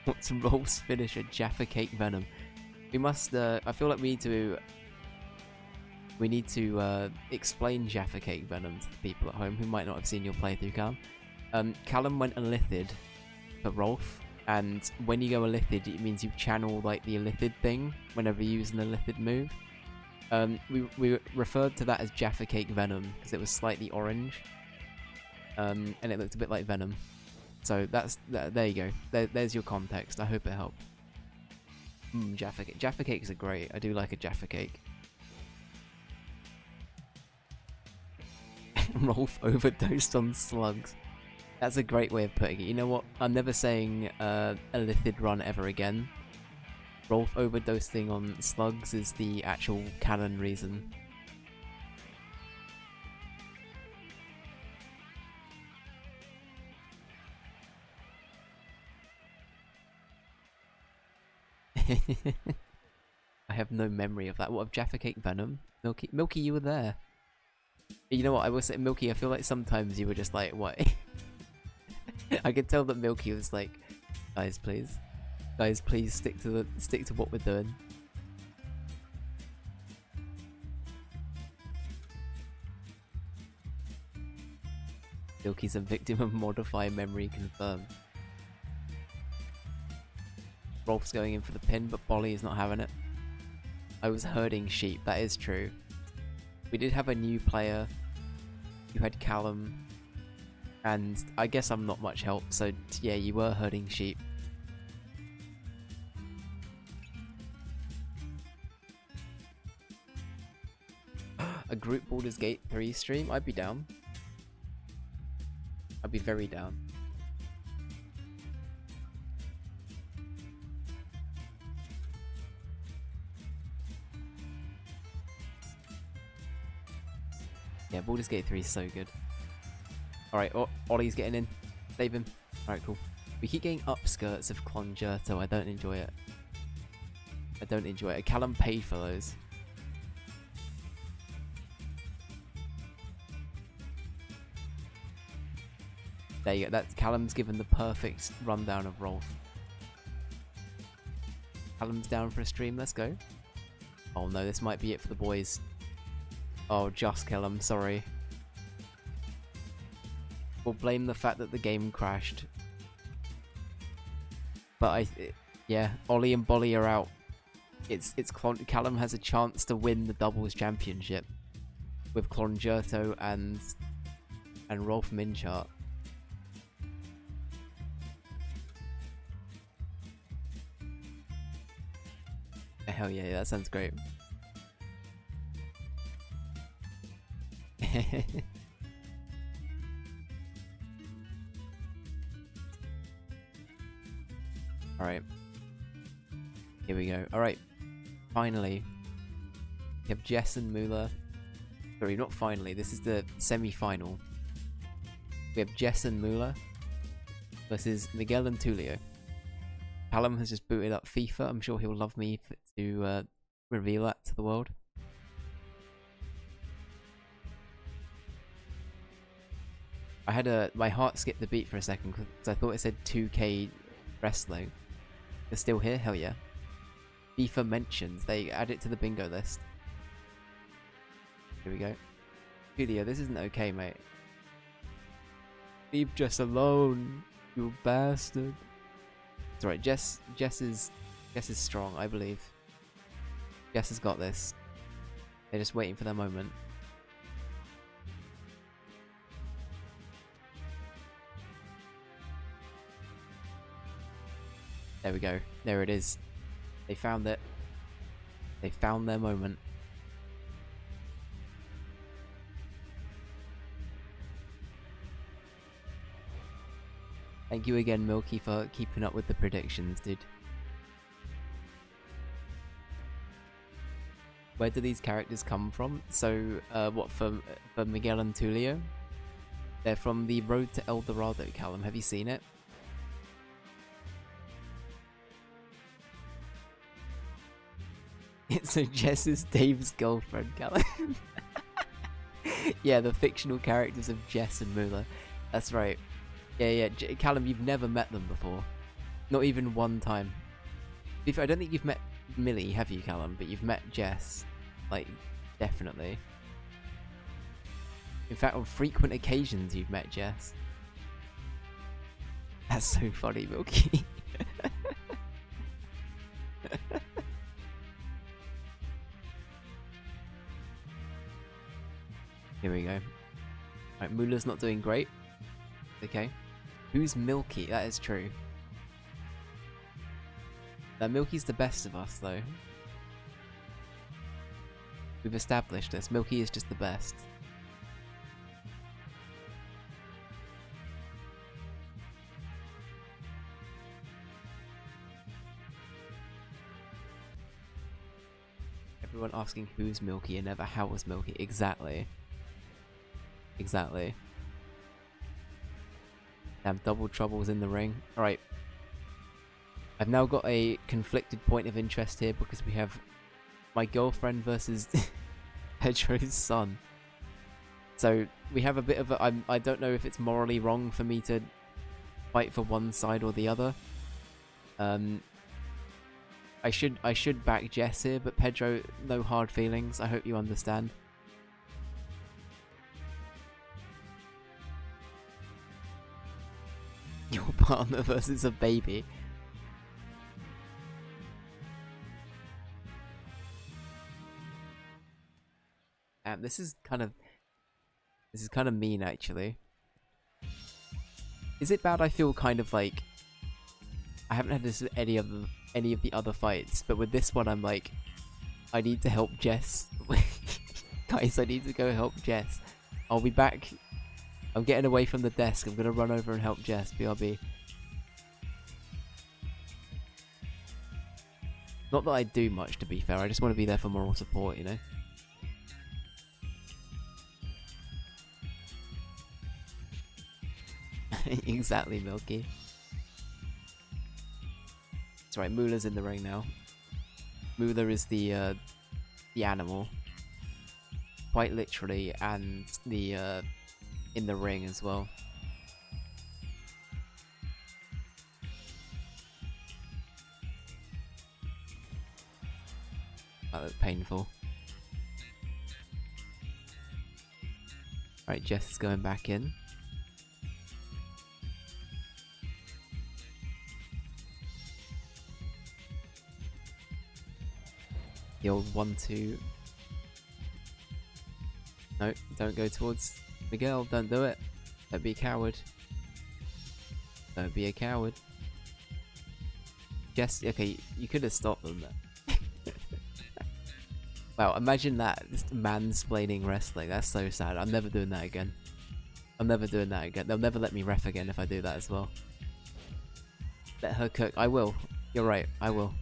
What's Rolf's finisher? Jaffa Cake Venom. We must, I feel like we need to explain Jaffa Cake Venom to the people at home who might not have seen your playthrough, Callum. Callum went Illithid for Rolf. And when you go Illithid, it means you channel like the Illithid thing whenever you use an Illithid move. We referred to that as Jaffa Cake Venom because it was slightly orange, and it looked a bit like Venom. So there you go. There's your context. I hope it helped. Jaffa Cake. Jaffa Cakes are great. I do like a Jaffa Cake. Rolf overdosed on slugs. That's a great way of putting it. You know what? I'm never saying a Illithid run ever again. Rolf overdosing on slugs is the actual canon reason. I have no memory of that. What, of Jaffa Cake Venom? Milky, you were there. You know what? I will say, Milky, I feel like sometimes you were just like, what? I could tell that Milky was like, guys, please. Guys, please stick to what we're doing. Milky's a victim of modify memory confirmed. Rolf's going in for the pin, but Bolly is not having it. I was herding sheep, that is true. We did have a new player. You had Callum. And I guess I'm not much help, so yeah, you were herding sheep. A group Baldur's Gate 3 stream? I'd be down. I'd be very down. Yeah, Baldur's Gate 3 is so good. Alright, Ollie's getting in. Save him. Alright, cool. We keep getting upskirts of Congerto. I don't enjoy it. I don't enjoy it. Callum paid for those. There you go. That's Callum's given the perfect rundown of Rolf. Callum's down for a stream. Let's go. Oh no, this might be it for the boys. Oh, just kill him. Sorry. We'll blame the fact that the game crashed. But yeah, Ollie and Bolly are out. Callum has a chance to win the doubles championship with Congerto and Rolf Minchart. Hell yeah, that sounds great. Alright. Here we go. Alright. Finally. We have Jess and Muller. Sorry, not finally. This is the semi-final. We have Jess and Muller versus Miguel and Tulio. Callum has just booted up FIFA. I'm sure he'll love me to reveal that to the world. I had my heart skipped a beat for a second because I thought it said 2K wrestling. They're still here? Hell yeah. FIFA mentions. They add it to the bingo list. Here we go. Julio, this isn't okay, mate. Leave Jess alone, you bastard. It's alright, Jess is strong, I believe. Jess has got this. They're just waiting for their moment. There we go. There it is. They found it. They found their moment. Thank you again, Milky, for keeping up with the predictions, dude. Where do these characters come from? So, what, for Miguel and Tulio? They're from the Road to El Dorado, Callum. Have you seen it? So Jess is Dave's girlfriend, Callum. Yeah, the fictional characters of Jess and Muller. That's right. Yeah, Callum, you've never met them before. Not even one time. I don't think you've met Millie, have you, Callum? But you've met Jess. Like, definitely. In fact, on frequent occasions you've met Jess. That's so funny, Milky. Here we go. Right, Muller's not doing great. Okay. Who's Milky? That is true. That Milky's the best of us, though. We've established this. Milky is just the best. Everyone asking who's Milky and never how was Milky. Exactly. Exactly. Damn, double troubles in the ring. Alright. I've now got a conflicted point of interest here because we have my girlfriend versus Pedro's son. So we have a bit of a... I don't know if it's morally wrong for me to fight for one side or the other. I should back Jess here, but Pedro, no hard feelings. I hope you understand. Your partner versus a baby. This is kind of mean, actually. Is it bad I feel kind of like... I haven't had this with any of the other fights, but with this one I'm like... I need to help Jess. Guys, I need to go help Jess. I'll be back. I'm getting away from the desk. I'm gonna run over and help Jess. BRB. Not that I do much, to be fair. I just want to be there for moral support, you know? Exactly, Milky. That's right, Moolah's in the ring now. Moolah is the animal. Quite literally, and the in the ring as well. That was painful. Right, Jess is going back in. The old 1-2. No, don't go towards Miguel. Don't do it. Don't be a coward. Don't be a coward. Jess, okay, you could have stopped them there. Wow, imagine that. Just mansplaining wrestling. That's so sad. I'm never doing that again. I'm never doing that again. They'll never let me ref again if I do that as well. Let her cook. I will. You're right. I will.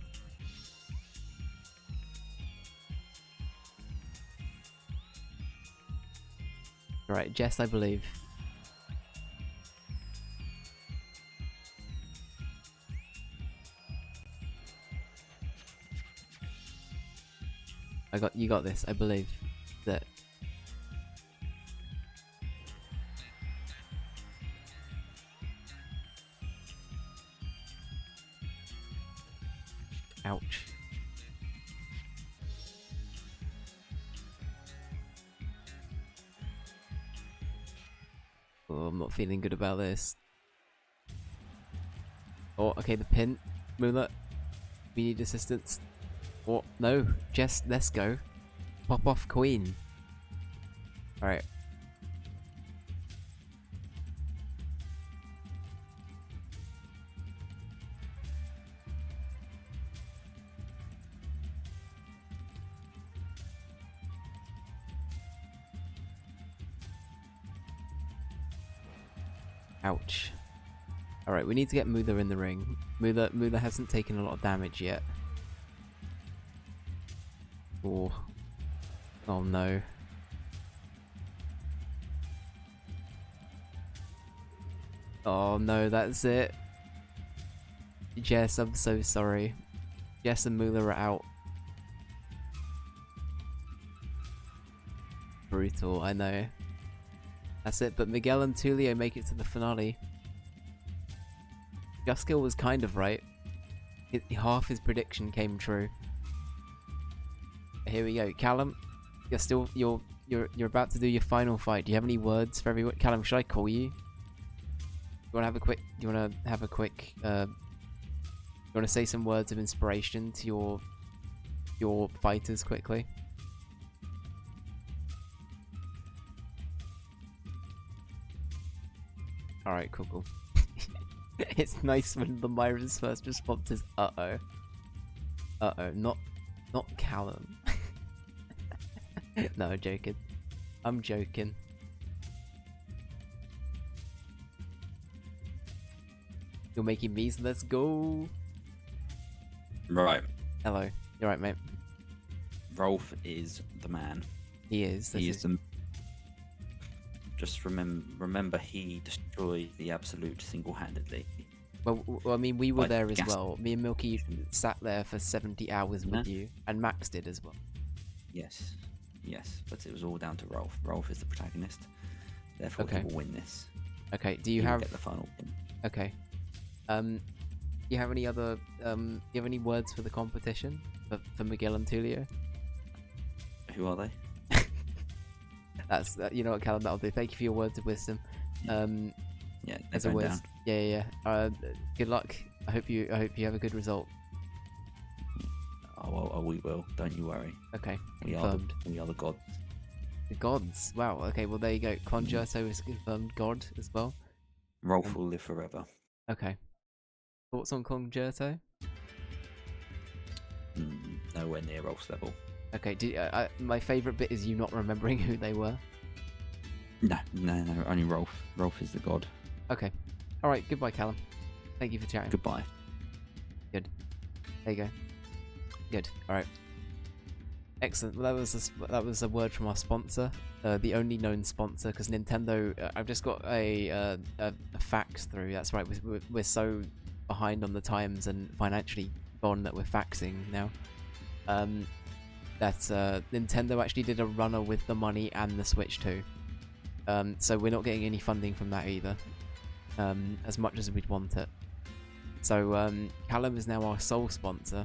Right, Jess, I believe. You got this, I believe. That. Ouch. Oh, I'm not feeling good about this. Oh, okay, the pin. Moolah, we need assistance. Oh, no. Jess, let's go. Pop off Queen. Alright. Ouch. Alright, we need to get Moolah in the ring. Moolah hasn't taken a lot of damage yet. Oh. Oh no. Oh no, that's it. Jess, I'm so sorry. Jess and Moolah are out. Brutal, I know. That's it, but Miguel and Tulio make it to the finale. Juskill was kind of right. Half his prediction came true. Here we go, Callum. You're about to do your final fight. Do you have any words for everyone? Callum, should I call you? You wanna have a quick? You wanna say some words of inspiration to your fighters quickly? Alright, cool. It's nice when the Myra's first response is uh-oh. Uh-oh, not Callum. No, I'm joking. I'm joking. You're making me, so let's go. Right. Hello. You're right, mate. Rolf is the man. He is. He is the... Just remember, he destroyed the Absolute single-handedly. Well, I mean, we were there as well. Me and Milky sat there for 70 hours with you, and Max did as well. Yes, but it was all down to Rolf. Rolf is the protagonist, therefore he will win this. Okay. Do you have get the final win? Okay. Do you have any other? Do you have any words for the competition for Miguel and Tulio? Who are they? That's you know what, Callum, that'll do. Thank you for your words of wisdom. Yeah, as always. Yeah. Good luck. I hope you have a good result. Oh, we will. Don't you worry. Okay. We are the gods. The gods. Wow. Okay. Well, there you go. Concerto is confirmed god as well. Rolf will live forever. Okay. Thoughts on Concerto? Nowhere near Rolf's level. Okay. My favorite bit is you not remembering who they were. No. Only Rolf. Rolf is the god. Okay. All right. Goodbye, Callum. Thank you for chatting. Goodbye. Good. There you go. Good. All right. Excellent. Well, that was a word from our sponsor, the only known sponsor, because Nintendo. I've just got a fax through. That's right. We're so behind on the times and financially gone that we're faxing now. That Nintendo actually did a runner with the money and the Switch too. So we're not getting any funding from that either, as much as we'd want it. So Callum is now our sole sponsor.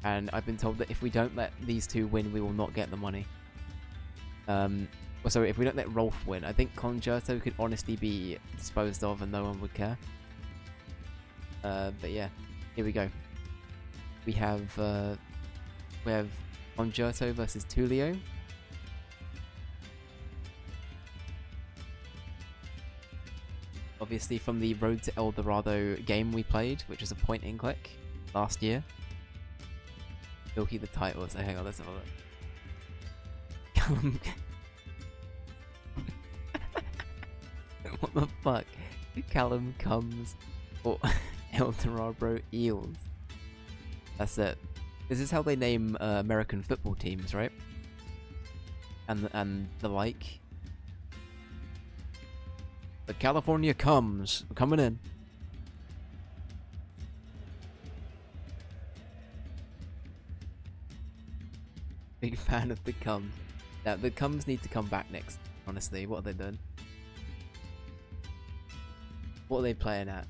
And I've been told that if we don't let these two win, we will not get the money. So if we don't let Rolf win, I think Concerto could honestly be disposed of and no one would care. But yeah, here we go. We have Concerto versus Tulio. Obviously from the Road to El Dorado game we played, which is a point and click last year. He'll keep the title, so hang on, let's have a look. Callum... What the fuck? Callum comes for El Dorado Eels. That's it. This is how they name American football teams, right? And the like. The California comes. We're coming in. Big fan of the Cums. Now, the Cums need to come back next, honestly. What are they doing? What are they playing at?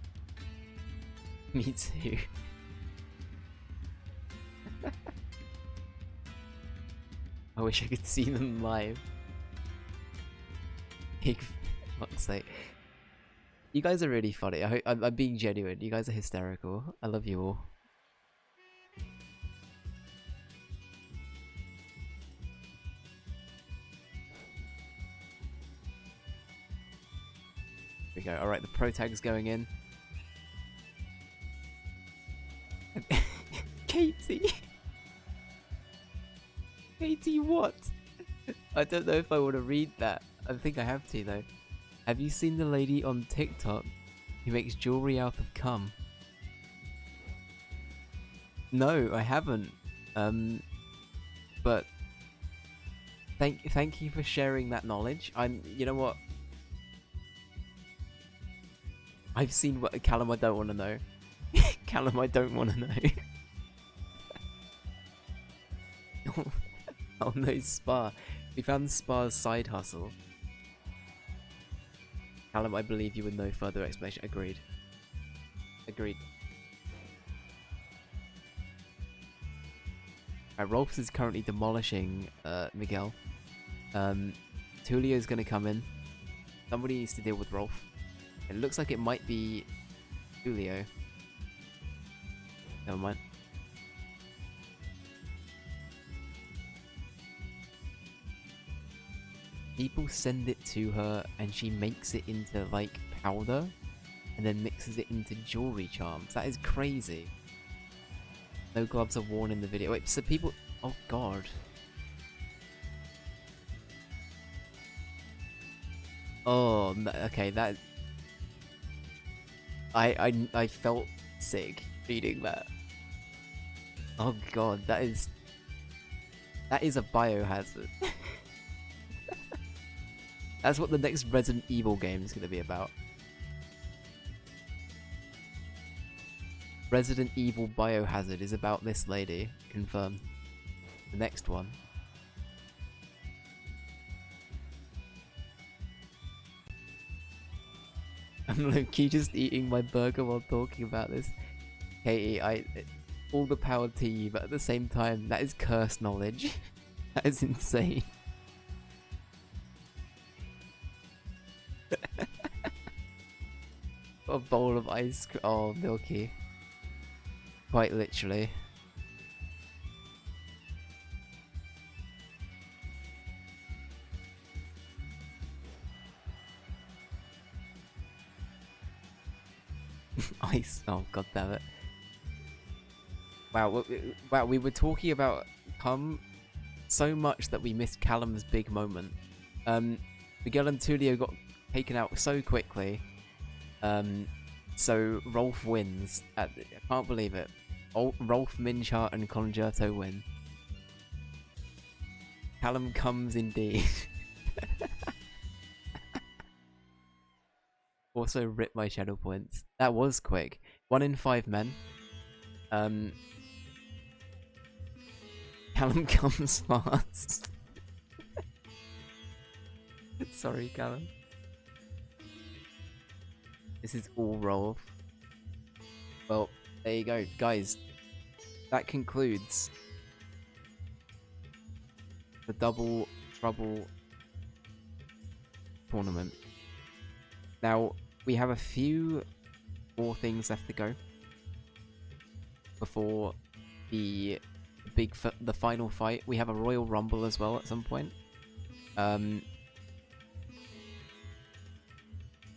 Me too. I wish I could see them live. Big fuck's sake. You guys are really funny. I'm being genuine. You guys are hysterical. I love you all. We go. Alright, the pro tag's going in. Katie! Katie, what? I don't know if I want to read that. I think I have to, though. Have you seen the lady on TikTok who makes jewelry out of cum? No, I haven't. But thank you for sharing that knowledge. You know what? I've seen what Callum. I don't want to know. Callum, I don't want to know. Oh no, Spa. We found Spa's side hustle. Callum, I believe you with no further explanation. Agreed. Agreed. Rolfs is currently demolishing Miguel. Tulio's gonna come in. Somebody needs to deal with Rolf. It looks like it might be Tulio. Never mind. People send it to her and she makes it into like powder and then mixes it into jewelry charms. That is crazy. No gloves are worn in the video. Wait, so people... Oh god. Oh, okay, that... I felt sick reading that. Oh god, that is a biohazard. That's what the next Resident Evil game is going to be about. Resident Evil Biohazard is about this lady, confirmed. The next one. I'm low-key just eating my burger while talking about this. Katie, all the power to you, but at the same time, that is cursed knowledge. That is insane. A bowl of ice cream. Oh, milky. Quite literally. Ice. Oh, god damn it. Wow, wow, we were talking about Cum so much that we missed Callum's big moment. Miguel and Tulio got taken out so quickly. So Rolf wins. I can't believe it. Rolf, Minchart, and Concerto win. Callum comes indeed. Also rip my shadow points. That was quick. 1 in 5 men. Callum comes fast. Sorry, Callum. This is all Rolf. Well, there you go. Guys, that concludes the Double Trouble tournament. Now, we have a few more things left to go before the final fight. We have a Royal Rumble as well at some point.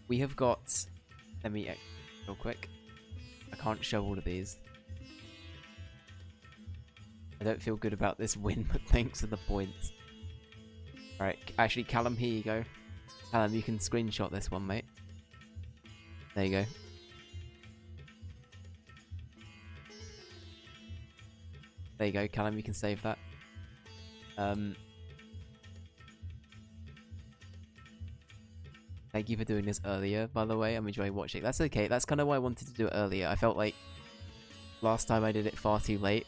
We have got... Let me... real quick. I can't show all of these. I don't feel good about this win, but thanks for the points. Alright, actually, Callum, here you go. Callum, you can screenshot this one, mate. There you go. There you go, Callum, you can save that. Thank you for doing this earlier, by the way. I'm enjoying watching. That's okay. That's kind of why I wanted to do it earlier. I felt like last time I did it far too late.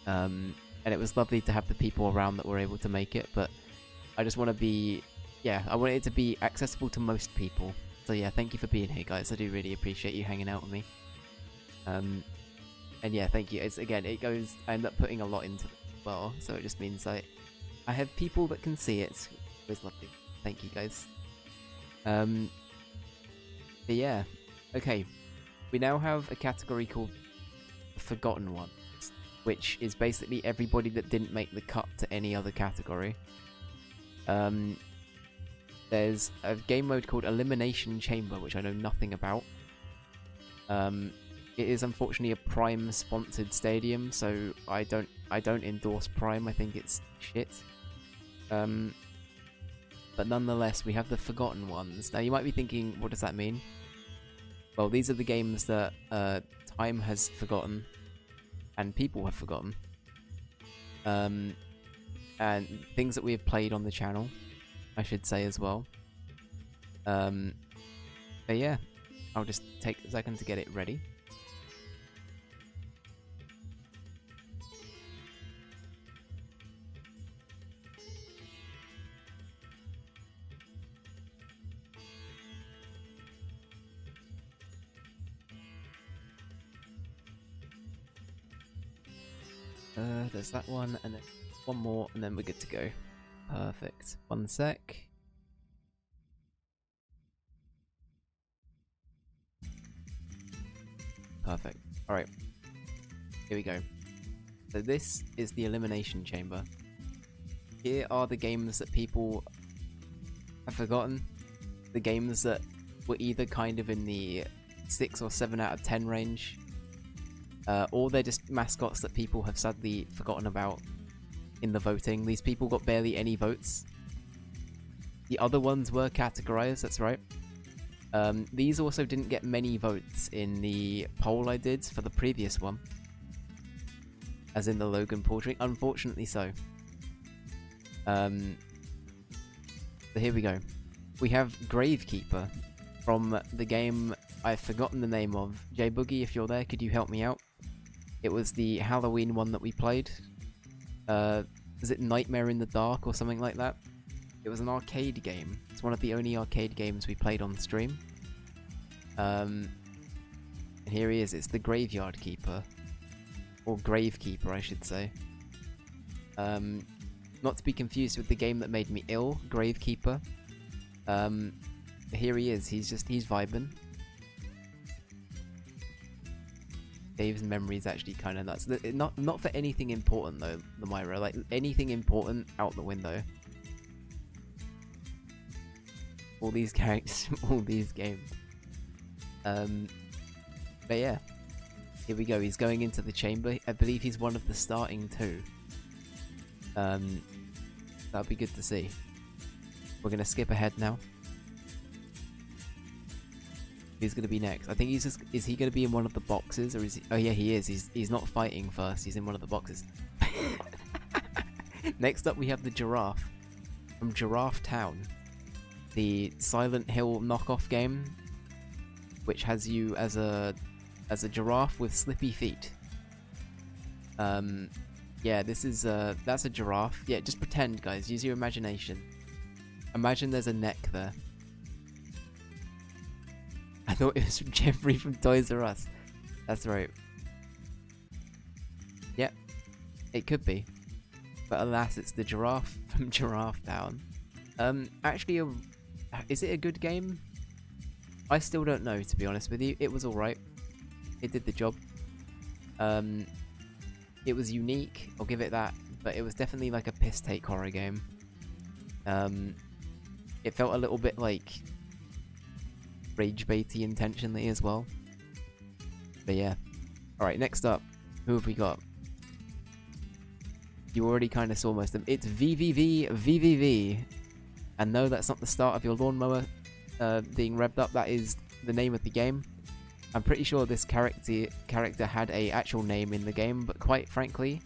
And it was lovely to have the people around that were able to make it, but I just want to be... Yeah, I want it to be accessible to most people. So yeah, thank you for being here, guys. I do really appreciate you hanging out with me. And yeah, thank you. It's again, it goes... I end up putting a lot into it as well, so it just means I have people that can see it. It's lovely. Thank you, guys. But yeah, okay. We now have a category called Forgotten Ones, which is basically everybody that didn't make the cut to any other category. There's a game mode called Elimination Chamber, which I know nothing about. It is unfortunately a Prime sponsored stadium, so I don't endorse Prime. I think it's shit. But nonetheless, we have the Forgotten Ones. Now, you might be thinking, what does that mean? Well, these are the games that time has forgotten, and people have forgotten. And things that we have played on the channel, I should say as well. But yeah, I'll just take a second to get it ready. There's that one, and then one more, and then we're good to go. Perfect. One sec. Perfect. Alright. Here we go. So this is the Elimination Chamber. Here are the games that people have forgotten. The games that were either kind of in the 6 or 7 out of 10 range. Or they're just mascots that people have sadly forgotten about in the voting. These people got barely any votes. The other ones were categorized, that's right. These also didn't get many votes in the poll I did for the previous one. As in the Logan portrait, unfortunately so. So here we go. We have Gravekeeper from the game I've forgotten the name of. J-Boogie, if you're there, could you help me out? It was the Halloween one that we played. Is it Nightmare in the Dark or something like that? It was an arcade game. It's one of the only arcade games we played on stream. And here he is. It's the Graveyard Keeper. Or Gravekeeper, I should say. Not to be confused with the game that made me ill, Gravekeeper. Here he is. He's vibing. Dave's memory is actually kind of nuts. Not for anything important though, the Myra. Like anything important out the window. All these characters, all these games. But yeah, here we go. He's going into the chamber. I believe he's one of the starting 2. That'll be good to see. We're gonna skip ahead now. Who's gonna be next? I think he's just. Is he gonna be in one of the boxes, or is he? Oh yeah, he is. He's not fighting first. He's in one of the boxes. Next up, we have the giraffe from Giraffe Town, the Silent Hill knockoff game, which has you as a giraffe with slippy feet. Yeah, this is that's a giraffe. Yeah, just pretend, guys. Use your imagination. Imagine there's a neck there. I thought it was from Jeffrey from Toys R Us. That's right. Yep, it could be. But alas, it's the giraffe from Giraffe Town. Actually, is it a good game? I still don't know, to be honest with you. It was alright. It did the job. It was unique, I'll give it that. But it was definitely like a piss-take horror game. It felt a little bit like rage-baity intentionally as well. But yeah. Alright, next up. Who have we got? You already kind of saw most of them. It's VVV. And no, that's not the start of your lawnmower being revved up. That is the name of the game. I'm pretty sure this character had a actual name in the game, but quite frankly,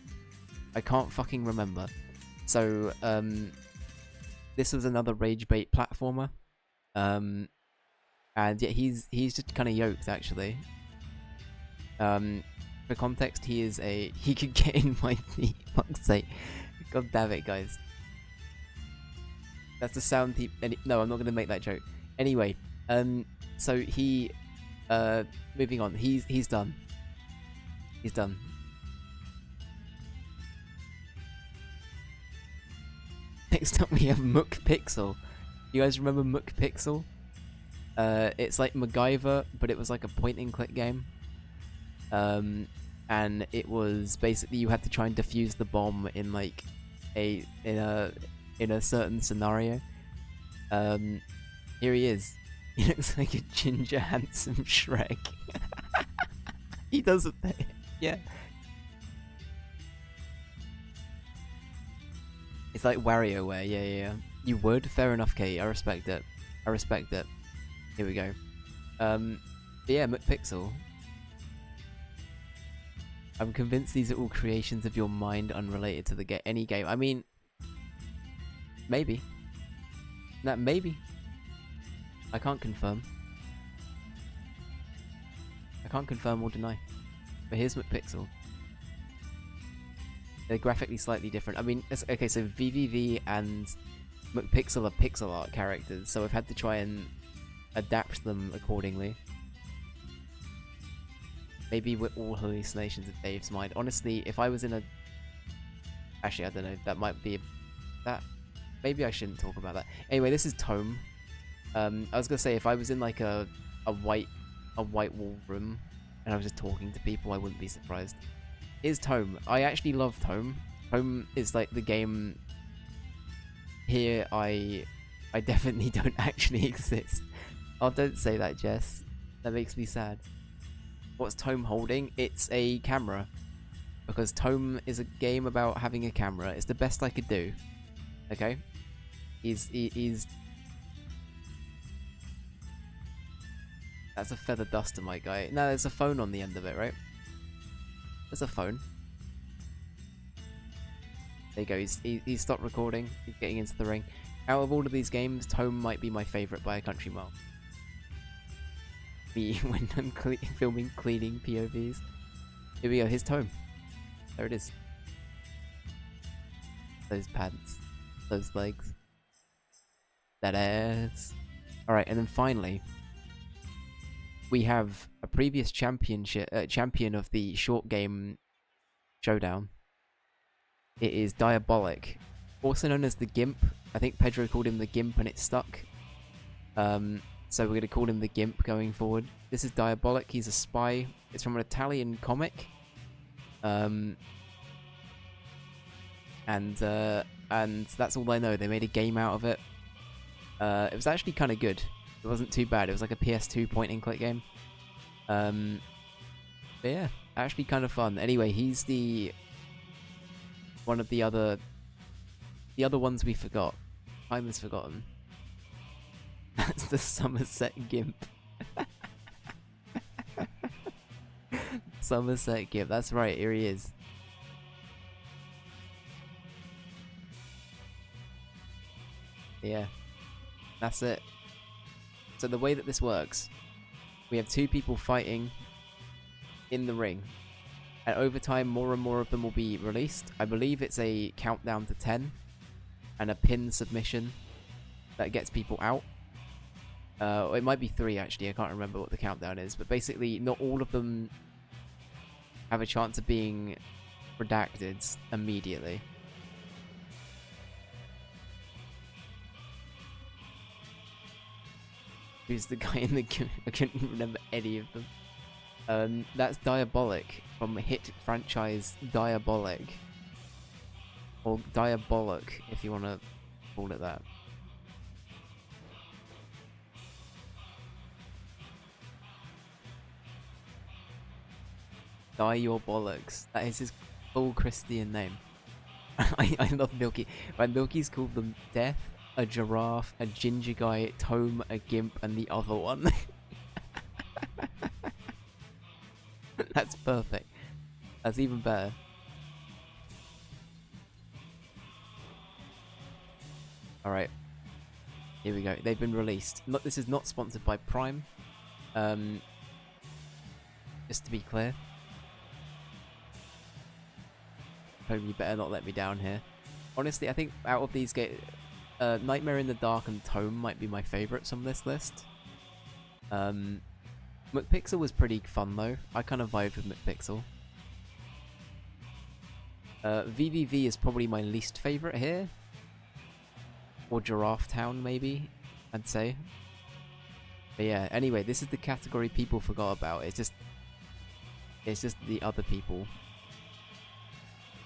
I can't fucking remember. So, this was another rage bait platformer. And yeah, he's just kind of yoked, actually. For context, he could get in my feet. Fuck's sake. God damn it, guys. That's the sound he... No, I'm not going to make that joke. Anyway, so he... moving on. He's done. He's done. Next up, we have Muck Pixel. You guys remember Muck Pixel? It's like MacGyver, but it was like a point-and-click game. And it was basically you had to try and defuse the bomb in like in a certain scenario. Here he is. He looks like a ginger handsome Shrek. He doesn't. Yeah. It's like WarioWare. Yeah. You would? Fair enough, Kate. I respect it. Here we go. But yeah, McPixel. I'm convinced these are all creations of your mind unrelated to any game. I mean, maybe. Maybe. I can't confirm. I can't confirm or deny. But here's McPixel. They're graphically slightly different. I mean, okay, so VVV and McPixel are pixel art characters, so I've had to try and adapt them accordingly. Maybe we're all hallucinations of Dave's mind. Honestly, if I was in a... Actually, I don't know. That might be... Maybe I shouldn't talk about that. Anyway, this is Tome. I was gonna say, if I was in like a white wall room and I was just talking to people, I wouldn't be surprised. Here's Tome. I actually love Tome. Tome is like the game... Here, I definitely don't actually exist. Oh, don't say that, Jess. That makes me sad. What's Tome holding? It's a camera. Because Tome is a game about having a camera. It's the best I could do. Okay? He's... That's a feather duster, my guy. No, there's a phone on the end of it, right? There's a phone. There you go. He's stopped recording. He's getting into the ring. Out of all of these games, Tome might be my favourite by a country mile. Me when I'm filming cleaning POVs. Here we go, here's Tome. There it is. Those pants. Those legs. That ass. Alright, and then finally, we have a previous champion of the short game Showdown. It is Diabolic. Also known as the Gimp. I think Pedro called him the Gimp and it stuck. So we're going to call him the Gimp going forward. This is Diabolic. He's a spy. It's from an Italian comic. And that's all I know. They made a game out of it. It was actually kind of good. It wasn't too bad. It was like a PS2 point-and-click game. But yeah, actually kind of fun. Anyway, he's the one of the other ones we forgot. Time is forgotten. That's the Somerset Gimp. Somerset Gimp. That's right. Here he is. Yeah, that's it. So the way that this works, we have 2 people fighting in the ring. And over time, more and more of them will be released. I believe it's a countdown to 10 and a pin submission that gets people out. It might be 3 actually, I can't remember what the countdown is. But basically, not all of them have a chance of being redacted immediately. Who's the guy in the... I couldn't remember any of them. That's Diabolic from hit franchise Diabolic. Or Diabolic, if you want to call it that. Diabolics. That is his full Christian name. I love Milky. Right, Milky's called them Death, a Giraffe, a Ginger Guy, Tome, a Gimp, and the other one. That's perfect. That's even better. Alright. Here we go. They've been released. This is not sponsored by Prime. Just to be clear. Hope you better not let me down here. Honestly, I think out of these Nightmare in the Dark and Tome might be my favourites on this list. McPixel was pretty fun though. I kind of vibed with McPixel. VVV is probably my least favourite here. Or Giraffe Town maybe, I'd say. But yeah, anyway, this is the category people forgot about. It's just the other people.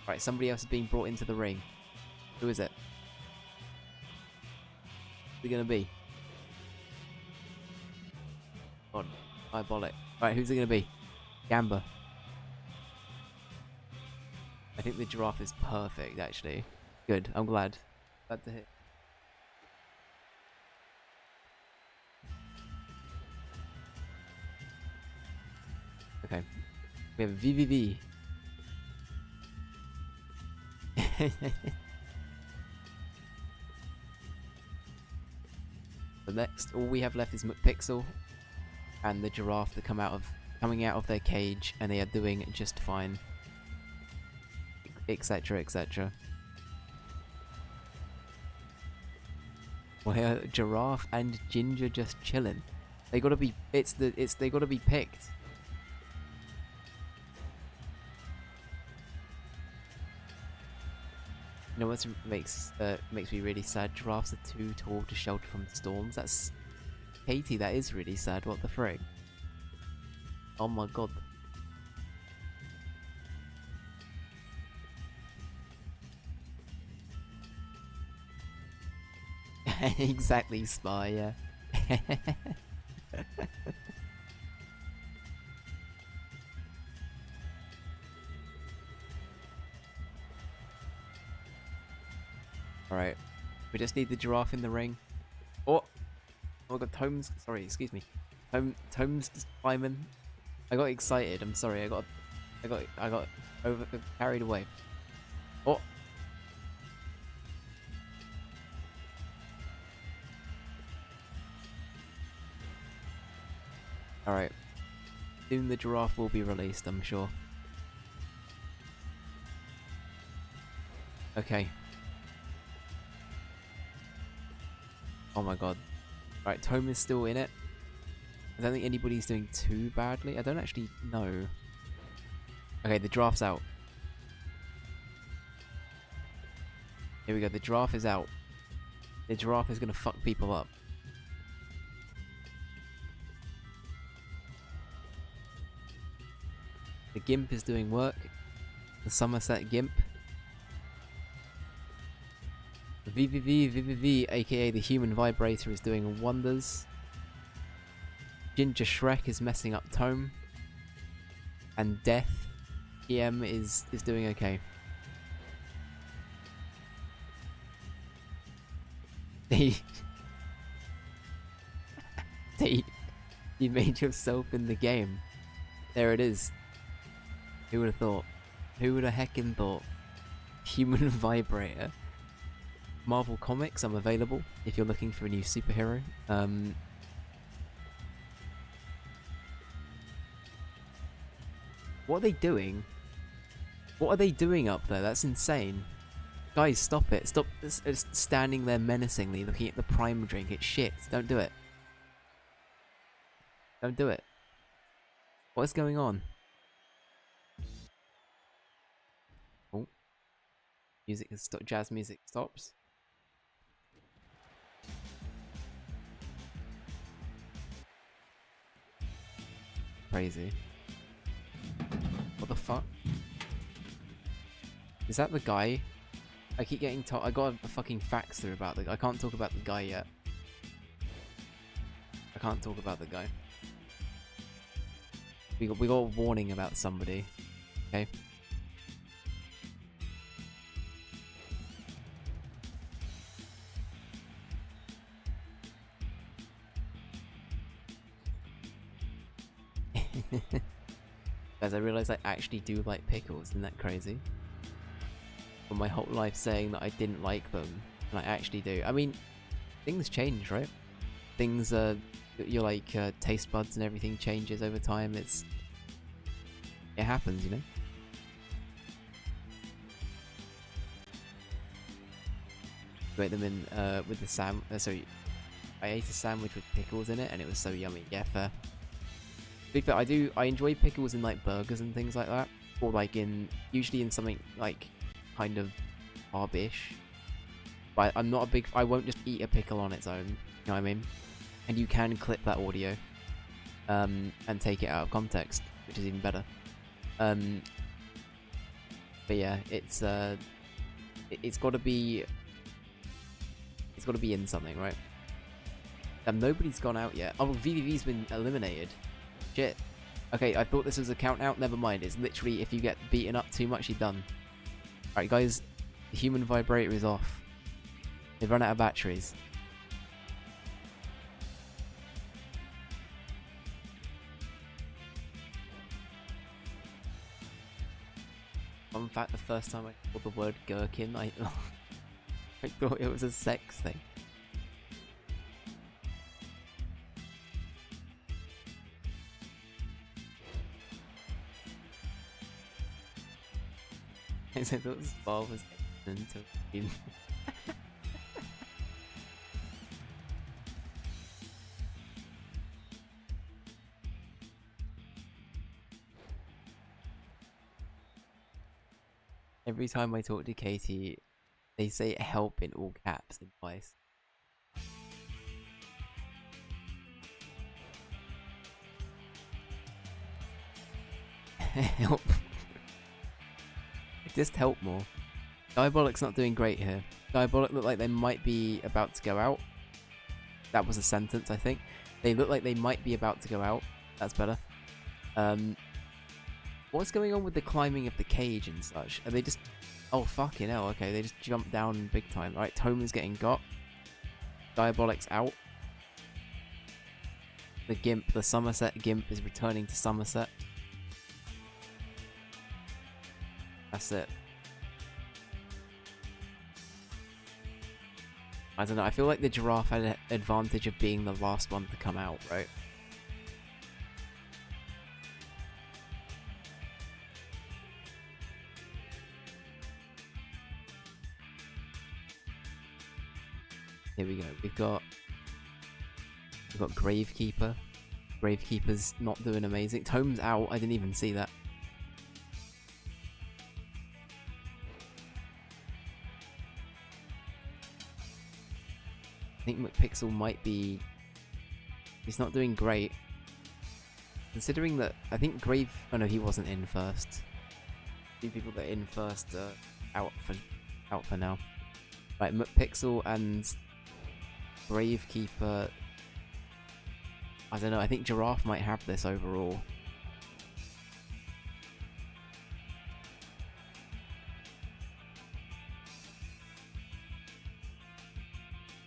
Right, somebody else is being brought into the ring. Who is it? Who's it gonna be? God, Diabolic. Right, who's it gonna be? Gamba. I think the giraffe is perfect, actually. Good, I'm glad. Glad to hear. Okay. We have VVV. The next, all we have left is McPixel and the giraffe that coming out of their cage, and they are doing just fine, etc., etc. Well, giraffe and Ginger just chilling. They gotta be. They gotta be picked. You know what makes me really sad? Giraffes are too tall to shelter from storms. That's Katie. That is really sad. What the frick? Oh my god. Exactly, Spy. Yeah. Alright, we just need the giraffe in the ring. Oh I got Tomes. Sorry, excuse me. Tomes climbing. I got excited. I'm sorry. I got carried away. Oh. Alright. Soon the giraffe will be released, I'm sure. Okay. Oh my god. Right, Tome is still in it. I don't think anybody's doing too badly. I don't actually know. Okay, the giraffe's out. Here we go, the giraffe is out. The giraffe is gonna fuck people up. The Gimp is doing work. The Somerset Gimp. VVV, aka the Human Vibrator, is doing wonders. Ginger Shrek is messing up Tome. And Death PM is doing okay. You made yourself in the game. There it is. Who would have thought? Who would have heckin' thought? Human Vibrator. Marvel Comics, I'm available if you're looking for a new superhero. What are they doing? What are they doing up there? That's insane. Guys, stop it. Stop standing there menacingly looking at the Prime drink. It's shit. Don't do it. Don't do it. What's going on? Oh. Music has stopped. Jazz music stops. Crazy. What the fuck? Is that the guy? I keep getting told. I got a fucking fax through about the. I can't talk about the guy yet. I can't talk about the guy. We got a warning about somebody. Okay. Guys, I realize I actually do like pickles. Isn't that crazy? For my whole life saying that I didn't like them, and I actually do. I mean, things change, right? Things, your like taste buds and everything changes over time. It happens, you know. You ate them in with the sorry, I ate a sandwich with pickles in it, and it was so yummy. Yeah, fair. To be fair, I enjoy pickles in like burgers and things like that, or like usually in something like kind of carb-ish. But I'm not a big. I won't just eat a pickle on its own. You know what I mean? And you can clip that audio, and take it out of context, which is even better. But yeah, it's got to be. It's got to be in something, right? And nobody's gone out yet. Oh, VVV's been eliminated. Shit. Okay, I thought this was a count out. Never mind. It's literally if you get beaten up too much, you're done. Alright, guys. The Human Vibrator is off. They've run out of batteries. Fun fact, the first time I saw the word gherkin, I thought it was a sex thing. I thought this ball was into him. Every time I talk to Katie, they say help in all caps and twice. Help. Just help more. Diabolic's not doing great here. Diabolic look like they might be about to go out. That was a sentence, I think. They look like they might be about to go out. That's better. What's going on with the climbing of the cage and such? Are they just... Oh, fucking hell. Okay, they just jumped down big time. Alright, Toma's getting got. Diabolic's out. The Gimp, the Somerset Gimp is returning to Somerset. That's it. I don't know, I feel like the Giraffe had an advantage of being the last one to come out, right? Here we go. We've got Gravekeeper. Gravekeeper's not doing amazing. Tome's out. I didn't even see that. I think McPixel might be... He's not doing great. Considering that... I think Grave... Oh no, he wasn't in first. The people that are in first are out for now. Right, McPixel and Gravekeeper... I don't know, I think Giraffe might have this overall.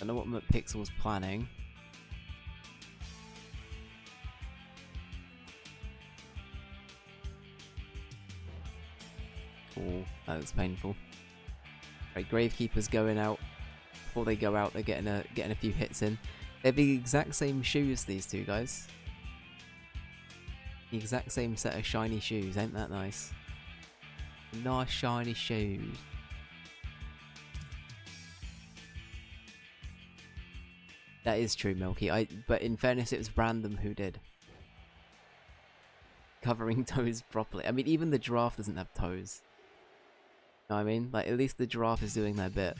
I know what Pixel's planning. Oh, that looks painful. Right, Gravekeeper's going out. Before they go out, they're getting a few hits in. They're the exact same shoes, these two guys. The exact same set of shiny shoes, ain't that nice? Nice shiny shoes. That is true, Milky. But in fairness, it was random who did. Covering toes properly. I mean, even the giraffe doesn't have toes. You know what I mean? Like, at least the giraffe is doing their bit.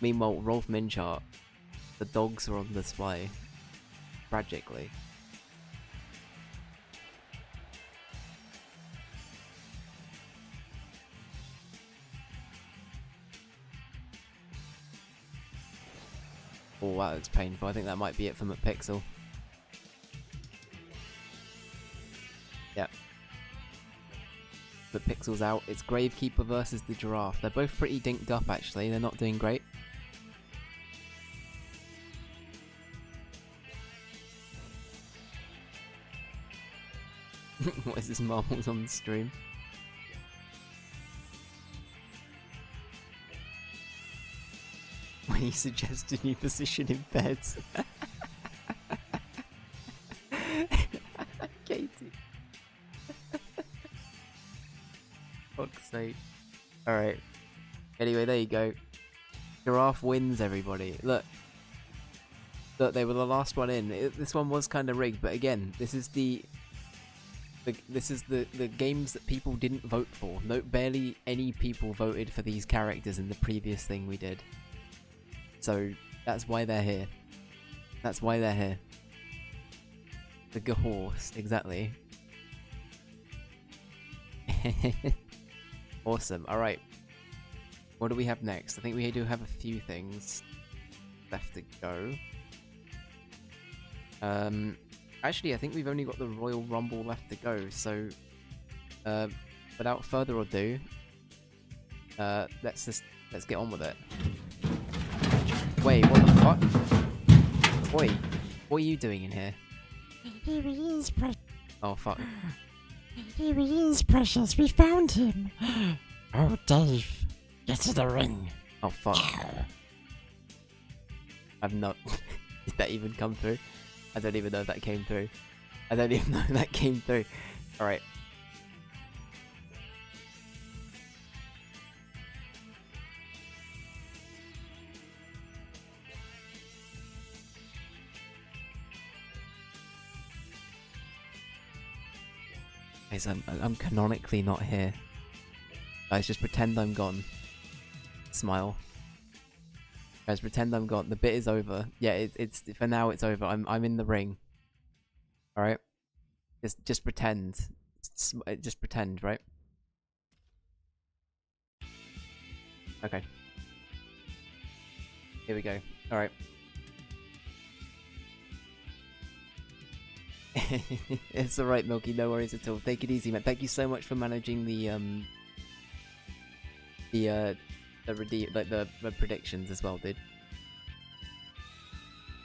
Meanwhile, Rolf Minchart, the dogs are on display. Tragically. Oh wow, it's painful. I think that might be it for McPixel. Yep. McPixel's out. It's Gravekeeper versus the giraffe. They're both pretty dinked up actually. They're not doing great. What is this, marbles on the stream? When you suggest a new position in bed. Katie. Fuck's sake. Alright. Anyway, there you go. Giraffe wins, everybody. Look, they were the last one in. This one was kind of rigged, but again, this is the games that people didn't vote for. No, barely any people voted for these characters in the previous thing we did. So that's why they're here. That's why they're here. The Gahorse, exactly. Awesome. All right. What do we have next? I think we do have a few things left to go. Actually, I think we've only got the Royal Rumble left to go, so without further ado, let's get on with it. Wait, what the fuck? Oi, what are you doing in here? Here he is, Precious. Oh fuck. Here he is, Precious. We found him. Oh, Dave, get to the ring. Oh fuck. I've not. Did that even come through? I don't even know if that came through. I don't even know if that came through. Alright. Guys, I'm canonically not here. Guys, just pretend I'm gone. Smile. Guys, pretend I'm gone. The bit is over. Yeah, it's for now. It's over. I'm in the ring. All right. Just pretend. Just pretend, right? Okay. Here we go. All right. It's all right, Milky. No worries at all. Take it easy, man. Thank you so much for managing the predictions as well, dude.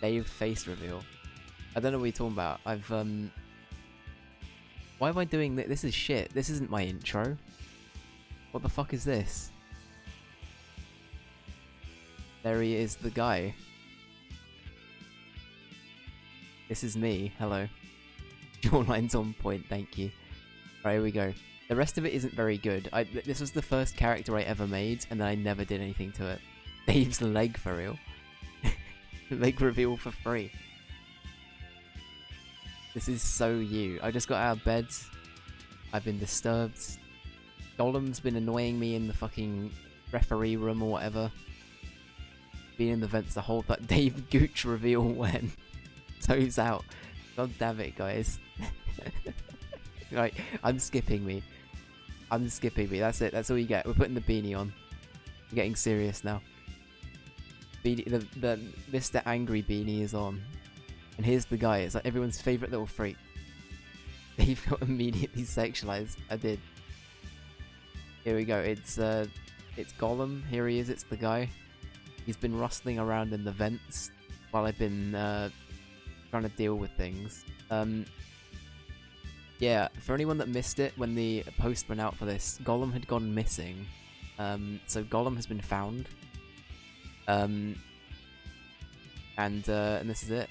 Dave face reveal. I don't know what you're talking about. Why am I doing this? This is shit. This isn't my intro. What the fuck is this? There he is, the guy. This is me. Hello. Jawline's on point. Thank you. Right, here we go. The rest of it isn't very good. This was the first character I ever made, and then I never did anything to it. Dave's leg for real. Leg reveal for free. This is so you. I just got out of bed. I've been disturbed. Golem's been annoying me in the fucking referee room or whatever. Been in the vents the whole time. Dave Gooch reveal when. Toes out. God damn it, guys. Right, I'm skipping me. That's it. That's all you get. We're putting the beanie on. We're getting serious now. Beanie, the Mr. Angry beanie is on. And here's the guy. It's like everyone's favourite little freak. Dave got immediately sexualized. I did. Here we go. It's it's Gollum. Here he is. It's the guy. He's been rustling around in the vents while I've been trying to deal with things. Yeah, for anyone that missed it when the post went out for this, Gollum had gone missing. So Gollum has been found. And this is it.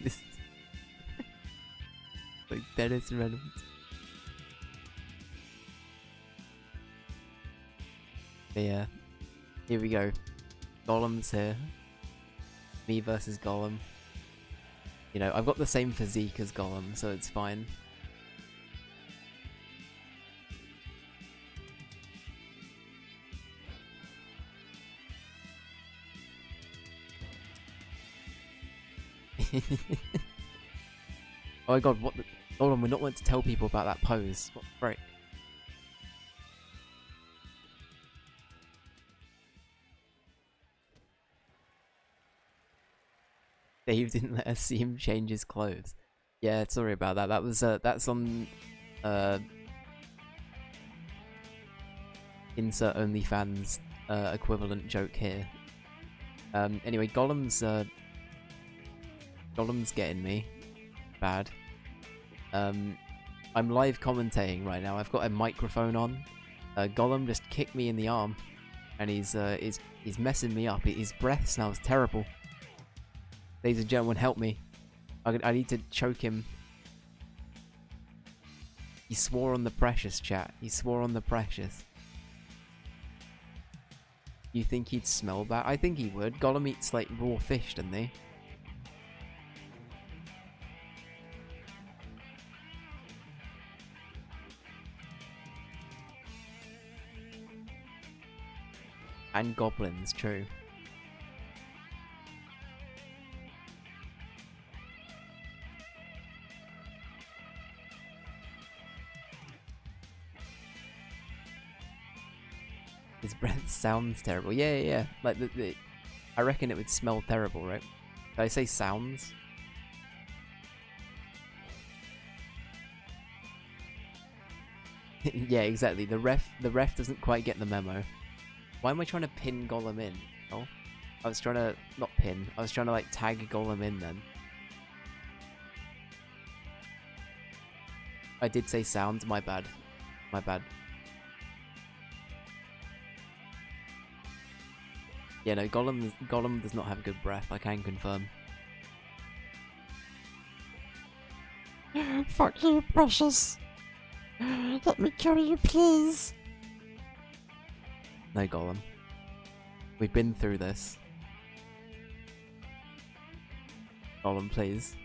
This like Dennis Reynolds. But yeah, here we go. Gollum's here. Me versus Gollum. You know, I've got the same physique as Gollum, so it's fine. Oh my god, what the... Hold on, we're not meant to tell people about that pose. What the frick? Dave didn't let us see him change his clothes. Yeah, sorry about that. That was, that's on, insert OnlyFans, equivalent joke here. Anyway, Gollum's getting me. Bad. I'm live commentating right now. I've got a microphone on. Gollum just kicked me in the arm, and he's messing me up. His breath smells terrible. Ladies and gentlemen, help me. I need to choke him. He swore on the precious, chat. He swore on the precious. You think he'd smell bad? I think he would. Gollum eats like raw fish, doesn't he? And goblins, true. His breath sounds terrible. Yeah. Like, I reckon it would smell terrible, right? Did I say sounds? Yeah, exactly. The ref doesn't quite get the memo. Why am I trying to pin Gollum in? Oh, I was trying to... Not pin. I was trying to, like, tag Gollum in then. I did say sounds. My bad. My bad. Yeah, no, Gollum does not have good breath, I can confirm. Fuck you, precious. Let me kill you, please. No, Gollum. We've been through this. Gollum, please.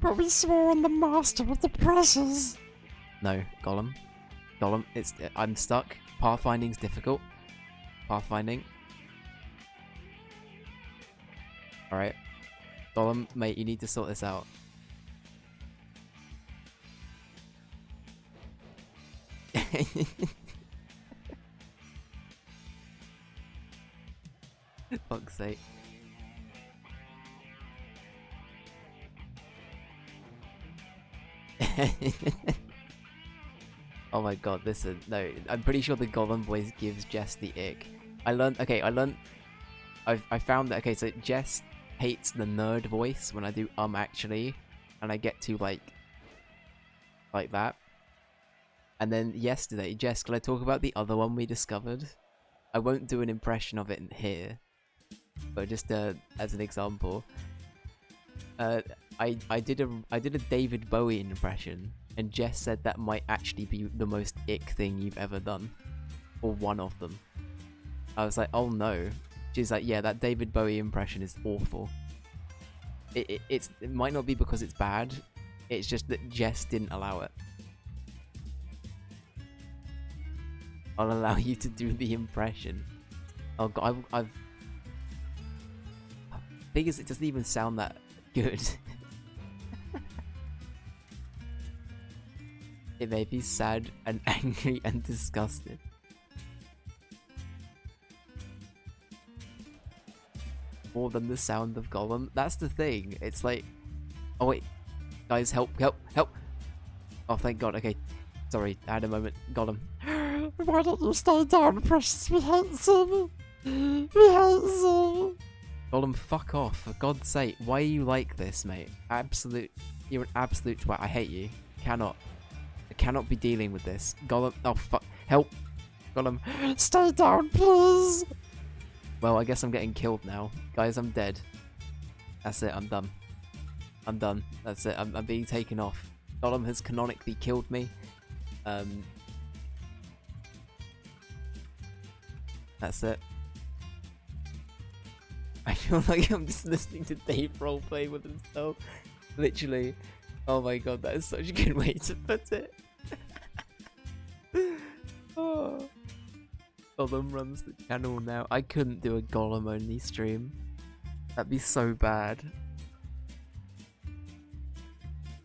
But we swore on the master of the precious. No, Gollum. Gollum, I'm stuck. Pathfinding's difficult. Pathfinding. Alright. Gollum, mate, you need to sort this out. Fuck's sake. Oh my god, listen, no, I'm pretty sure the Gollum voice gives Jess the ick. I found that, okay, so Jess hates the nerd voice when I do actually, and I get to like that. And then yesterday, Jess, can I talk about the other one we discovered? I won't do an impression of it in here, but just as an example. I did a David Bowie impression, and Jess said that might actually be the most ick thing you've ever done, or one of them. I was like, oh no. She's like, yeah, that David Bowie impression is awful. It might not be because it's bad, it's just that Jess didn't allow it. I'll allow you to do the impression. Oh god, I've... Thing is, it doesn't even sound that good. It made me sad and angry and disgusted. More than the sound of Gollum. That's the thing. It's like, Oh wait, guys, help, help, help! Oh, thank God. Okay, sorry, I had a moment. Got him. Why don't you stay down, precious? We hate Zim. We hate Zim. Gollum, fuck off, for God's sake. Why are you like this, mate? You're an absolute twat. I hate you. I cannot be dealing with this. Gollum, oh fuck, help. Gollum, Stay down, please. well, I guess I'm getting killed now. Guys, I'm dead. That's it, I'm done. I'm done. That's it, I'm being taken off. Gollum has canonically killed me. That's it. I feel like I'm just listening to Dave roleplay with himself. Literally. Oh my God, that is such a good way to put it. Oh. Gollum runs the channel now. I couldn't do a Gollum only stream. That'd be so bad.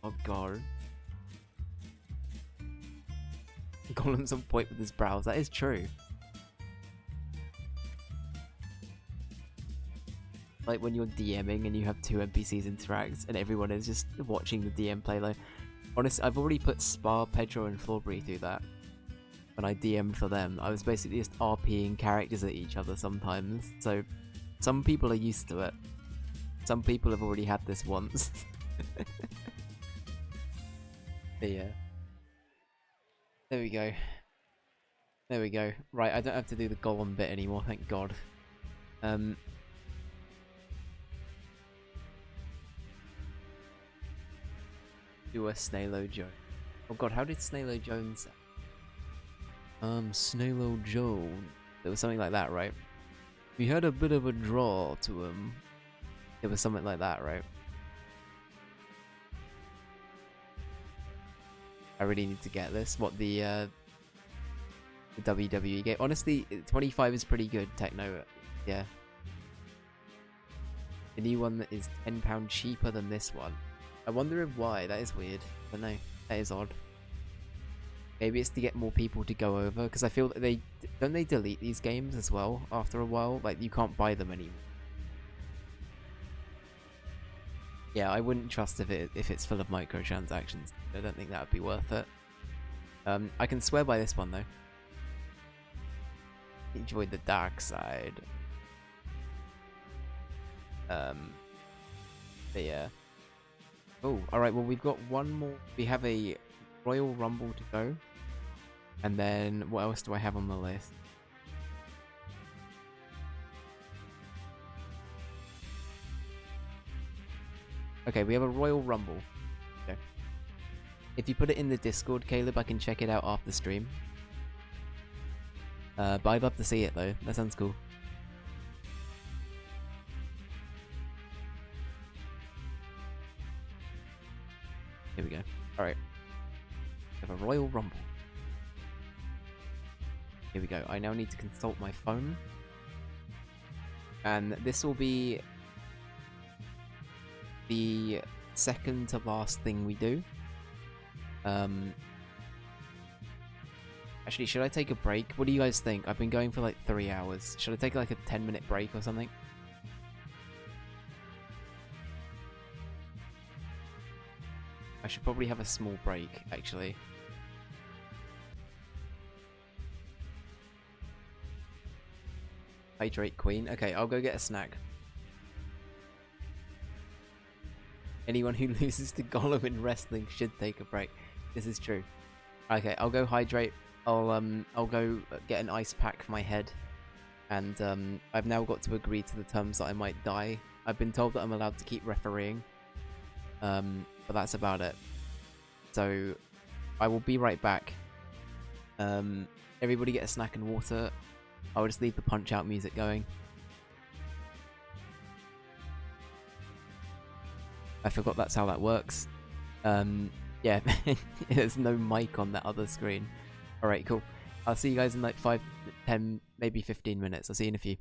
Oh God. Gollum's on point with his brows. That is true. Like when you're DMing and you have two NPCs interact and everyone is just watching the DM play. Like, honestly, I've already put Spa, Pedro, and Florbury through that. When I DM'd for them, I was basically just RPing characters at each other sometimes. So, some people are used to it. Some people have already had this once. But yeah. There we go. There we go. Right, I don't have to do the Gollum bit anymore, thank God. Do a Snailo Joe. Oh God, how did Snailo Jones sound? Snailo Joe. It was something like that, right? We had a bit of a draw to him. It was something like that, right? I really need to get this. What the WWE game? Honestly, 25 is pretty good. Techno, yeah. The new one is £10 cheaper than this one. I wonder if why. That is weird. I don't know. That is odd. Maybe it's to get more people to go over, because I feel that don't they delete these games as well after a while? Like, you can't buy them anymore. Yeah, I wouldn't trust if it's full of microtransactions. I don't think that would be worth it. I can swear by this one though. Enjoy the dark side. But yeah. Oh, alright, well we've got one more. We have a Royal Rumble to go. And then, what else do I have on the list? Okay, we have a Royal Rumble. Okay. If you put it in the Discord, Caleb, I can check it out after stream. But I'd love to see it though. That sounds cool. Here we go. Alright. We have a Royal Rumble. Here we go. I now need to consult my phone. And this will be the second to last thing we do. Actually, should I take a break? What do you guys think? I've been going for like 3 hours. Should I take like a 10-minute break or something? I should probably have a small break, actually. Hydrate Queen. Okay, I'll go get a snack. Anyone who loses to Gollum in wrestling should take a break. This is true. Okay, I'll go hydrate. I'll go get an ice pack for my head. And I've now got to agree to the terms that I might die. I've been told that I'm allowed to keep refereeing. But that's about it. So I will be right back. Everybody get a snack and water. I'll just leave the punch out music going. I forgot that's how that works. Yeah, there's no mic on that other screen. Alright, cool. I'll see you guys in like 5, 10, maybe 15 minutes. I'll see you in a few.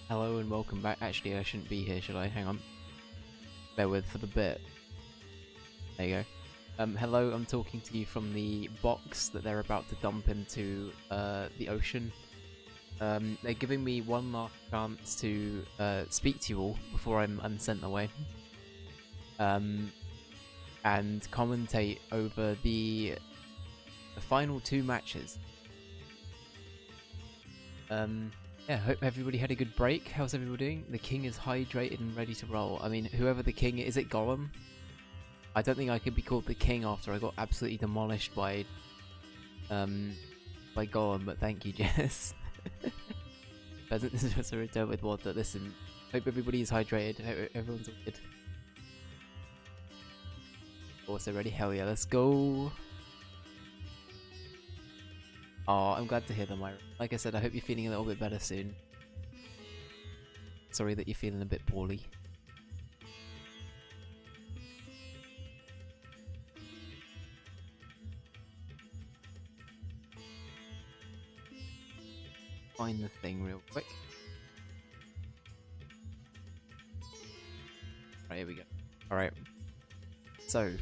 Hello and welcome back. Actually, I shouldn't be here, should I? Hang on. Bear with for the bit. There you go. Hello, I'm talking to you from the box that they're about to dump into the ocean. They're giving me one last chance to speak to you all before I'm sent away. And commentate over the final 2 matches. Yeah, hope everybody had a good break. How's everybody doing? The king is hydrated and ready to roll. I mean, whoever the king is it Gollum? I don't think I could be called the king after I got absolutely demolished by Gollum, but thank you, Jess. Peasant is just a return with water. Listen, hope everybody is hydrated. Hope everyone's all good. Also ready? Hell yeah, let's go. Oh, I'm glad to hear that, Myra. Like I said, I hope you're feeling a little bit better soon. Sorry that you're feeling a bit poorly. Find the thing real quick. Right, here we go. Alright. So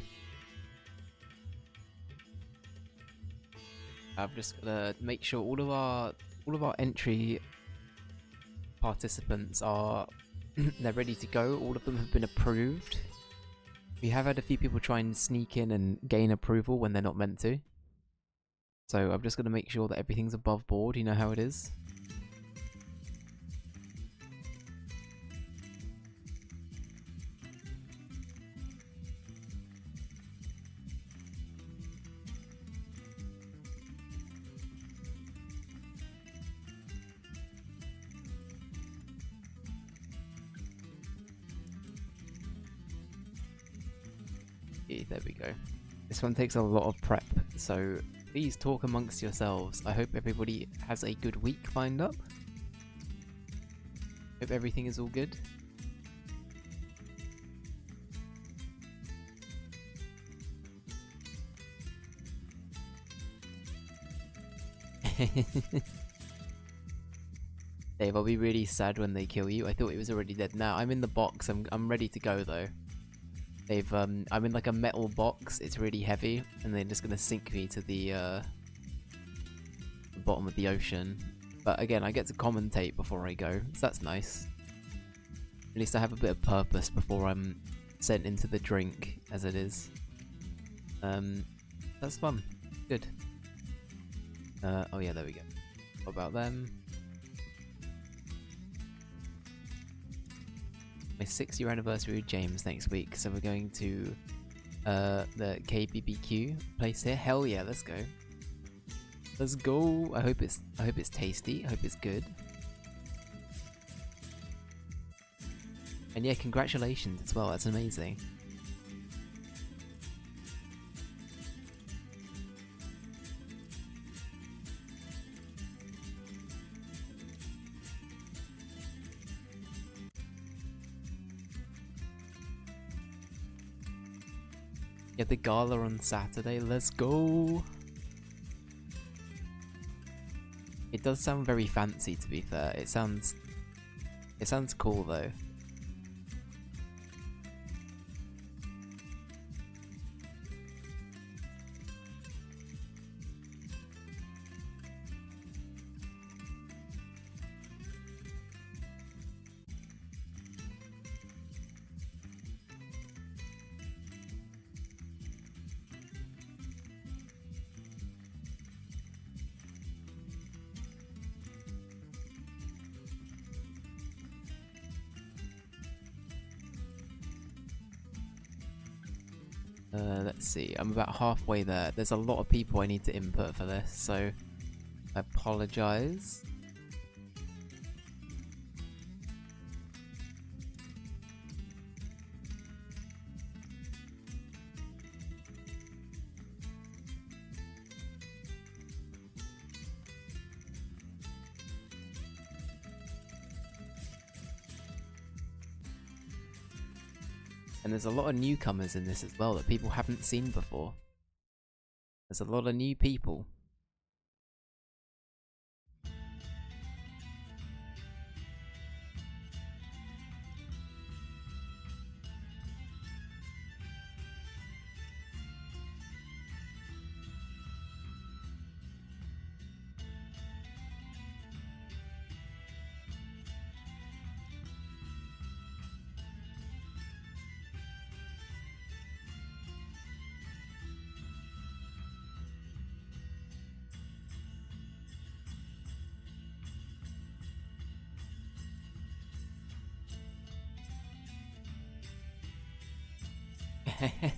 I'm just gonna make sure all of our entry participants are they're ready to go. All of them have been approved. We have had a few people try and sneak in and gain approval when they're not meant to. So I'm just gonna make sure that everything's above board. You know how it is. There we go. This one takes a lot of prep, so please talk amongst yourselves. I hope everybody has a good week lined up. Hope everything is all good. Dave, I'll be really sad when they kill you. I thought he was already dead. Now I'm in the box. I'm ready to go though. They've I'm in like a metal box. It's really heavy, and they're just gonna sink me to the bottom of the ocean. But again, I get to commentate before I go, so that's nice. At least I have a bit of purpose before I'm sent into the drink, as it is. That's fun. Good. Oh yeah, there we go. What about them? My 6-year anniversary with James next week, so we're going to the KBBQ place here. Hell yeah, let's go. Let's go. I hope it's tasty. I hope it's good. And yeah, congratulations as well. That's amazing. Yeah, the gala on Saturday. Let's go. It does sound very fancy, to be fair. It sounds cool though. Let's see, I'm about halfway there. There's a lot of people I need to input for this, so I apologise. And there's a lot of newcomers in this as well that people haven't seen before. There's a lot of new people.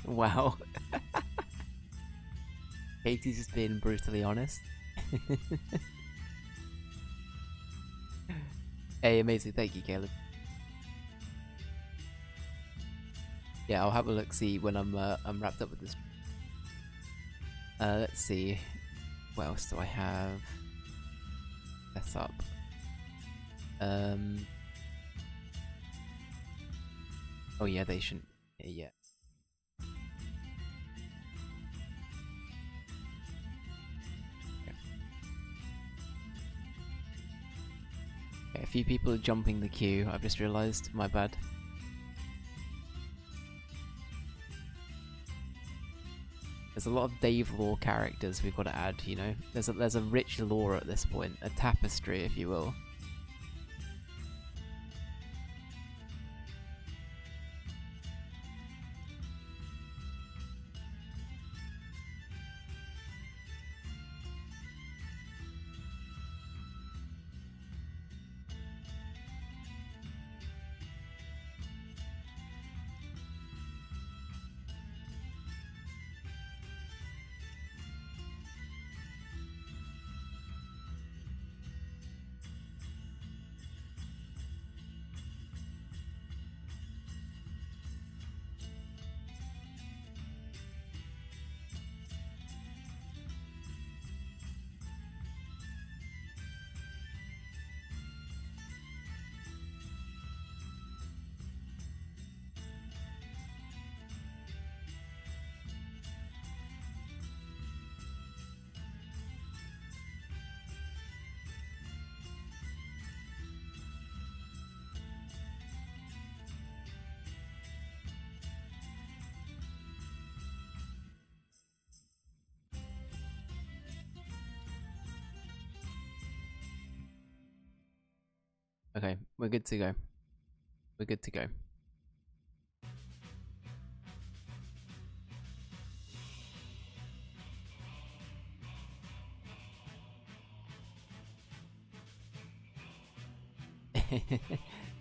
Wow. Katie's just being brutally honest. Hey, amazing. Thank you, Caleb. Yeah, I'll have a look see when I'm wrapped up with this. Let's see. What else do I have? Set up. Oh yeah, they shouldn't. Yeah. Okay, a few people are jumping the queue. I've just realised. My bad. There's a lot of Dave lore characters we've got to add. You know, there's a rich lore at this point, a tapestry, if you will. Okay, we're good to go. We're good to go.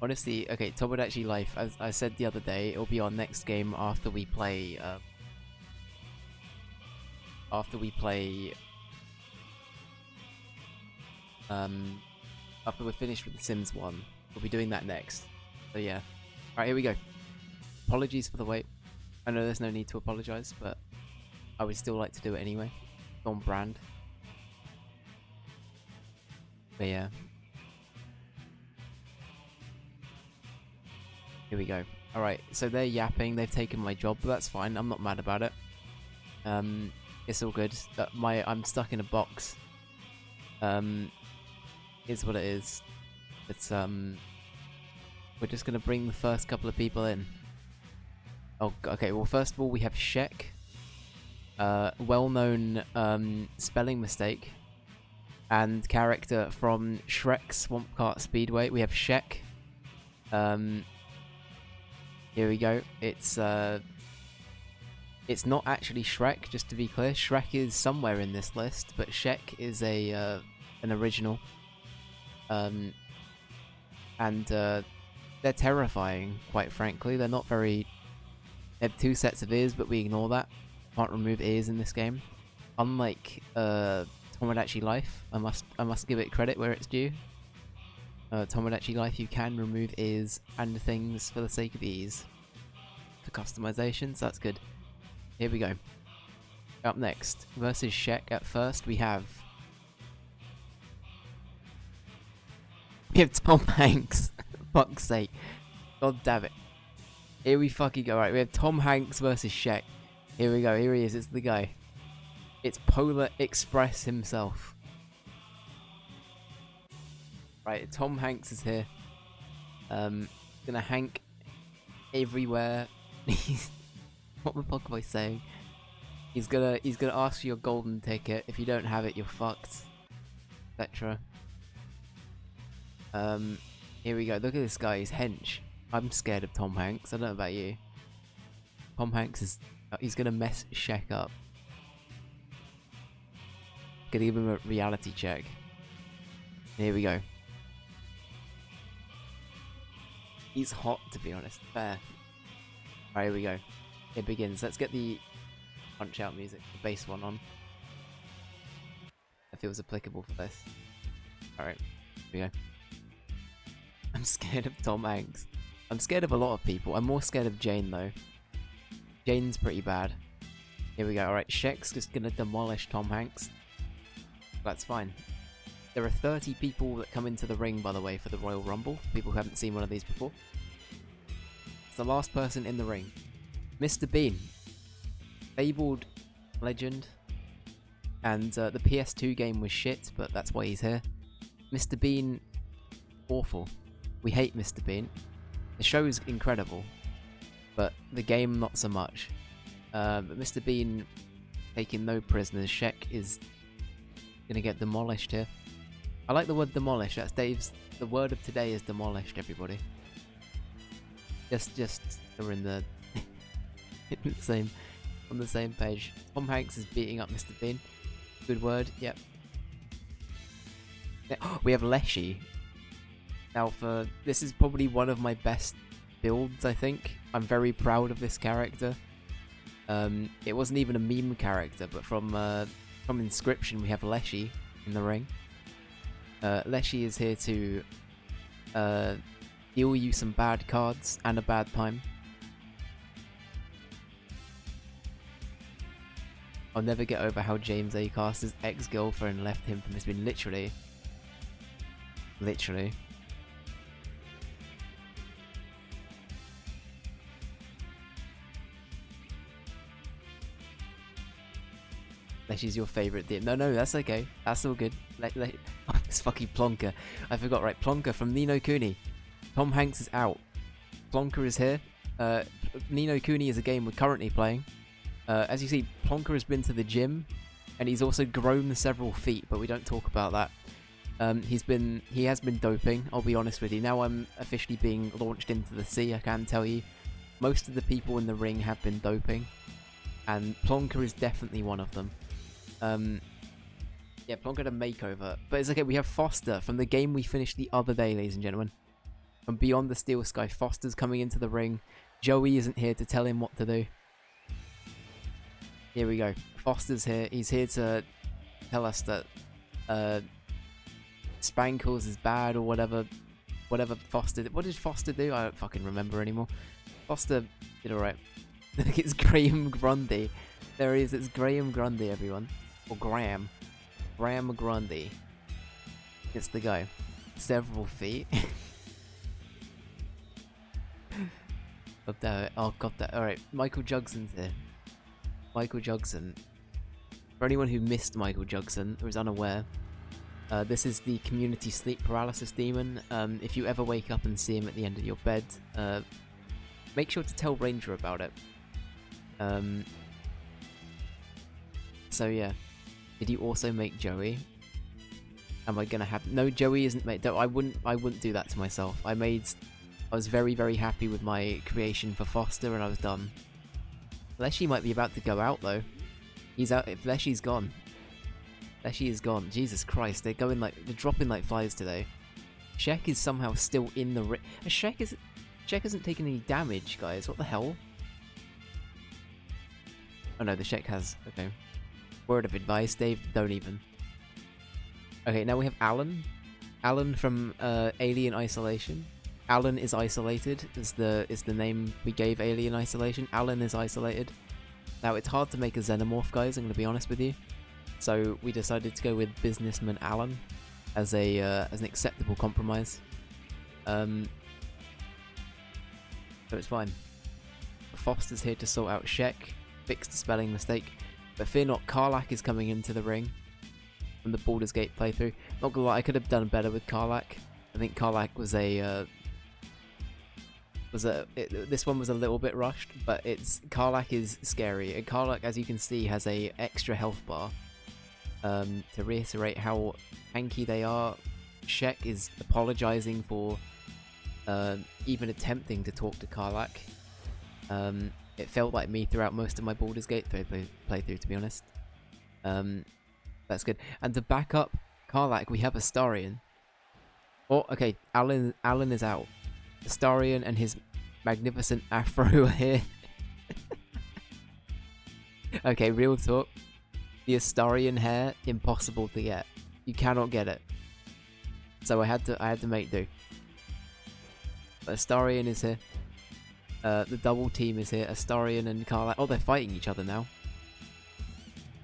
Honestly, okay, Tomodachi Life, as I said the other day, it'll be our next game after we play, after we're finished with The Sims 1. We'll be doing that next. So yeah. Alright, here we go. Apologies for the wait. I know there's no need to apologise, but I would still like to do it anyway. It's on brand. But yeah. Here we go. Alright, so they're yapping, they've taken my job, but that's fine, I'm not mad about it. It's all good. I'm stuck in a box. Is what it is. It's we're just gonna bring the first couple of people in. Oh, okay, well first of all we have Shek. Well-known spelling mistake. And character from Shrek Swamp Kart Speedway. We have Shek. Here we go. It's not actually Shrek, just to be clear. Shrek is somewhere in this list, but Shek is an original. And they're terrifying, quite frankly. They're not very... They have 2 sets of ears, but we ignore that. Can't remove ears in this game. Unlike Tomodachi Life, I must give it credit where it's due. Tomodachi Life, you can remove ears and things for the sake of ease. For customizations, that's good. Here we go. Up next, versus Shek. At first, we have Tom Hanks. Fuck's sake. God damn it. Here we fucking go. Right, we have Tom Hanks versus Shek. Here we go. Here he is. It's the guy. It's Polar Express himself. Right, Tom Hanks is here. Gonna hank everywhere. What the fuck am I saying? He's gonna ask for your golden ticket. If you don't have it, you're fucked. Etc. Here we go. Look at this guy. He's hench. I'm scared of Tom Hanks. I don't know about you. Tom Hanks is... he's gonna mess Shek up. Gonna give him a reality check. Here we go. He's hot, to be honest. Fair. Alright, here we go. it begins. Let's get the Punch-Out music, the bass one on. That feels applicable for this. Alright, here we go. I'm scared of Tom Hanks. I'm scared of a lot of people. I'm more scared of Jane, though. Jane's pretty bad. Here we go. Alright, Shek's just gonna demolish Tom Hanks. That's fine. There are 30 people that come into the ring, by the way, for the Royal Rumble. People who haven't seen one of these before. It's the last person in the ring. Mr. Bean. Fabled legend. And the PS2 game was shit, but that's why he's here. Mr. Bean, awful. We hate Mr. Bean. The show is incredible, but the game not so much. But Mr. Bean taking no prisoners. Shek is gonna get demolished here. I like the word demolish. That's Dave's. The word of today is demolished. Everybody. Just we're in the on the same page. Tom Hanks is beating up Mr. Bean. Good word. Yep. We have Leshy. Now, this is probably one of my best builds. I think I'm very proud of this character. It wasn't even a meme character, but from Inscription we have Leshy in the ring. Leshy is here to deal you some bad cards and a bad time. I'll never get over how James Acaster's ex-girlfriend left him for Mr. Bean. Literally. Leshy's your favourite deer. No, that's okay. That's all good. Oh, it's fucking Plonker. I forgot, right? Plonker from Ni no Kuni. Tom Hanks is out. Plonker is here. Ni no Kuni is a game we're currently playing. As you see, Plonker has been to the gym, and he's also grown several feet, but we don't talk about that. He has been doping, I'll be honest with you. Now I'm officially being launched into the sea, I can tell you. Most of the people in the ring have been doping, and Plonker is definitely one of them. Yeah, Plonker had a makeover, but it's okay. We have Foster from the game we finished the other day, ladies and gentlemen. From Beyond the Steel Sky, Foster's coming into the ring. Joey isn't here to tell him what to do. Here we go. Foster's here. He's here to tell us that Spankles is bad or whatever. Whatever Foster did. What did Foster do? I don't fucking remember anymore. Foster did alright. Look, it's Graham Grundy. There he is. It's Graham Grundy, everyone. Or Graham. Graham Grundy. It's the guy. Several feet. God damn it. Oh, god damn it. Alright, Michael Jugson's here. Michael Jugson. For anyone who missed Michael Jugson or is unaware, this is the community sleep paralysis demon. If you ever wake up and see him at the end of your bed, make sure to tell Ranger about it. So yeah. Did you also make Joey? Am I gonna have... No, Joey isn't made... I wouldn't do that to myself. I was very, very happy with my creation for Foster and I was done. Leshy might be about to go out though. He's out. If Leshy's gone. Leshy is gone. Jesus Christ, they're dropping like flies today. Shek is somehow still in the ring. Shek hasn't taken any damage, guys. What the hell? Oh no, the Shek has. Okay. Word of advice, Dave. Don't even. Okay, now we have Alan. Alan from Alien Isolation. Alan is isolated is the name we gave Alien Isolation. Alan is isolated. Now it's hard to make a xenomorph, guys, I'm gonna be honest with you. So we decided to go with Businessman Alan as an acceptable compromise. So it's fine. Foster's here to sort out Shek, fix the spelling mistake. But fear not, Karlak is coming into the ring from the Baldur's Gate playthrough. Not gonna lie, I could have done better with Karlak. I think Karlak was this one was a little bit rushed, but Karlak is scary, and Karlak, as you can see, has a extra health bar. To reiterate how tanky they are, Shek is apologizing for even attempting to talk to Karlak. It felt like me throughout most of my Baldur's Gate playthrough, to be honest. That's good. And to back up Karlak, we have Astarion. Oh, okay, Alan is out. Astarion and his magnificent afro are here. Okay, real talk. The Astarion hair, impossible to get. You cannot get it. So I had to make do. But Astarion is here. The double team is here. Astarion and Carla. Oh, they're fighting each other now.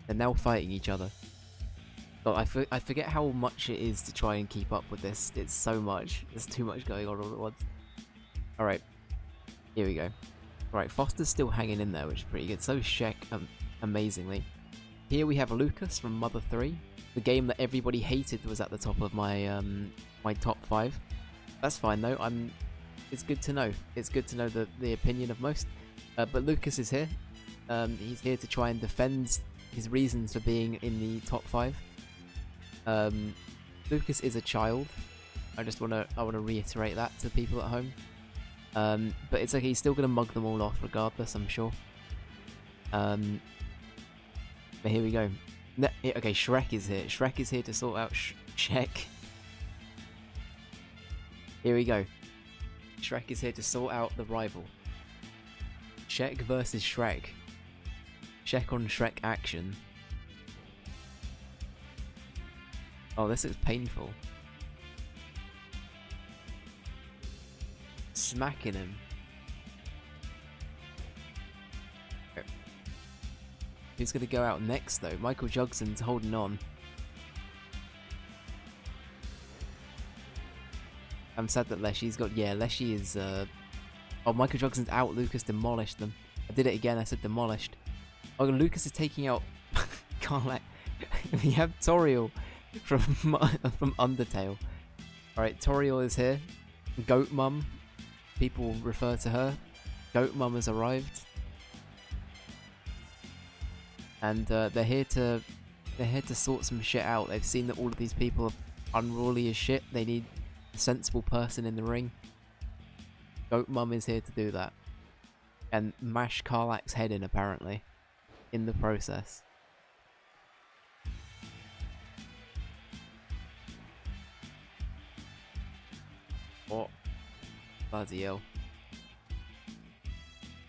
They're now fighting each other. God, I forget how much it is to try and keep up with this. It's so much. There's too much going on all at once. Alright. Here we go. Alright, Foster's still hanging in there, which is pretty good. So is Shek, amazingly. Here we have Lucas from Mother 3. The game that everybody hated was at the top of my my top 5. That's fine though. It's good to know. It's good to know the opinion of most. But Lucas is here. He's here to try and defend his reasons for being in the top 5. Lucas is a child. I wanna reiterate that to people at home. But it's okay. He's still gonna mug them all off regardless, I'm sure. But here we go. Okay, Shrek is here. Shrek is here to sort out Shek. Here we go. Shrek is here to sort out the rival. Shek versus Shrek. Shek on Shrek action. Oh, this looks painful. Smacking him. Who's going to go out next, though? Michael Jugson's holding on. I'm sad that Leshy's got... Yeah, Leshy is... Oh, Michael Jugson's out. Lucas demolished them. I did it again. I said demolished. Oh, Lucas is taking out... Carlac. We have Toriel from Undertale. Alright, Toriel is here. Goat Mum. People refer to her. Goat Mum has arrived. And they're here to sort some shit out. They've seen that all of these people are unruly as shit. They need a sensible person in the ring. Goat Mum is here to do that. And mash Karlak's head in, apparently. In the process. What? Bloody hell.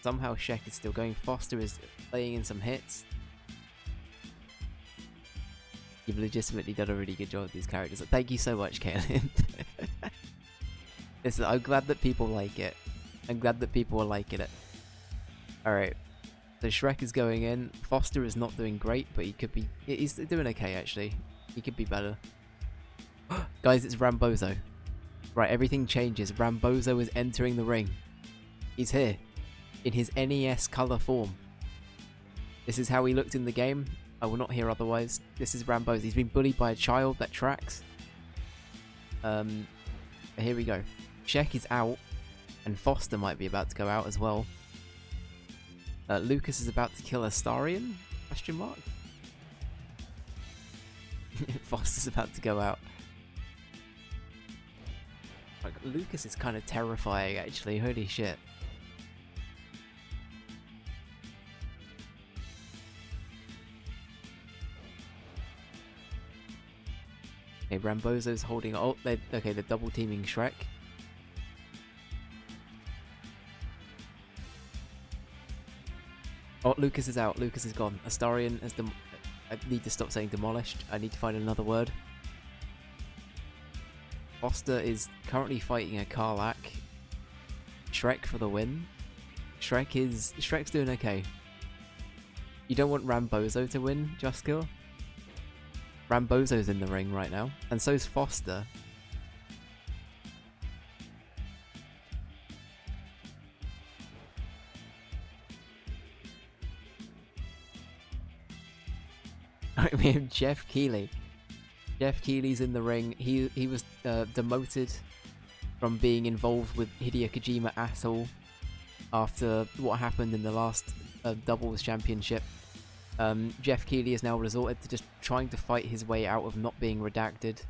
Somehow Shek is still going. Foster is laying in some hits. You've legitimately done a really good job with these characters. Thank you so much, Kaylin. Listen, I'm glad that people like it. I'm glad that people are liking it. Alright. So Shrek is going in. Foster is not doing great, but he could be... He's doing okay, actually. He could be better. Guys, it's Rambozo. Right, everything changes. Rambozo is entering the ring. He's here. In his NES colour form. This is how he looked in the game. I will not hear otherwise. This is Rambozo. He's been bullied by a child. That tracks. Here we go. Shek is out. And Foster might be about to go out as well. Lucas is about to kill Astarion? Question mark? Foster's about to go out. Like, Lucas is kind of terrifying, actually. Holy shit. Okay, Rambozo's holding... Oh, okay, they're double teaming Shrek. Oh, Lucas is out. Lucas is gone. Astarion has I need to stop saying demolished. I need to find another word. Foster is currently fighting a Karlak. Shrek for the win. Shrek's doing okay. You don't want Rambozo to win, Justkill? Rambozo's in the ring right now, and so's Foster. Alright, we have Jeff Keighley. Jeff Keighley's in the ring. He was demoted from being involved with Hideo Kojima at all after what happened in the last doubles championship. Jeff Keighley has now resorted to just trying to fight his way out of not being redacted.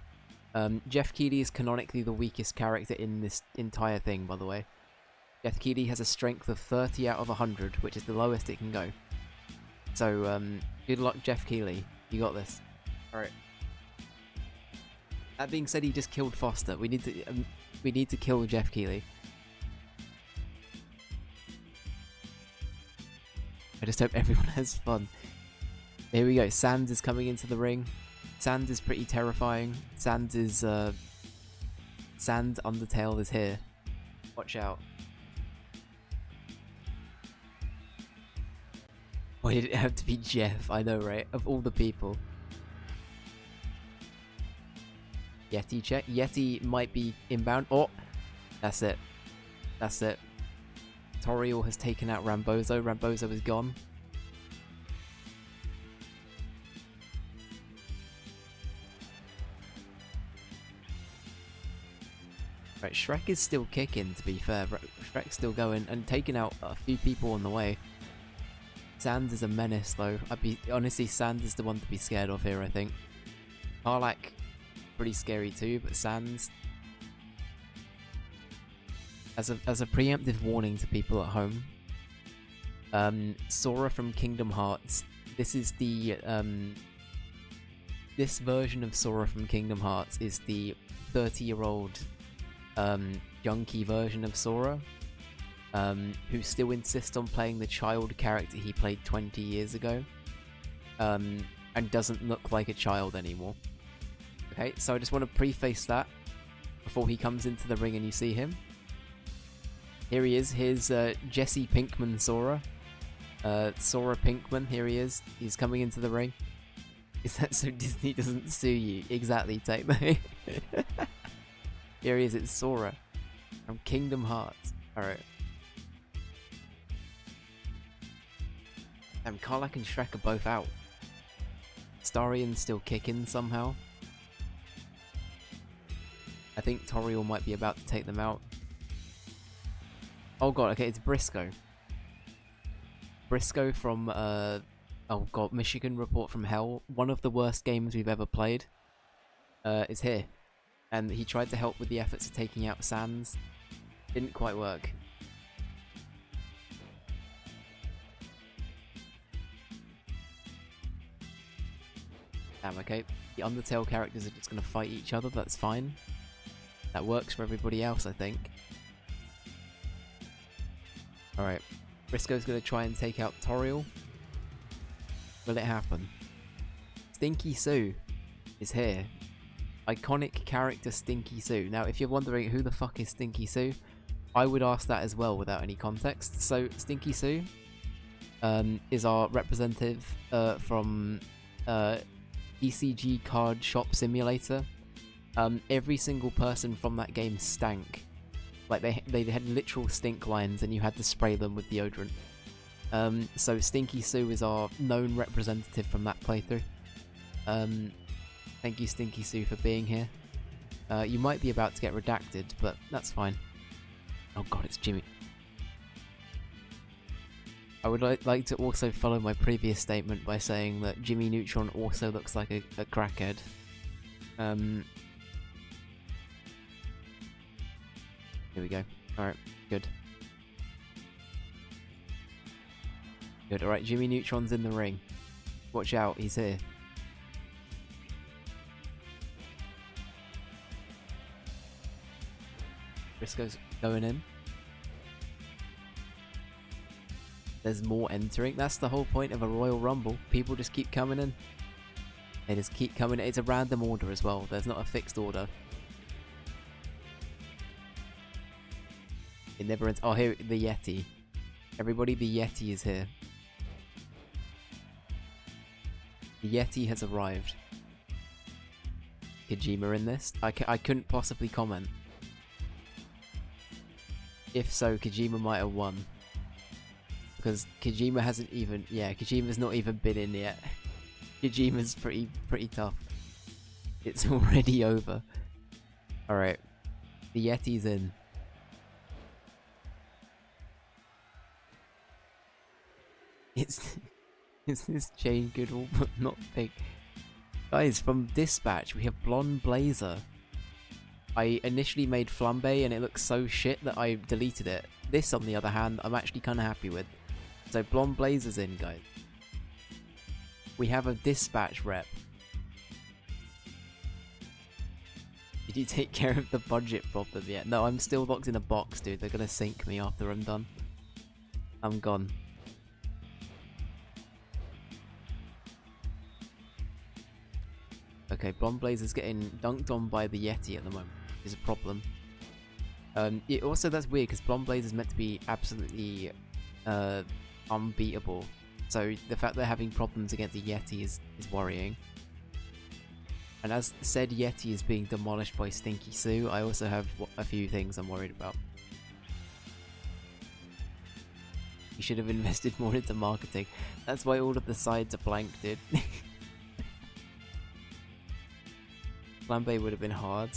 Jeff Keighley is canonically the weakest character in this entire thing, by the way. Jeff Keighley has a strength of 30 out of 100, which is the lowest it can go. So, good luck, Jeff Keighley. You got this. Alright. That being said, he just killed Foster. We need to kill Jeff Keighley. I just hope everyone has fun. Here we go. Sans is coming into the ring. Sans is pretty terrifying. Sans Undertale is here. Watch out. Why did it have to be Jeff? I know, right? Of all the people. Yeti check. Yeti might be inbound. Oh! That's it. That's it. Toriel has taken out Rambozo. Rambozo is gone. Right, Shrek is still kicking, to be fair. Shrek's still going and taking out a few people on the way. Sans is a menace, though. Honestly, Sans is the one to be scared of here, I think. Karlak, pretty scary too, but Sans... As a preemptive warning to people at home, Sora from Kingdom Hearts. This is the this version of Sora from Kingdom Hearts is the 30-year-old junkie version of Sora, who still insists on playing the child character he played 20 years ago, and doesn't look like a child anymore. Okay, so I just want to preface that before he comes into the ring and you see him. Here he is. Here's Jesse Pinkman Sora. Sora Pinkman, here he is. He's coming into the ring. Is that so Disney doesn't sue you? Exactly, Techno. Here he is, it's Sora. From Kingdom Hearts. Alright. Karlak and Shrek are both out. Starion's still kicking somehow. I think Toriel might be about to take them out. Oh god, okay, it's Briscoe. Briscoe from, oh god, Michigan Report from Hell. One of the worst games we've ever played. Is here. And he tried to help with the efforts of taking out Sans. Didn't quite work. Damn, okay. The Undertale characters are just gonna fight each other, that's fine. That works for everybody else, I think. Alright, Briscoe's gonna try and take out Toriel. Will it happen? Stinky Sue is here. Iconic character Stinky Sue. Now, if you're wondering who the fuck is Stinky Sue, I would ask that as well without any context. So, Stinky Sue is our representative from ECG Card Shop Simulator. Every single person from that game stank. Like, they had literal stink lines and you had to spray them with deodorant. So Stinky Sue is our known representative from that playthrough. Thank you, Stinky Sue, for being here. You might be about to get redacted, but that's fine. Oh god, it's Jimmy. I would like to also follow my previous statement by saying that Jimmy Neutron also looks like a crackhead. Here we go. Alright, good. Good, alright, Jimmy Neutron's in the ring. Watch out, he's here. Briscoe's going in. There's more entering. That's the whole point of a Royal Rumble. People just keep coming in. They just keep coming in. It's a random order as well. There's not a fixed order. It never ends. Oh, here, the Yeti. Everybody, the Yeti is here. The Yeti has arrived. Kojima in this? I couldn't possibly comment. If so, Kojima might have won. Because Kojima hasn't even... Yeah, Kojima's not even been in yet. Kojima's pretty tough. It's already over. Alright. The Yeti's in. Is this chain Goodall but not big? Guys, from Dispatch we have Blonde Blazer. I initially made Flambe and it looks so shit that I deleted it. This, on the other hand, I'm actually kind of happy with. So Blonde Blazer's in, guys. We have a Dispatch rep. Did you take care of the budget problem yet? No, I'm still locked in a box, dude. They're gonna sink me after I'm done. I'm gone. Okay, Blonde Blazer's getting dunked on by the Yeti at the moment, which is a problem. Also, that's weird, because Blonde Blazer's meant to be absolutely unbeatable. So the fact they're having problems against a Yeti is worrying. And as said Yeti is being demolished by Stinky Sue, I also have a few things I'm worried about. You should have invested more into marketing. That's why all of the sides are blanked, dude. Flambe would have been hard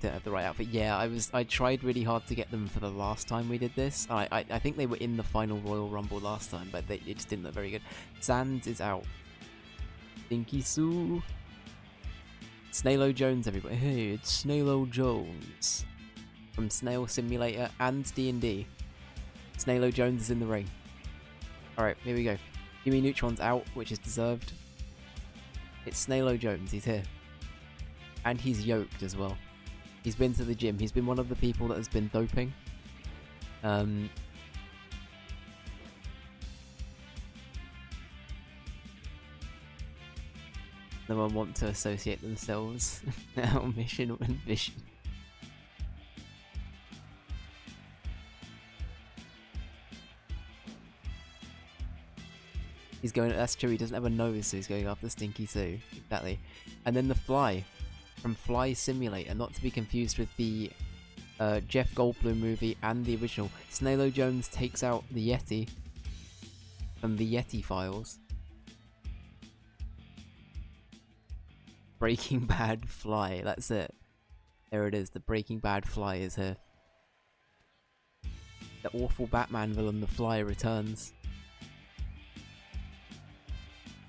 to have the right outfit. Yeah, I tried really hard to get them for the last time we did this. I think they were in the final Royal Rumble last time, but it just didn't look very good. Sands is out. Stinky Sue. Snailo Jones, everybody. Hey, it's Snailo Jones from Snail Simulator and D&D. Snailo Jones is in the ring. Alright, here we go. Jimmy Neutron's out, which is deserved. It's Snailo Jones, he's here. And he's yoked as well. He's been to the gym. He's been one of the people that has been doping. No one want to associate themselves. Now, mission and vision. He's going. That's true. He doesn't have a nose, so he's going after Stinky Sue. Exactly. And then the Fly, from Fly Simulator, not to be confused with the Jeff Goldblum movie and the original. Snailo Jones takes out the Yeti from the Yeti Files. Breaking Bad Fly. That's it. There it is. The Breaking Bad Fly is here. The awful Batman villain, the Fly, returns.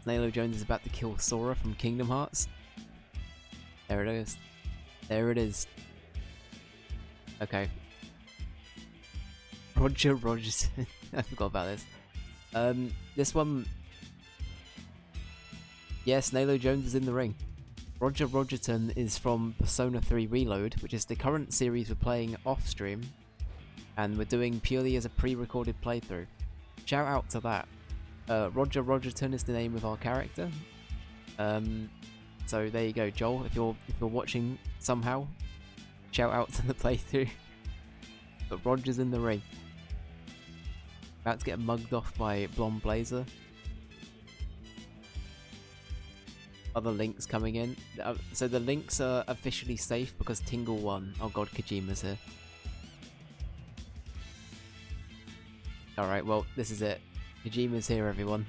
Snailo Jones is about to kill Sora from Kingdom Hearts. There it is. There it is. Okay. Roger Rogerson. I forgot about this. This one... Yeah, Snailo Jones is in the ring. Roger Rogerton is from Persona 3 Reload, which is the current series we're playing off-stream. And we're doing purely as a pre-recorded playthrough. Shout out to that. Roger Rogerton is the name of our character. So there you go, Joel. If you're watching somehow, shout out to the playthrough. But Roger's in the ring. About to get mugged off by Blonde Blazer. Other links coming in. So the links are officially safe because Tingle won. Oh god, Kojima's here. Alright, well, this is it. Kojima's here, everyone.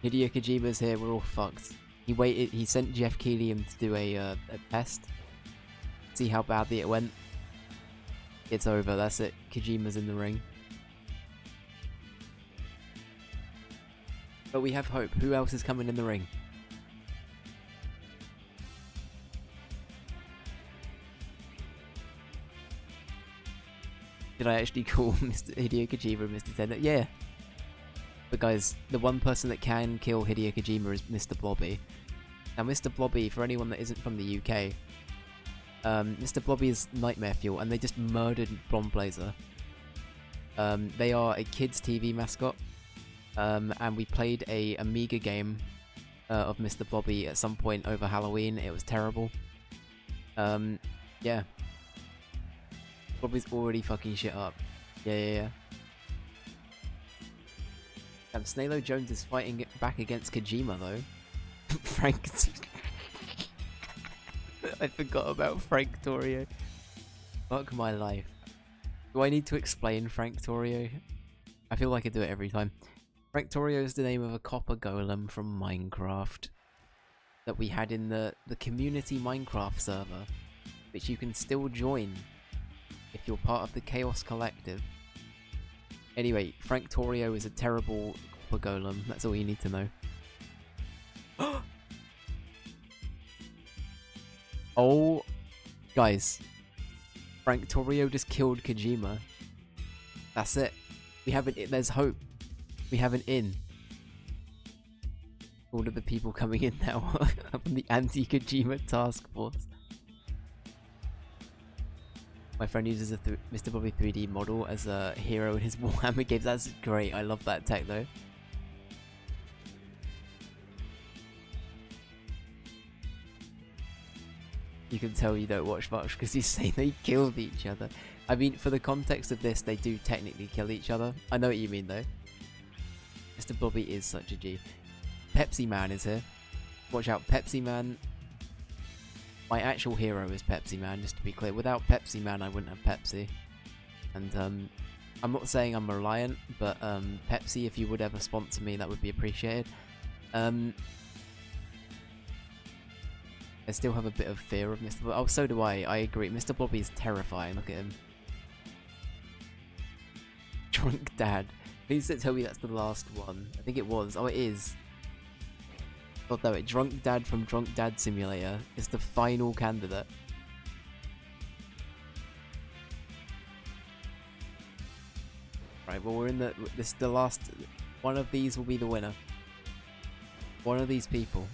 Hideo Kojima's here, we're all fucked. He sent Jeff Keighley in to do a test. See how badly it went. It's over, that's it. Kojima's in the ring. But we have hope. Who else is coming in the ring? Did I actually call Mr. Hideo Kojima Mr. Tender? Yeah. But guys, the one person that can kill Hideo Kojima is Mr. Blobby. Now Mr. Blobby, for anyone that isn't from the UK, Mr. Blobby is nightmare fuel, and they just murdered Blonde Blazer. They are a kids TV mascot, and we played a Amiga game of Mr. Blobby at some point over Halloween. It was terrible. Yeah. Blobby's already fucking shit up. Yeah. Snailo Jones is fighting back against Kojima though. Frank. I forgot about Frank Torrio. Fuck my life. Do I need to explain Frank Torrio? I feel like I do it every time. Frank Torrio is the name of a copper golem from Minecraft that we had in the community Minecraft server, which you can still join if you're part of the Chaos Collective. Anyway, Frank Torrio is a terrible copper golem. That's all you need to know. Oh, guys. Frank Torrio just killed Kojima. That's it. We have an. There's hope. We have an in. All of the people coming in now from the anti-Kojima task force. My friend uses a Mr. Blobby 3D model as a hero in his Warhammer games. That's great. I love that tech though. You can tell you don't watch much because you say they killed each other. I mean, for the context of this, they do technically kill each other. I know what you mean, though. Mr. Blobby is such a G. Pepsi Man is here. Watch out, Pepsi Man. My actual hero is Pepsi Man, just to be clear. Without Pepsi Man, I wouldn't have Pepsi. And, I'm not saying I'm reliant, but, Pepsi, if you would ever sponsor me, that would be appreciated. I still have a bit of fear of Mr. Blobby. Oh, so do I. I agree. Mr. Blobby is terrifying. Look at him. Drunk Dad. Please don't tell me that's the last one. I think it was. Oh, it is. God, no, it. Drunk Dad from Drunk Dad Simulator is the final candidate. Right, well, we're in the... This is the last... One of these will be the winner. One of these people.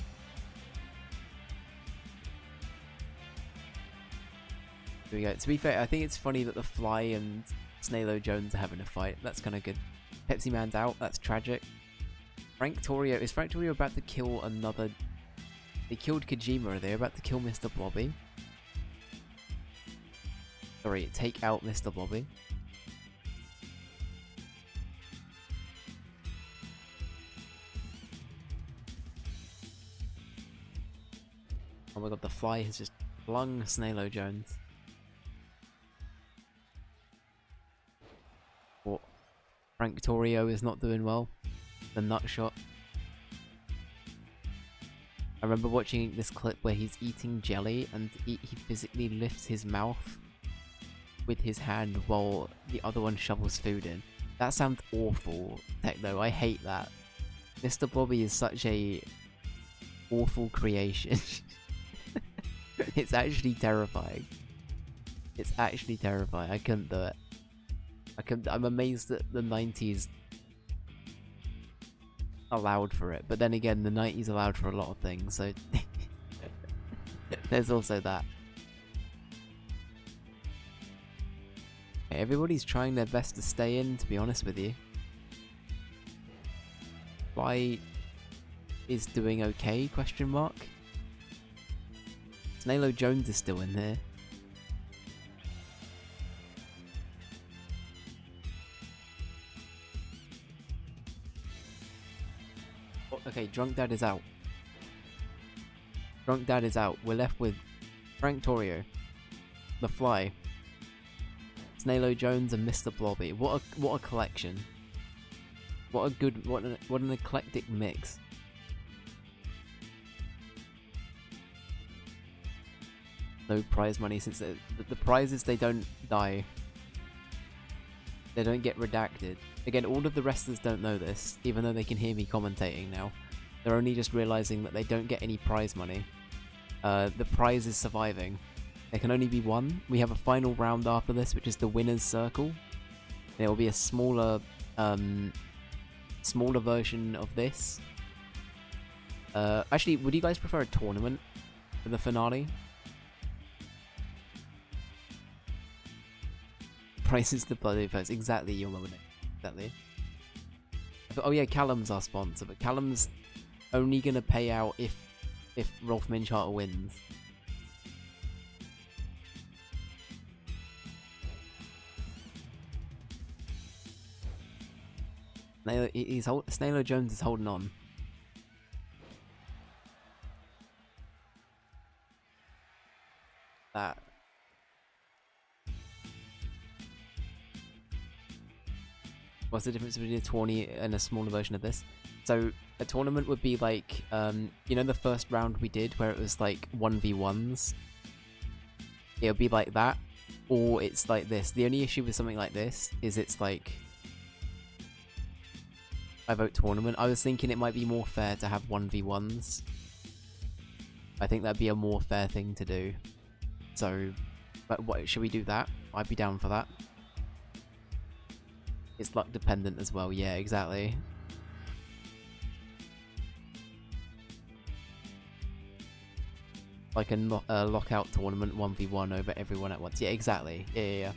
Here we go. To be fair, I think it's funny that the Fly and Snailo Jones are having a fight. That's kind of good. Pepsi Man's out. That's tragic. Frank Torrio. Is Frank Torrio about to kill another... They killed Kojima. Are they about to kill Mr. Blobby? Sorry, take out Mr. Blobby. Oh my god, the Fly has just flung Snailo Jones. What? Frank Torrio is not doing well. The nut shot. I remember watching this clip where he's eating jelly and he physically lifts his mouth with his hand while the other one shovels food in. That sounds awful, Techno. I hate that. Mr. Blobby is such a awful creation. It's actually terrifying. It's actually terrifying. I couldn't do it. I'm amazed that the 90s allowed for it, but then again, the 90s allowed for a lot of things, so there's also that. Everybody's trying their best to stay in, to be honest with you. Fly is doing okay, question mark. Snailo Jones is still in there. Oh, okay, Drunk Dad is out. Drunk Dad is out. We're left with Frank Torrio, The Fly, Snailo Jones, and Mr. Blobby. What a collection. What an eclectic mix. No prize money since the prizes, they don't die. They don't get redacted. Again, all of the wrestlers don't know this, even though they can hear me commentating now. They're only just realizing that they don't get any prize money. The prize is surviving. There can only be one. We have a final round after this, which is the winner's circle. There will be a smaller version of this. Actually, would you guys prefer a tournament for the finale? Prices to bloody first. Exactly, your moment. Exactly. Oh yeah, Callum's our sponsor, but Callum's only gonna pay out if Rolf Minchart wins. Snailo Jones is holding on. That. What's the difference between a tourney and a smaller version of this? So a tournament would be like, you know, the first round we did where it was like 1v1s. It'll be like that, or it's like this. The only issue with something like this is it's like, I vote tournament. I was thinking it might be more fair to have 1v1s. I think that'd be a more fair thing to do. So, but what, should we do that? I'd be down for that. It's luck dependent as well, yeah, exactly. Like a lockout tournament 1v1 over everyone at once. Yeah, exactly. Yeah.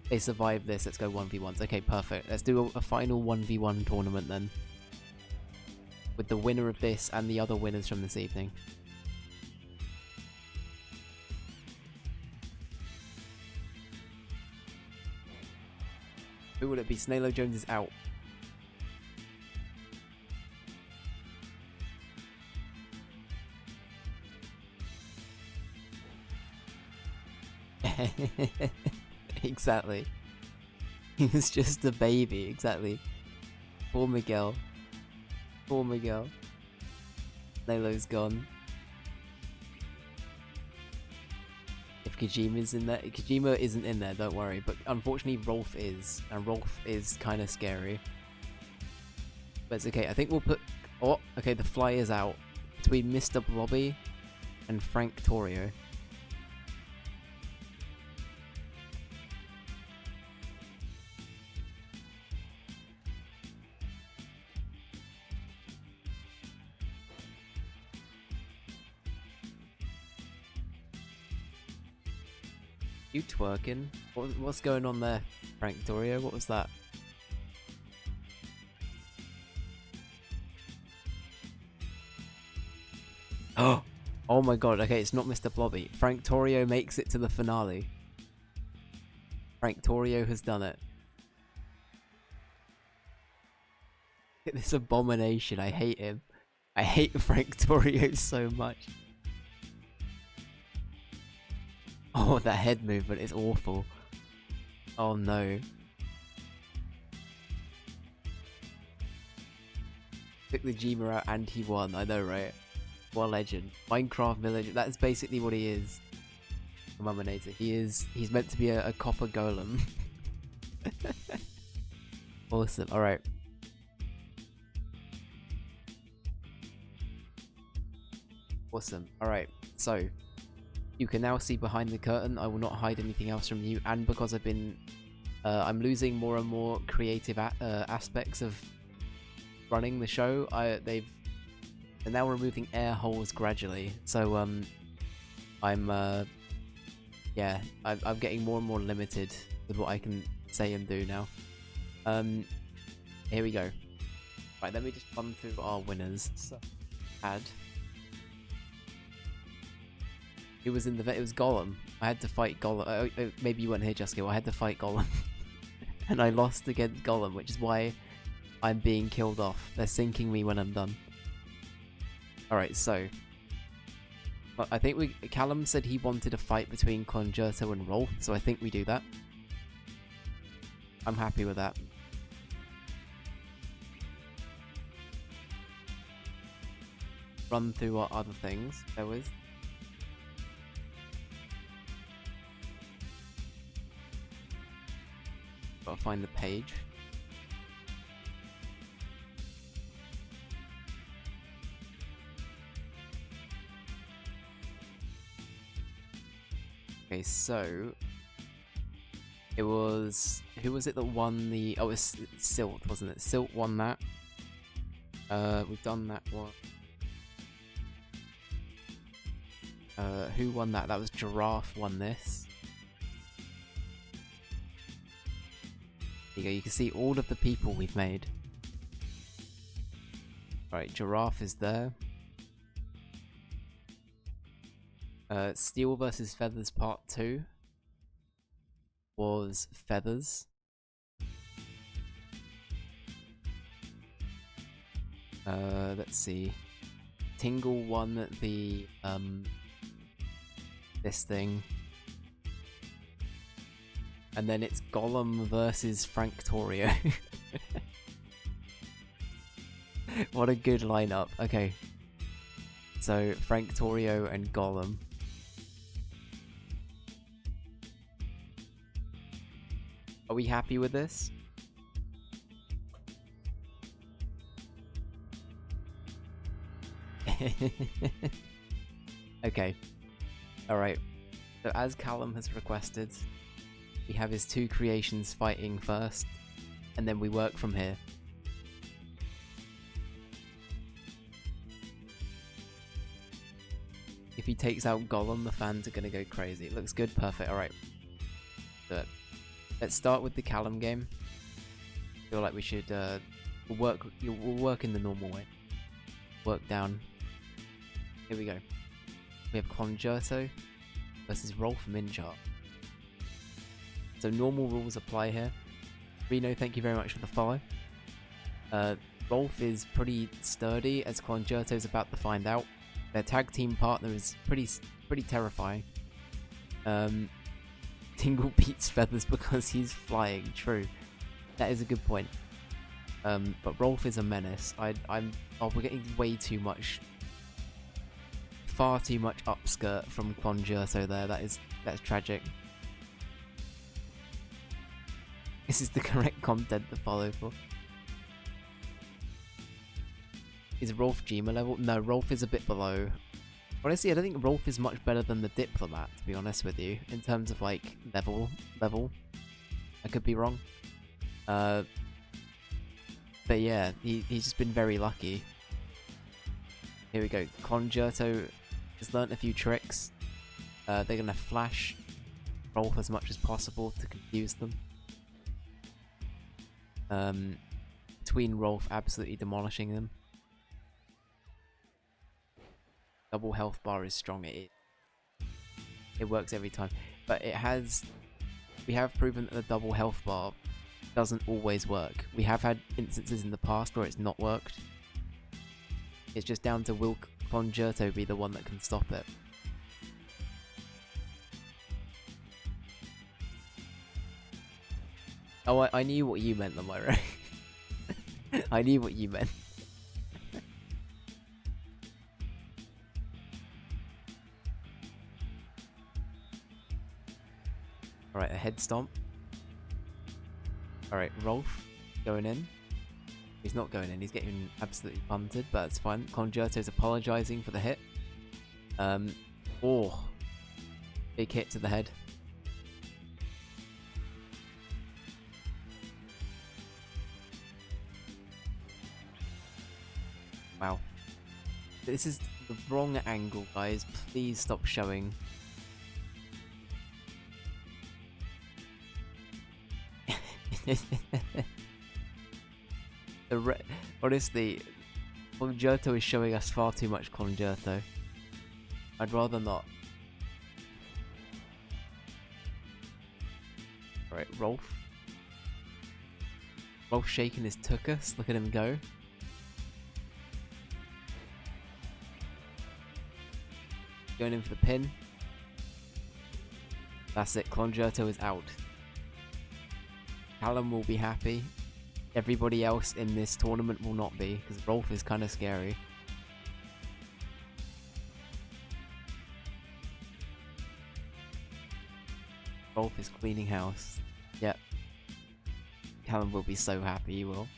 They survived this, let's go 1v1s. Okay, perfect. Let's do a final 1v1 tournament then. With the winner of this and the other winners from this evening. Who will it be? Snalo Jones is out. Exactly. He was just a baby, exactly. Poor Miguel. Poor Miguel. Nalo's gone. If Kojima's in there, Kojima isn't in there, don't worry. But unfortunately, Rolf is, and Rolf is kind of scary. But it's okay. I think we'll put. Oh, okay. The fly is out between Mr. Blobby and Frank Torrio. You twerking? What's going on there, Frank Torrio? What was that? Oh my god, okay, it's not Mr. Blobby. Frank Torrio makes it to the finale. Frank Torrio has done it. Look at this abomination, I hate him. I hate Frank Torrio so much. Oh, that head movement is awful. Oh no. Took the Jima out and he won, I know, right? What a legend. Minecraft villager, that's basically what he is. Muminator. He's meant to be a copper golem. Awesome, alright. Awesome, alright, so you can now see behind the curtain. I will not hide anything else from you, and because I've been I'm losing more and more creative aspects of running the show, they're now removing air holes gradually, so I'm getting more and more limited with what I can say and do now. Here we go. Right, let me just run through our winners. So, Who was in the it was Gollum. I had to fight Gollum. Maybe you weren't here, Jessica. I had to fight Gollum. And I lost against Gollum, which is why I'm being killed off. They're sinking me when I'm done. Alright, so I think Callum said he wanted a fight between Congerto and Rolf, so I think we do that. I'm happy with that. Run through our other things. There was. Gotta find the page. Okay, so it was who was it that won the? Oh, it's Silt, wasn't it? Silt won that. We've done that one. Who won that? That was Giraffe won this. There you go, you can see all of the people we've made. Right, Giraffe is there. Steel vs Feathers Part 2 was Feathers. Let's see. Tingle won the this thing. And then it's Gollum versus Frank Torrio. What a good lineup. Okay. So, Frank Torrio and Gollum. Are we happy with this? Okay. Alright. So, as Callum has requested, we have his two creations fighting first, and then we work from here. If he takes out Gollum, the fans are gonna go crazy. It looks good, perfect, alright. But let's start with the Callum game. I feel like we should we'll work in the normal way. Work down. Here we go. We have Congerto versus Rolf Minchart. So normal rules apply here. Reno, thank you very much for the follow. Rolf is pretty sturdy, as Congerto's about to find out. Their tag team partner is pretty terrifying. Tingle beats Feathers because he's flying. True, that is a good point. But Rolf is a menace. Oh, we're getting way too much, far too much upskirt from Congerto there. That's tragic. This is the correct content to follow for. Is Rolf Gma level? No, Rolf is a bit below. Honestly, I don't think Rolf is much better than the Diplomat, to be honest with you, in terms of, like, level. I could be wrong. But yeah, he's just been very lucky. Here we go. Congerto has learnt a few tricks. They're going to flash Rolf as much as possible to confuse them. Between Rolf absolutely demolishing them. Double health bar is strong. It works every time, but we have proven that the double health bar doesn't always work. We have had instances in the past where it's not worked. It's just down to will Congerto be the one that can stop it. Oh, I knew what you meant, Lamira. I knew what you meant. Alright, a head stomp. Alright, Rolf going in. He's not going in, he's getting absolutely punted, but it's fine. Congerto's apologising for the hit. Oh. Big hit to the head. Wow. This is the wrong angle, guys. Please stop showing. Honestly, Congerto is showing us far too much Congerto. I'd rather not. Alright, Rolf. Rolf shaking his tuchus. Look at him go. Going in for the pin. That's it. Congerto is out. Callum will be happy. Everybody else in this tournament will not be, because Rolf is kind of scary. Rolf is cleaning house. Yep. Callum will be so happy, he will.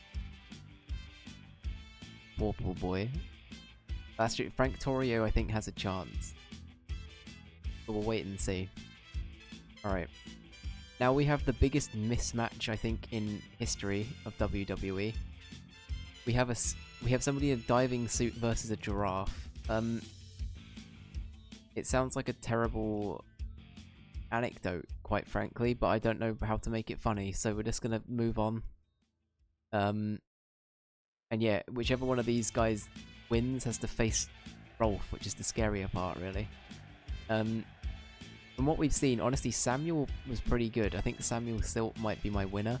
Warple boy. That's true. Frank Torrio, I think, has a chance. But we'll wait and see. Alright. Now we have the biggest mismatch, I think, in history of WWE. We have somebody in a diving suit versus a giraffe. It sounds like a terrible anecdote, quite frankly, but I don't know how to make it funny, so we're just gonna move on. And yeah, whichever one of these guys wins has to face Rolf, which is the scarier part, really. From what we've seen, honestly, Samuel was pretty good. I think Samuel still might be my winner.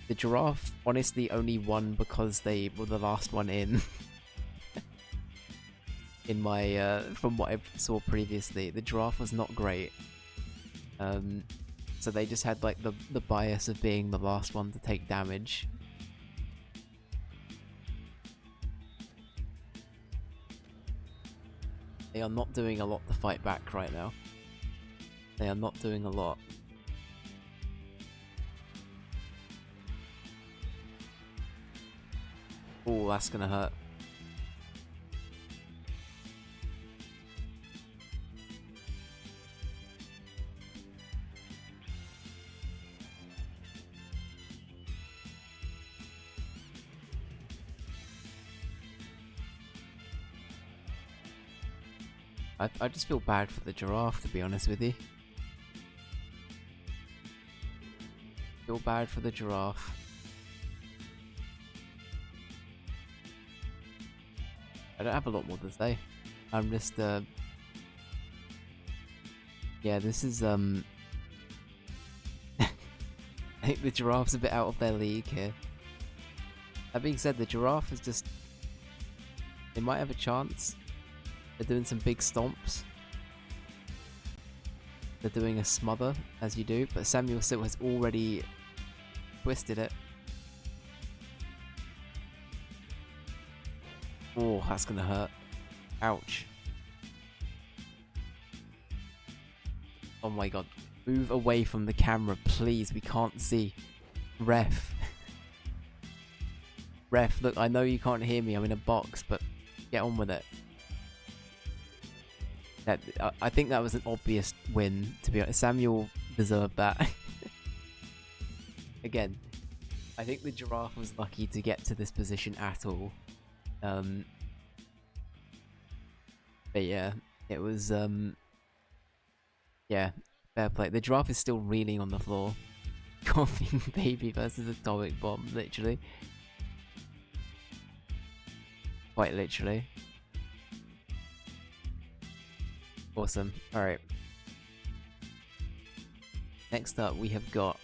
The giraffe, honestly, only won because they were the last one in. In my, from what I saw previously, the giraffe was not great. So they just had, like, the bias of being the last one to take damage. They are not doing a lot to fight back right now. They are not doing a lot. Oh, that's gonna hurt. I just feel bad for the giraffe, to be honest with you. Feel bad for the giraffe. I don't have a lot more to say. I'm just, yeah, this is, I think the Giraffe's a bit out of their league here. That being said, the Giraffe is just... They might have a chance. They're doing some big stomps. They're doing a smother, as you do, but Samuel Sill has already twisted it. Oh, that's gonna hurt. Ouch. Oh my god. Move away from the camera, please. We can't see. Ref. Ref, look, I know you can't hear me. I'm in a box, but get on with it. I think that was an obvious win, to be honest. Samuel deserved that. Again, I think the Giraffe was lucky to get to this position at all. But yeah, it was, yeah, fair play. The Giraffe is still reeling on the floor. Coughing baby versus atomic bomb, literally. Quite literally. Awesome. Alright. Next up, we have got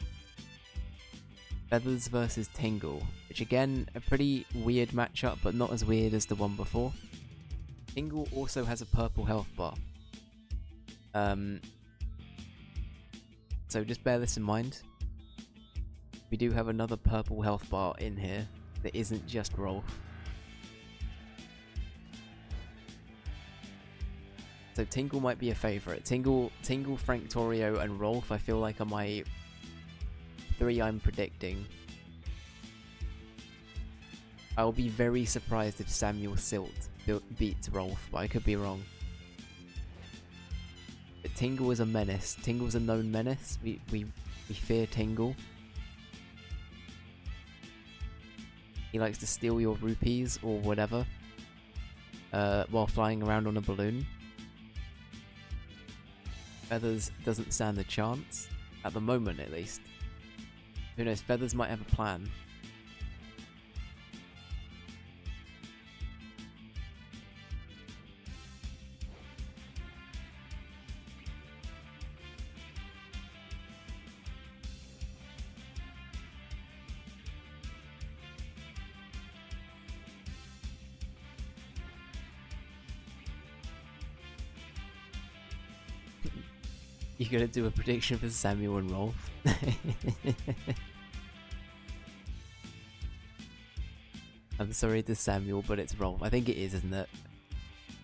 Feathers versus Tingle, which again, a pretty weird matchup, but not as weird as the one before. Tingle also has a purple health bar. So just bear this in mind. We do have another purple health bar in here that isn't just Rolf. So Tingle might be a favourite. Tingle, Frank Torrio, and Rolf I feel like are my 3 I'm predicting. I'll be very surprised if Samuel Silt beats Rolf, but I could be wrong. But Tingle is a menace. Tingle's a known menace. We fear Tingle. He likes to steal your rupees or whatever while flying around on a balloon. Feathers doesn't stand a chance, at the moment at least. Who knows, Feathers might have a plan. You gotta do a prediction for Samuel and Rolf. I'm sorry to Samuel, but it's Rolf. I think it is, isn't it?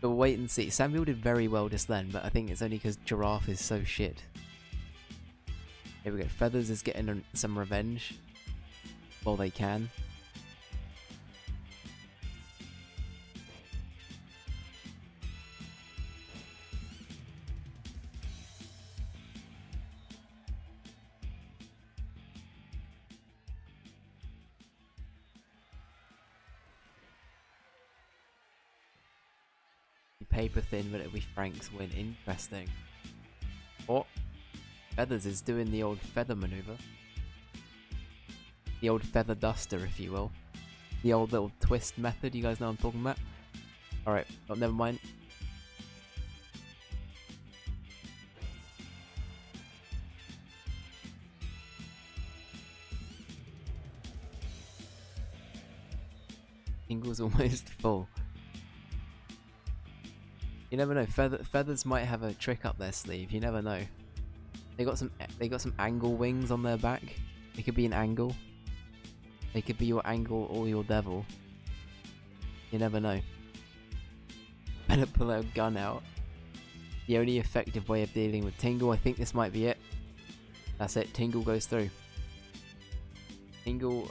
But we'll wait and see. Samuel did very well just then, but I think it's only because Giraffe is so shit. Here we go. Feathers is getting some revenge. While they can. Paper thin, but it'll be Frank's win. Interesting. Oh, Feathers is doing the old feather maneuver. The old feather duster, if you will. The old little twist method, you guys know what I'm talking about? Alright, oh, never mind. Tingle's almost full. You never know. Feathers might have a trick up their sleeve. You never know. They got some angle wings on their back. They could be an angle. They could be your angle or your devil. You never know. Better pull a gun out. The only effective way of dealing with Tingle. I think this might be it. That's it. Tingle goes through. Tingle.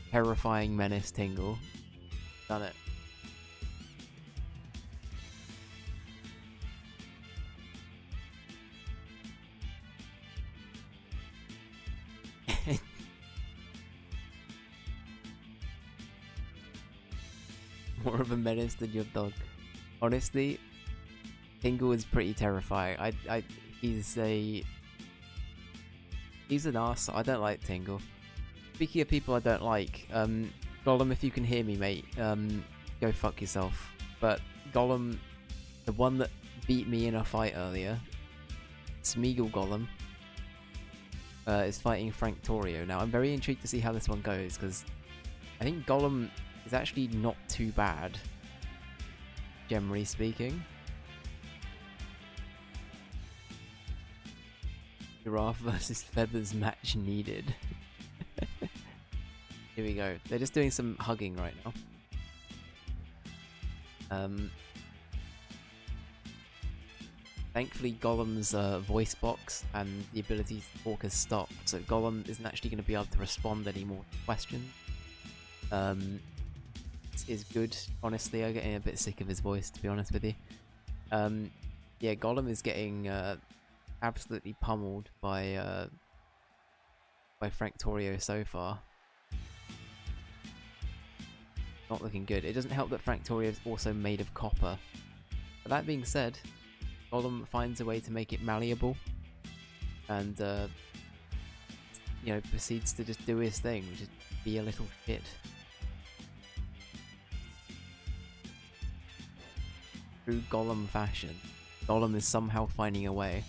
Terrifying menace Tingle. Done it. More of a menace than your dog. Honestly, Tingle is pretty terrifying. He's an arse. I don't like Tingle. Speaking of people I don't like, Gollum, if you can hear me, mate, go fuck yourself. But Gollum, the one that beat me in a fight earlier, Smeagol Gollum, is fighting Frank Torio. Now, I'm very intrigued to see how this one goes, because I think Gollum is actually not too bad, generally speaking. Giraffe versus Feathers match needed. Here we go. They're just doing some hugging right now. Thankfully, Gollum's voice box and the ability to talk has stopped, so Gollum isn't actually going to be able to respond anymore to questions. Is good, honestly. I'm getting a bit sick of his voice, to be honest with you. Yeah, Gollum is getting absolutely pummeled by Frank Torio so far. Not looking good. It doesn't help that Frank Torio is also made of copper. But that being said, Gollum finds a way to make it malleable, and you know, proceeds to just do his thing, which is be a little shit. True Gollum fashion, Gollum is somehow finding a way.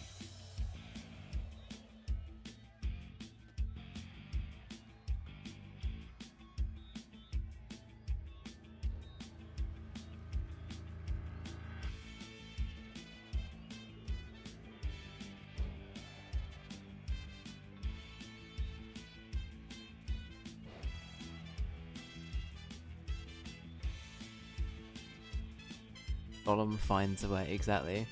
Gollum finds a way, exactly.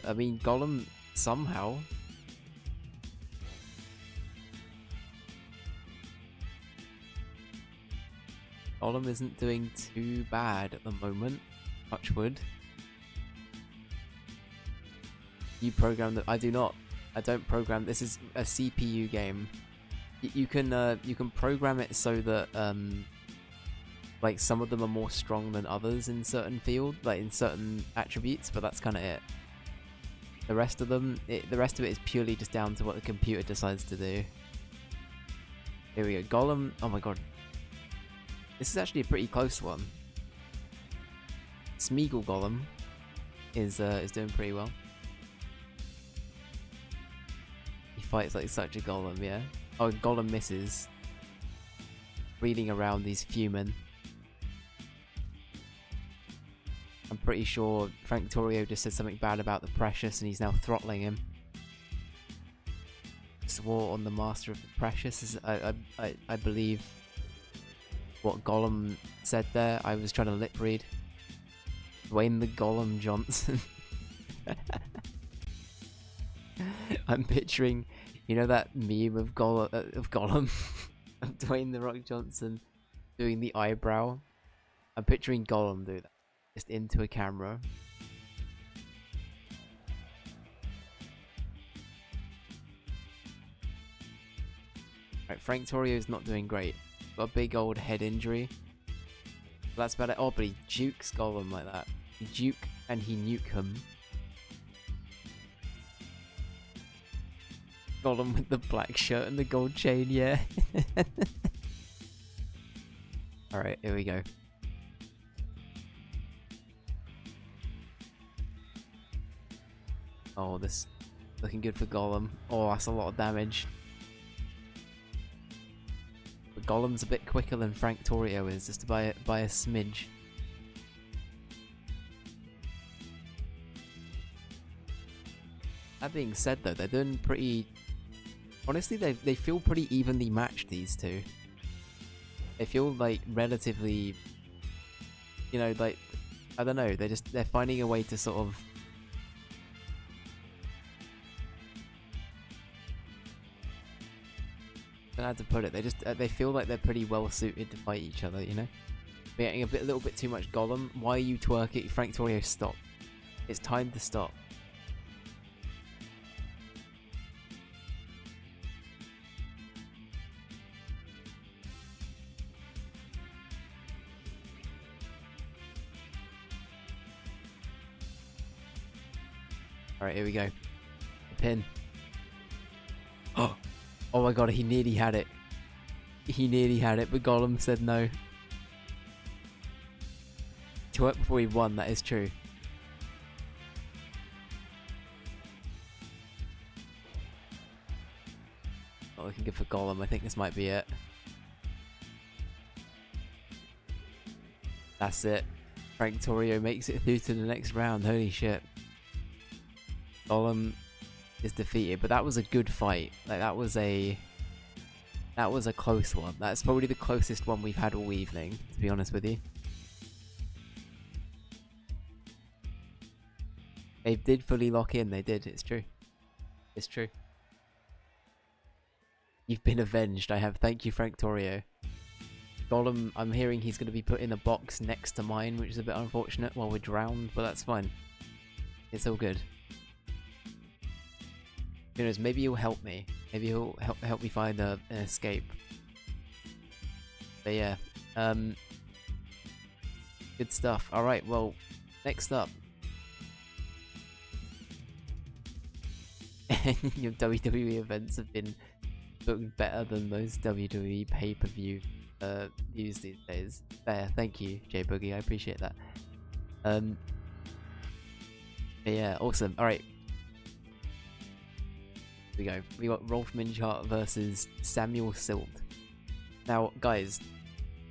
I mean, Gollum somehow... Gollum isn't doing too bad at the moment. Touch wood. You program that? I do not. I don't program. This is a CPU game. You can program it so that like some of them are more strong than others in certain field, like in certain attributes, but that's kind of it. The rest of them, the rest of it is purely just down to what the computer decides to do. Here we go, Gollum. Oh my god, this is actually a pretty close one. Smeagol Gollum is doing pretty well. He fights like such a Gollum, yeah. Oh, Gollum misses. Reeling around, he's fuming. I'm pretty sure Frank Torio just said something bad about the Precious and he's now throttling him. Swore on the Master of the Precious. I believe what Gollum said there. I was trying to lip read. Dwayne the Gollum Johnson. I'm picturing, you know, that meme of Gollum, of Dwayne the Rock Johnson doing the eyebrow. I'm picturing Gollum do that, just into a camera. Right, Frank Torio's not doing great. Got a big old head injury. That's about it. Oh, but he jukes Gollum like that. He juke and he nuke him. Gollum with the black shirt and the gold chain, yeah. Alright, here we go. Oh, this looking good for Gollum. Oh, that's a lot of damage. But Gollum's a bit quicker than Frank Torio is, just by a smidge. That being said though, they're doing pretty... Honestly, they feel pretty evenly matched, these two. They feel like relatively... You know, like... I don't know, they're finding a way to sort of... I don't know how to put it, they feel like they're pretty well suited to fight each other, you know? We're getting a little bit too much Gollum. Why are you twerking? Frank Torio, stop. It's time to stop. Alright, here we go. The pin. Oh! Oh my god, he nearly had it. He nearly had it, but Gollum said no. To work before he won, that is true. Not looking good for Gollum. I think this might be it. That's it. Frank Torrio makes it through to the next round. Holy shit. Gollum is defeated, but that was a good fight. Like, that was a close one. That's probably the closest one we've had all evening, to be honest with you. They did fully lock in. They did. It's true. It's true. You've been avenged. I have. Thank you, Frank Torrio. Gollum, I'm hearing he's going to be put in a box next to mine, which is a bit unfortunate while we're drowned, but that's fine. It's all good. Who knows, maybe he'll help me. Maybe he'll help me find an escape. But yeah, good stuff. Alright, well, next up. Your WWE events have been booked better than most WWE pay-per-view views these days. Fair, thank you, J Boogie, I appreciate that. But yeah, awesome. Alright. Here we go. We got Rolf Minchart versus Samuel Silt. Now, guys,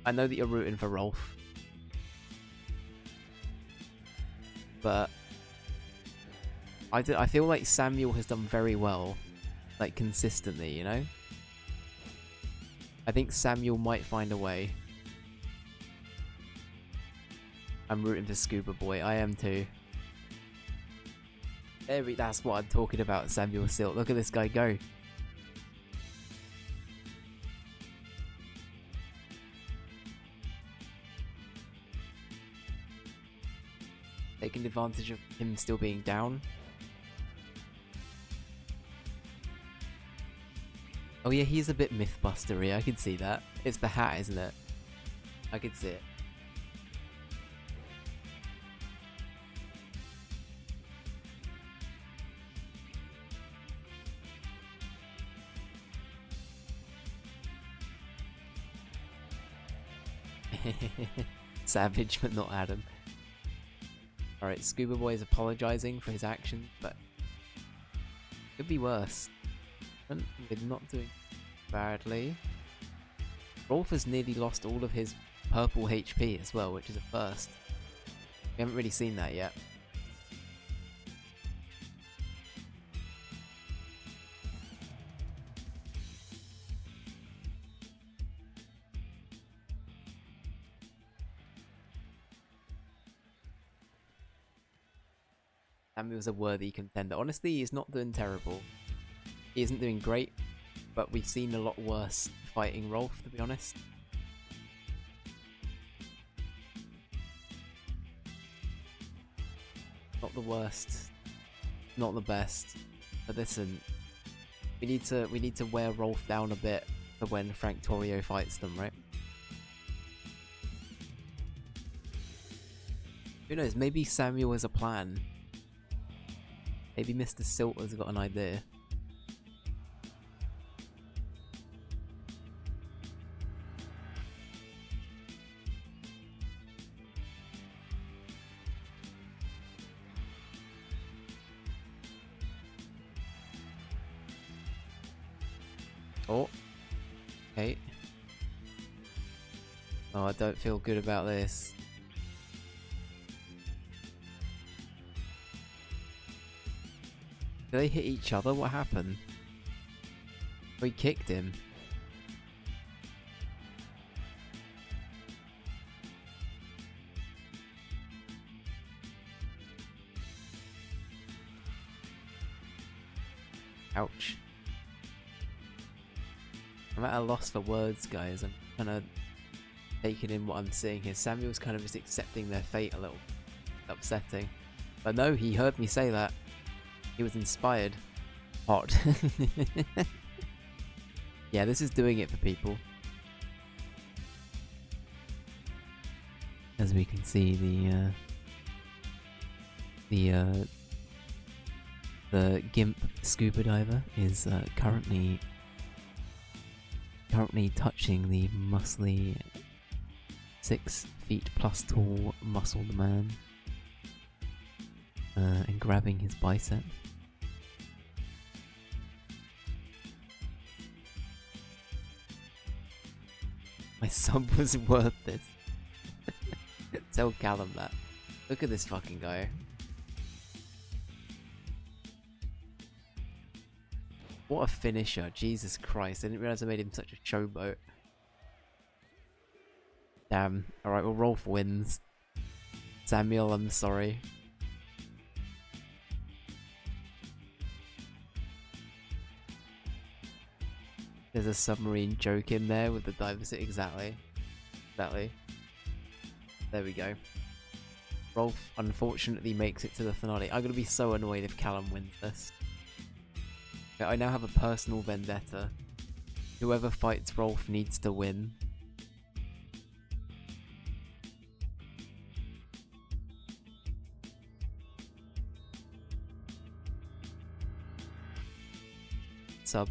I know that you're rooting for Rolf, but I feel like Samuel has done very well, like, consistently, you know? I think Samuel might find a way. I'm rooting for Scuba Boy. I am too. That's what I'm talking about, Samuel Silt. Look at this guy go. Taking advantage of him still being down. Oh yeah, he's a bit Mythbustery, I can see that. It's the hat, isn't it? I can see it. Savage, but not Adam. Alright, Scuba Boy is apologising for his actions, but could be worse. We're not doing badly. Rolf has nearly lost all of his purple HP as well, which is a first. We haven't really seen that yet. Samuel's a worthy contender. Honestly, he's not doing terrible. He isn't doing great, but we've seen a lot worse fighting Rolf, to be honest. Not the worst, not the best. But listen, we need to wear Rolf down a bit for when Frank Torrio fights them, right? Who knows? Maybe Samuel has a plan. Maybe Mr. Silt has got an idea. Oh, okay. Oh, I don't feel good about this. Did they hit each other? What happened? We kicked him. Ouch. I'm at a loss for words, guys. I'm kind of taking in what I'm seeing here. Samuel's kind of just accepting their fate a little. Upsetting. But no, he heard me say that. He was inspired. Hot. Yeah, this is doing it for people. As we can see, the GIMP scuba diver is currently touching the muscly 6 feet plus tall muscled man and grabbing his bicep. This sub was worth this. Tell Callum that. Look at this fucking guy. What a finisher. Jesus Christ. I didn't realize I made him such a showboat. Damn. Alright, well, Rolf wins. Samuel, I'm sorry. There's a submarine joke in there with the diversity. Exactly. Exactly. There we go. Rolf unfortunately makes it to the finale. I'm gonna be so annoyed if Callum wins this. Okay, I now have a personal vendetta. Whoever fights Rolf needs to win.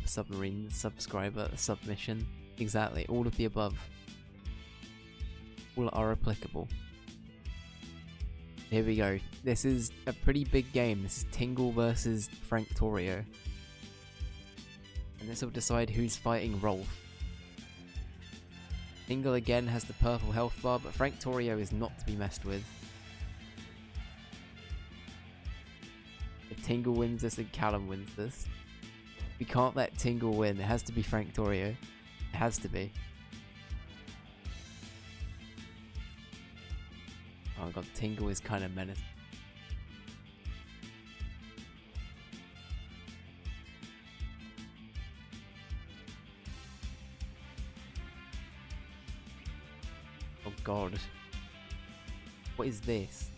Submarine, subscriber, submission. Exactly, all of the above. All are applicable. Here we go. This is a pretty big game. This is Tingle versus Frank Torrio. And this will decide who's fighting Rolf. Tingle again has the purple health bar, but Frank Torrio is not to be messed with. If Tingle wins this, then Callum wins this. We can't let Tingle win. It has to be Frank Torrio. It has to be. Oh my god, Tingle is kind of menacing. Oh god. What is this?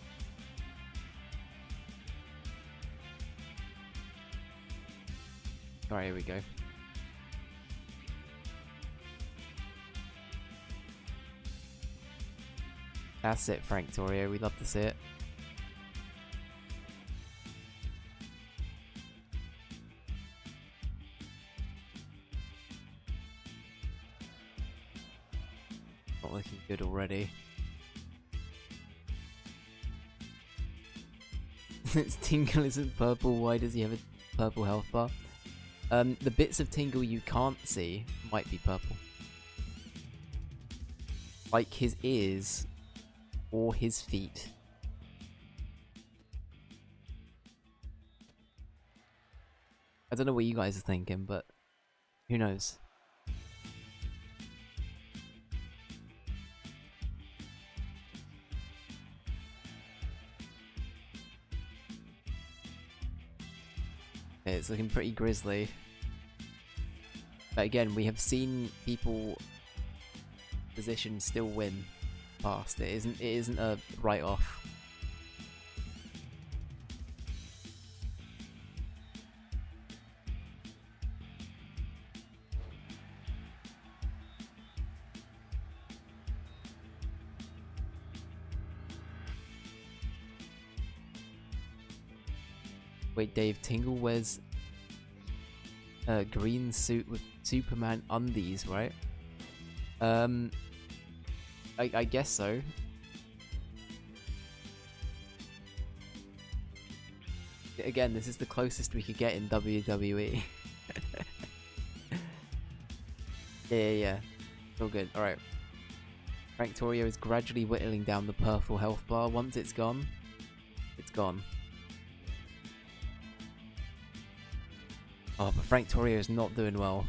Alright, here we go. That's it, Frank Torrio. We'd love to see it. Not looking good already. Since Tingle isn't purple, why does he have a purple health bar? The bits of Tingle you can't see might be purple. Like his ears or his feet. I don't know what you guys are thinking, but who knows? Okay, it's looking pretty grisly. But again, we have seen people position still win past. It isn't a write-off. Wait, Dave, Tingle wears a green suit with Superman undies, right? I guess so. Again, this is the closest we could get in WWE. Yeah. It's all good. Alright. Frank Torrio is gradually whittling down the purple health bar. Once it's gone, it's gone. Oh, but Frank Torrio is not doing well.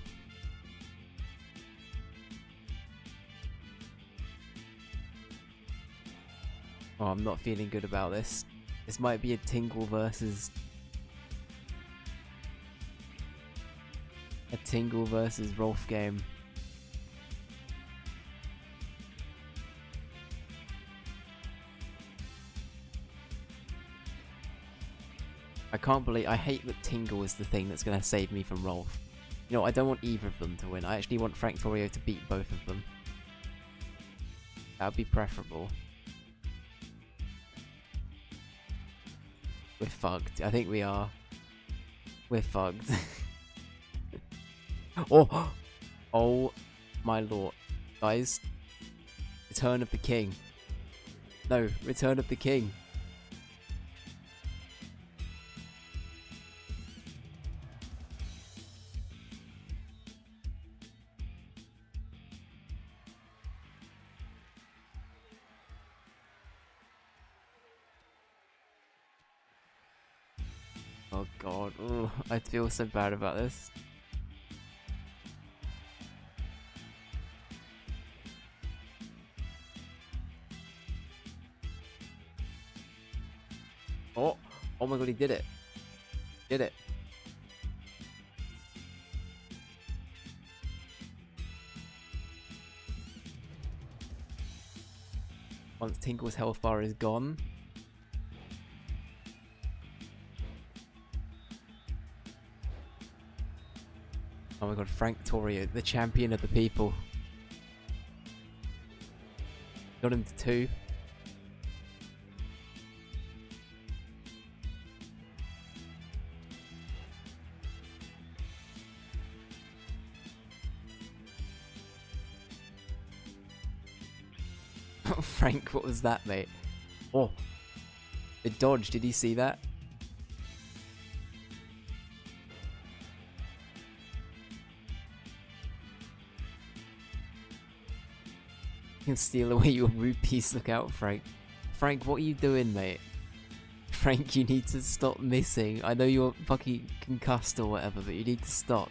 Oh, I'm not feeling good about this. This might be a Tingle versus Rolf game. I can't believe I hate that Tingle is the thing that's gonna save me from Rolf. You know, I don't want either of them to win. I actually want Frank Torrio to beat both of them. That would be preferable. We're fucked. I think we are. We're fucked. Oh! Oh my lord. Guys. Return of the King. No, Return of the King. Oh god, ooh, I feel so bad about this. Oh, oh my god, he did it. Did it. Once Tingle's health bar is gone. Oh my god, Frank Torrio, the champion of the people. Got him to 2. Frank, what was that, mate? Oh, the dodge, did you see that? You can steal away your rupees, look out, Frank. Frank, what are you doing, mate? Frank, you need to stop missing. I know you're fucking concussed or whatever, but you need to stop.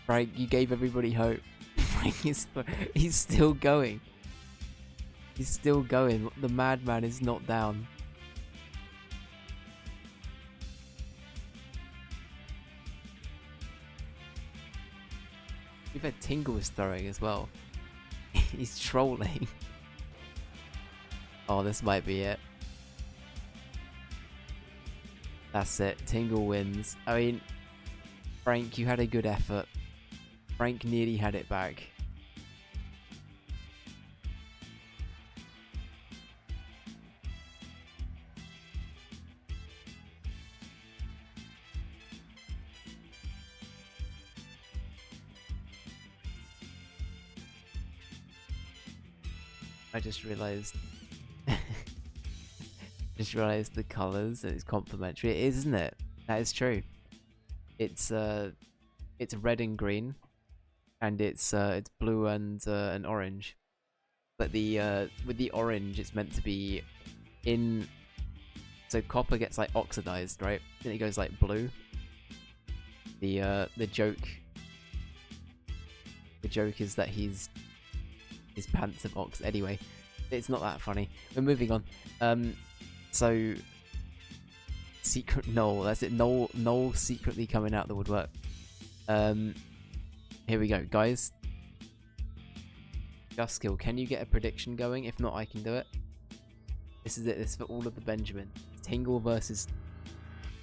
Frank, you gave everybody hope. Frank he's still going. He's still going. The madman is not down. We've had Tingle was throwing as well. He's trolling. Oh, this might be it. That's it. Tingle wins. I mean, Frank, you had a good effort. Frank nearly had it back. I just realised the colours and it's complimentary. It is, isn't it? That is true. It's red and green, and it's blue and orange. But the with the orange, it's meant to be in. So copper gets like oxidized, right? Then it goes like blue. The joke is that his pants have ox. Anyway, it's not that funny. We're moving on. So secret Noel. That's it. Noel secretly coming out the woodwork. Here we go, guys. Just Skill, can you get a prediction going? If not, I can do it. This is it. This is for all of the Benjamin. Tingle versus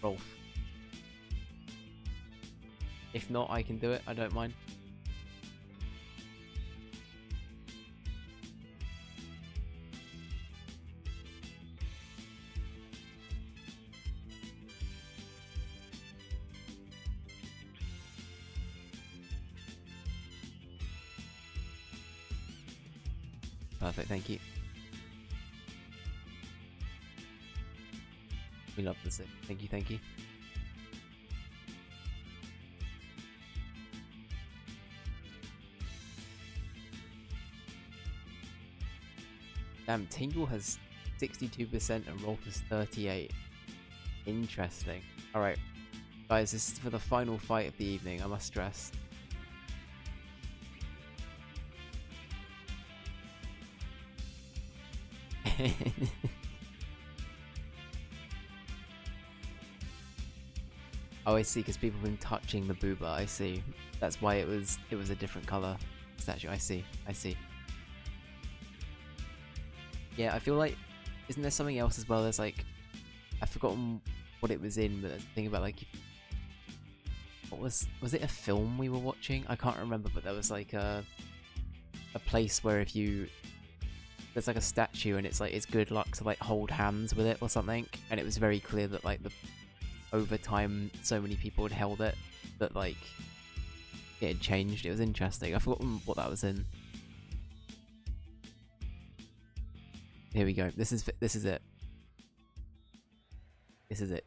Rolf. If not, I can do it. I don't mind. Perfect, thank you. We love this. Thank you, thank you. Damn, Tingle has 62% and Rolf is 38%. Interesting. Alright, guys, this is for the final fight of the evening, I must stress. Oh, I see, because people have been touching the booba. I see. That's why it was a different color statue. I see. Yeah, I feel like, isn't there something else as well? There's like, I've forgotten what it was in, but there's a thing about like, what was it a film we were watching? I can't remember, but there was like a place where if you, there's like a statue and it's like, it's good luck to like hold hands with it or something, and it was very clear that like over time so many people had held it that like it had changed. It was interesting. I've forgotten what that was in. Here we go. This is it. This is it.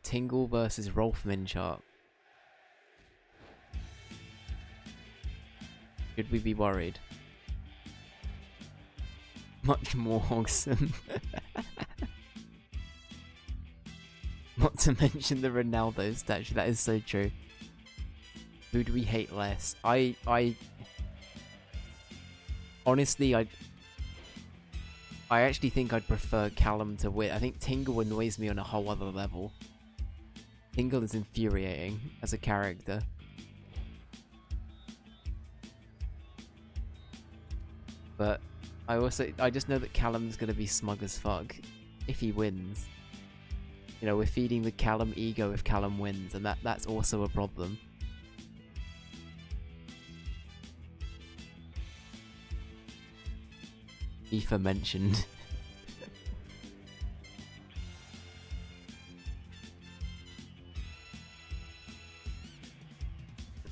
Tingle versus Rolf Minchart. Should we be worried? Much more awesome. Not to mention the Ronaldo statue. That is so true. Who do we hate less? Honestly, I actually think I'd prefer Callum to win. I think Tingle annoys me on a whole other level. Tingle is infuriating as a character. But I just know that Callum's gonna be smug as fuck if he wins. You know, we're feeding the Callum ego if Callum wins, and that's also a problem. FIFA mentioned.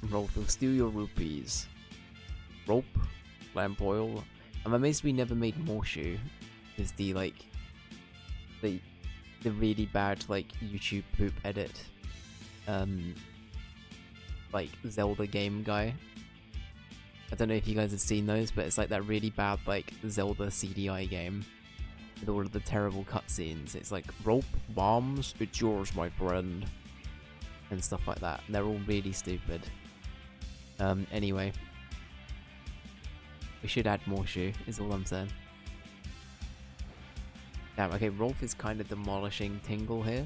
Rolf will steal your rupees. Rope, lamp oil. I'm amazed we never made Morshu. Is the the really bad YouTube poop edit, like Zelda game guy. I don't know if you guys have seen those, but it's like that really bad Zelda CDI game with all of the terrible cutscenes. It's like rope, bombs, it's yours, my friend, and stuff like that. And they're all really stupid. Anyway, we should add Morshu, is all I'm saying. Damn, okay, Rolf is kind of demolishing Tingle here.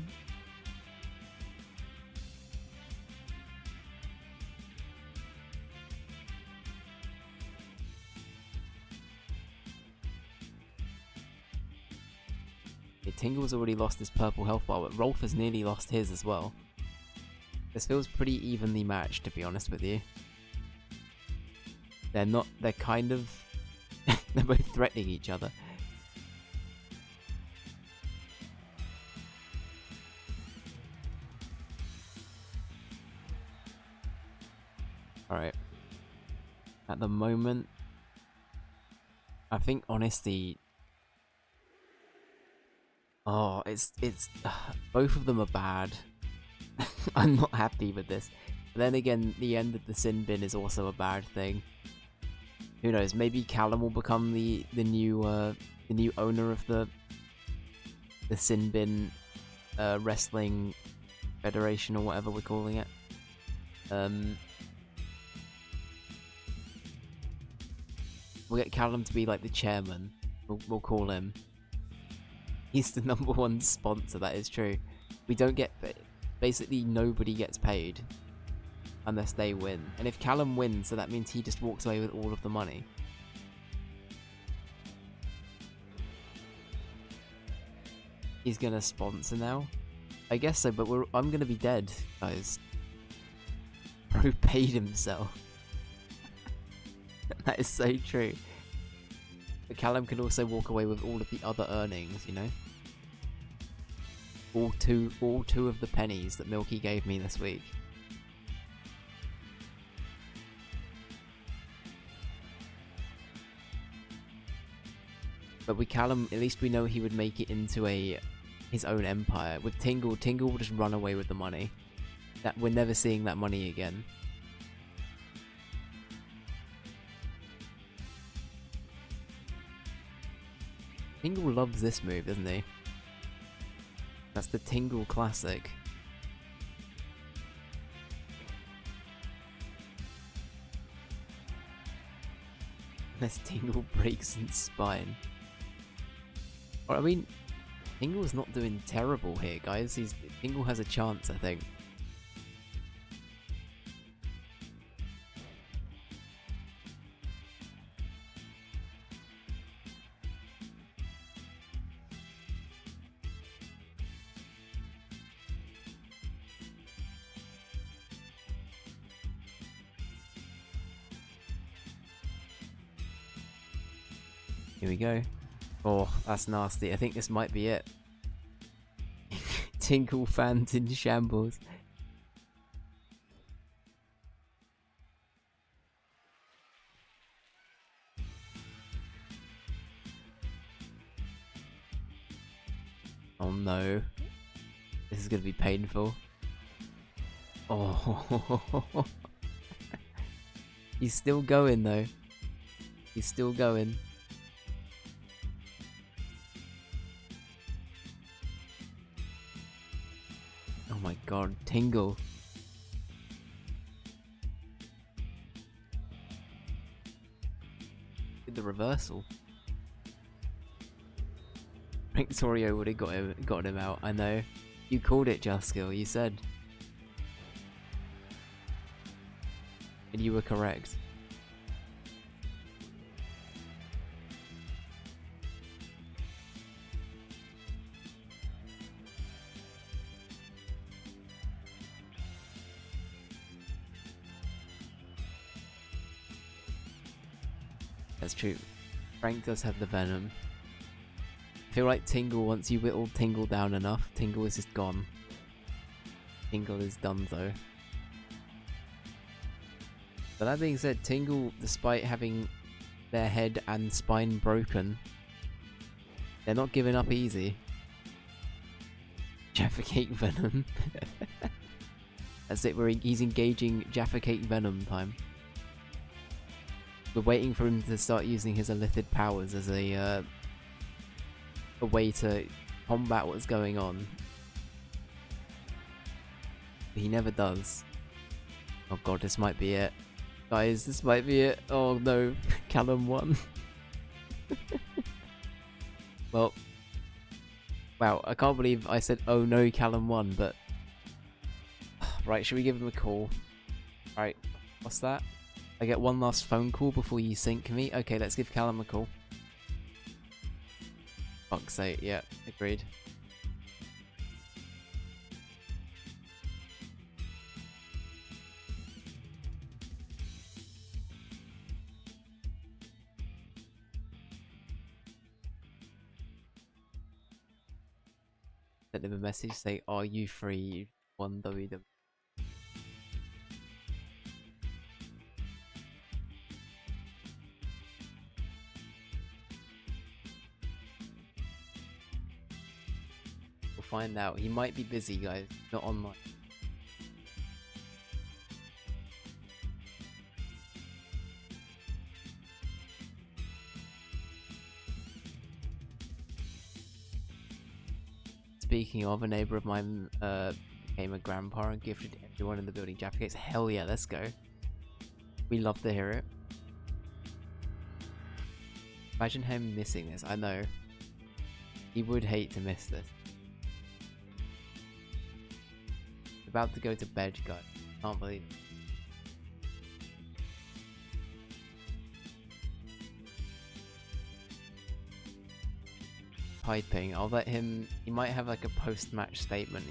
Okay, Tingle's already lost his purple health bar, but Rolf has nearly lost his as well. This feels pretty evenly matched, to be honest with you. They're kind of... they're both threatening each other. Alright. At the moment, I think honestly... Oh, it's both of them are bad. I'm not happy with this. But then again, the end of the sin bin is also a bad thing. Who knows? Maybe Callum will become the new owner of the sin bin wrestling federation or whatever we're calling it. We'll get Callum to be like the chairman. We'll call him. He's the #1 sponsor. That is true. We don't get... Basically, nobody gets paid unless they win. And if Callum wins, so that means he just walks away with all of the money. He's gonna sponsor now? I guess so, but I'm gonna be dead, guys. Bro paid himself. That is so true. But Callum can also walk away with all of the other earnings, you know? All two of the pennies that Milky gave me this week. But with Callum, at least we know he would make it into his own empire. With Tingle will just run away with the money. That we're never seeing that money again. Tingle loves this move, doesn't he? That's the Tingle classic. Unless Tingle breaks his spine. Or, I mean, Tingle's not doing terrible here, guys. Tingle has a chance, I think. Here we go. Oh, that's nasty. I think this might be it. Tingle fans in shambles. Oh no. This is gonna be painful. Oh. He's still going though. He's still going. Tingle. Did the reversal. Victorio would have got him out. I know. You called it, Jaskill. You said. And you were correct. That's true. Frank does have the venom. I feel like Tingle, once you whittle Tingle down enough, Tingle is just gone. Tingle is done though. But that being said, Tingle, despite having their head and spine broken, they're not giving up easy. Jaffa Cake Venom. That's it, he's engaging Jaffa Cake Venom time. We're waiting for him to start using his Illithid powers as a way to combat what's going on. But he never does. Oh god, this might be it. Guys, this might be it. Oh no, Callum won. Well, wow, I can't believe I said, oh no, Callum won, but... Right, should we give him a call? Right, what's that? I get one last phone call before you sink me? Okay, let's give Callum a call. Fuck's sake, yeah, agreed. Send him a message, say, are you free? You won WWE. We'll find out. He might be busy, guys. Not online. Speaking of, a neighbour of mine became a grandpa and gifted everyone in the building Jaffa Cakes. Hell yeah, let's go. We love to hear it. Imagine him missing this. I know. He would hate to miss this. About to go to bed, guys. Can't believe it. Typing. I'll let him. He might have like a post-match statement.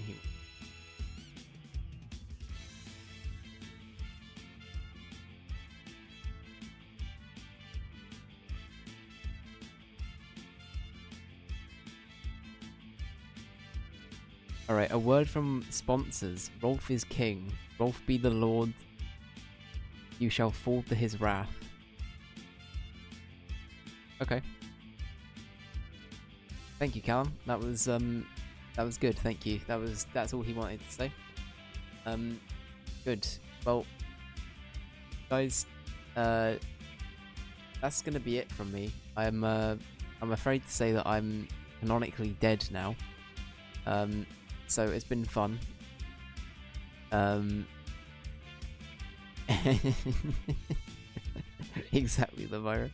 Alright, a word from sponsors. Rolf is king. Rolf be the lord. You shall fall to his wrath. Okay. Thank you, Callum. That was good. Thank you. That's all he wanted to say. Good. Well, guys, that's gonna be it from me. I'm afraid to say that I'm canonically dead now. So it's been fun. Exactly, the virus.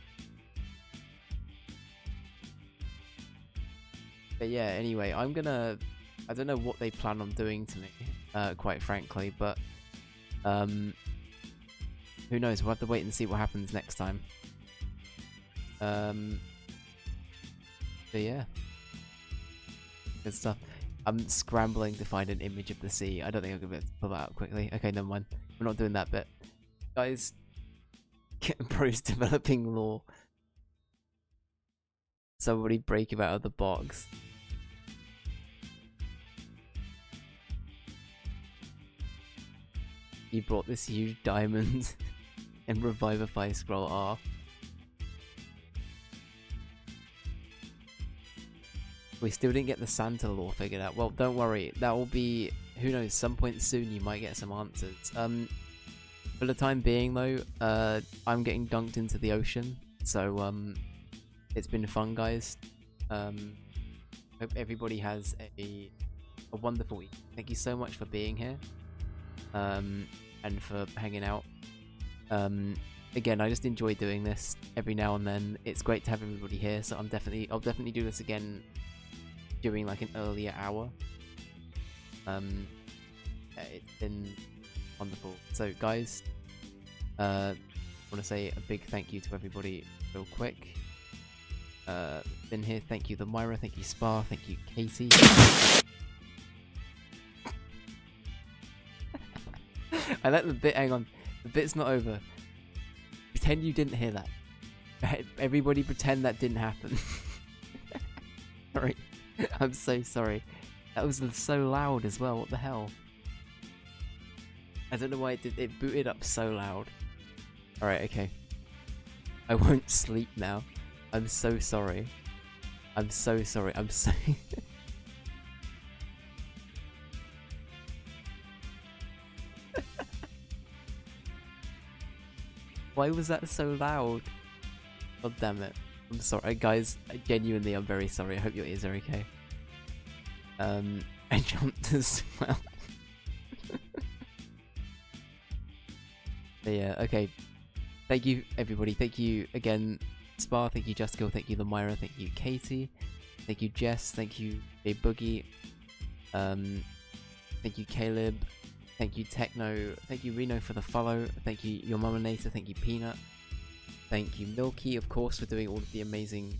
But yeah, anyway, I don't know what they plan on doing to me, quite frankly, but who knows, we'll have to wait and see what happens next time. So yeah. Good stuff. I'm scrambling to find an image of the sea. I don't think I'm going to be able to pull that out quickly. Okay, never mind. We're not doing that bit. Guys, bro's developing lore. Somebody break him out of the box. He brought this huge diamond and Revivify scroll R. We still didn't get the Santa lore figured out. Well, don't worry. That will be, who knows, some point soon you might get some answers. For the time being though, I'm getting dunked into the ocean. So, it's been fun, guys. Hope everybody has a a wonderful week. Thank you so much for being here, and for hanging out. Again, I just enjoy doing this every now and then. It's great to have everybody here, so I'll definitely do this again during like an earlier hour. It's been wonderful. So guys, I want to say a big thank you to everybody real quick. Been here. Thank you, the Myra. Thank you, Spa. Thank you, Katie. I let the bit. Hang on, the bit's not over. Pretend you didn't hear that. Everybody pretend that didn't happen. Sorry. I'm so sorry. That was so loud as well. What the hell? I don't know why it booted up so loud. Alright, okay. I won't sleep now. I'm so sorry. I'm so sorry. I'm so... Why was that so loud? God damn it. I'm sorry, guys. Genuinely, I'm very sorry. I hope your ears are okay. I jumped as well. But yeah, okay. Thank you, everybody. Thank you again, Spa. Thank you, Justical. Thank you, Lamyra. Thank you, Katie. Thank you, Jess. Thank you, Big Boogie. Thank you, Caleb. Thank you, Techno. Thank you, Reno, for the follow. Thank you, Your Mama Nater. Thank you, Peanut. Thank you, Milky, of course, for doing all of the amazing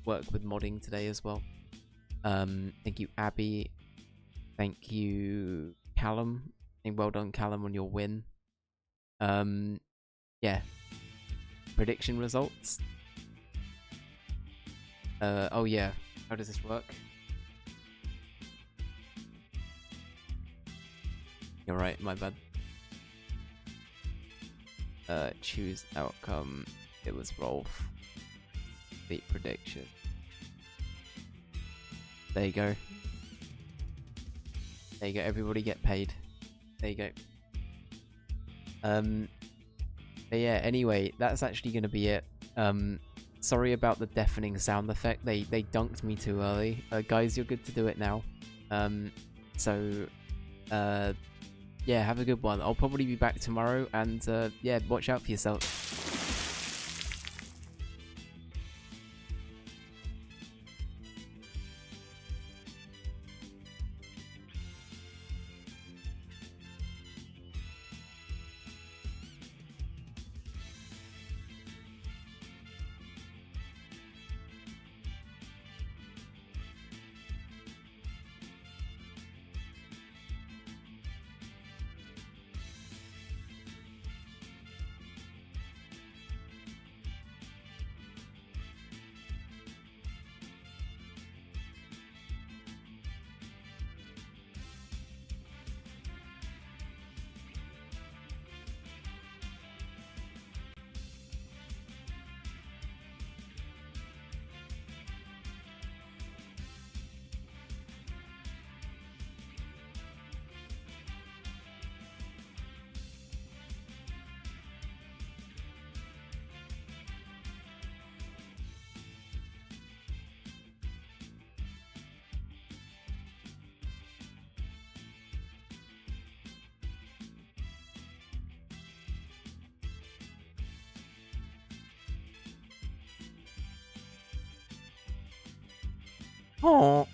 work with modding today as well. Thank you, Abby. Thank you, Callum. And well done, Callum, on your win. Yeah. Prediction results. Oh yeah. How does this work? You're right, my bad. Choose outcome. It was Rolf. Beat prediction. There you go. There you go. Everybody get paid. There you go. But yeah, anyway, that's actually going to be it. Sorry about the deafening sound effect. They dunked me too early. Guys, you're good to do it now. Yeah, have a good one. I'll probably be back tomorrow, and yeah, watch out for yourself. Oh.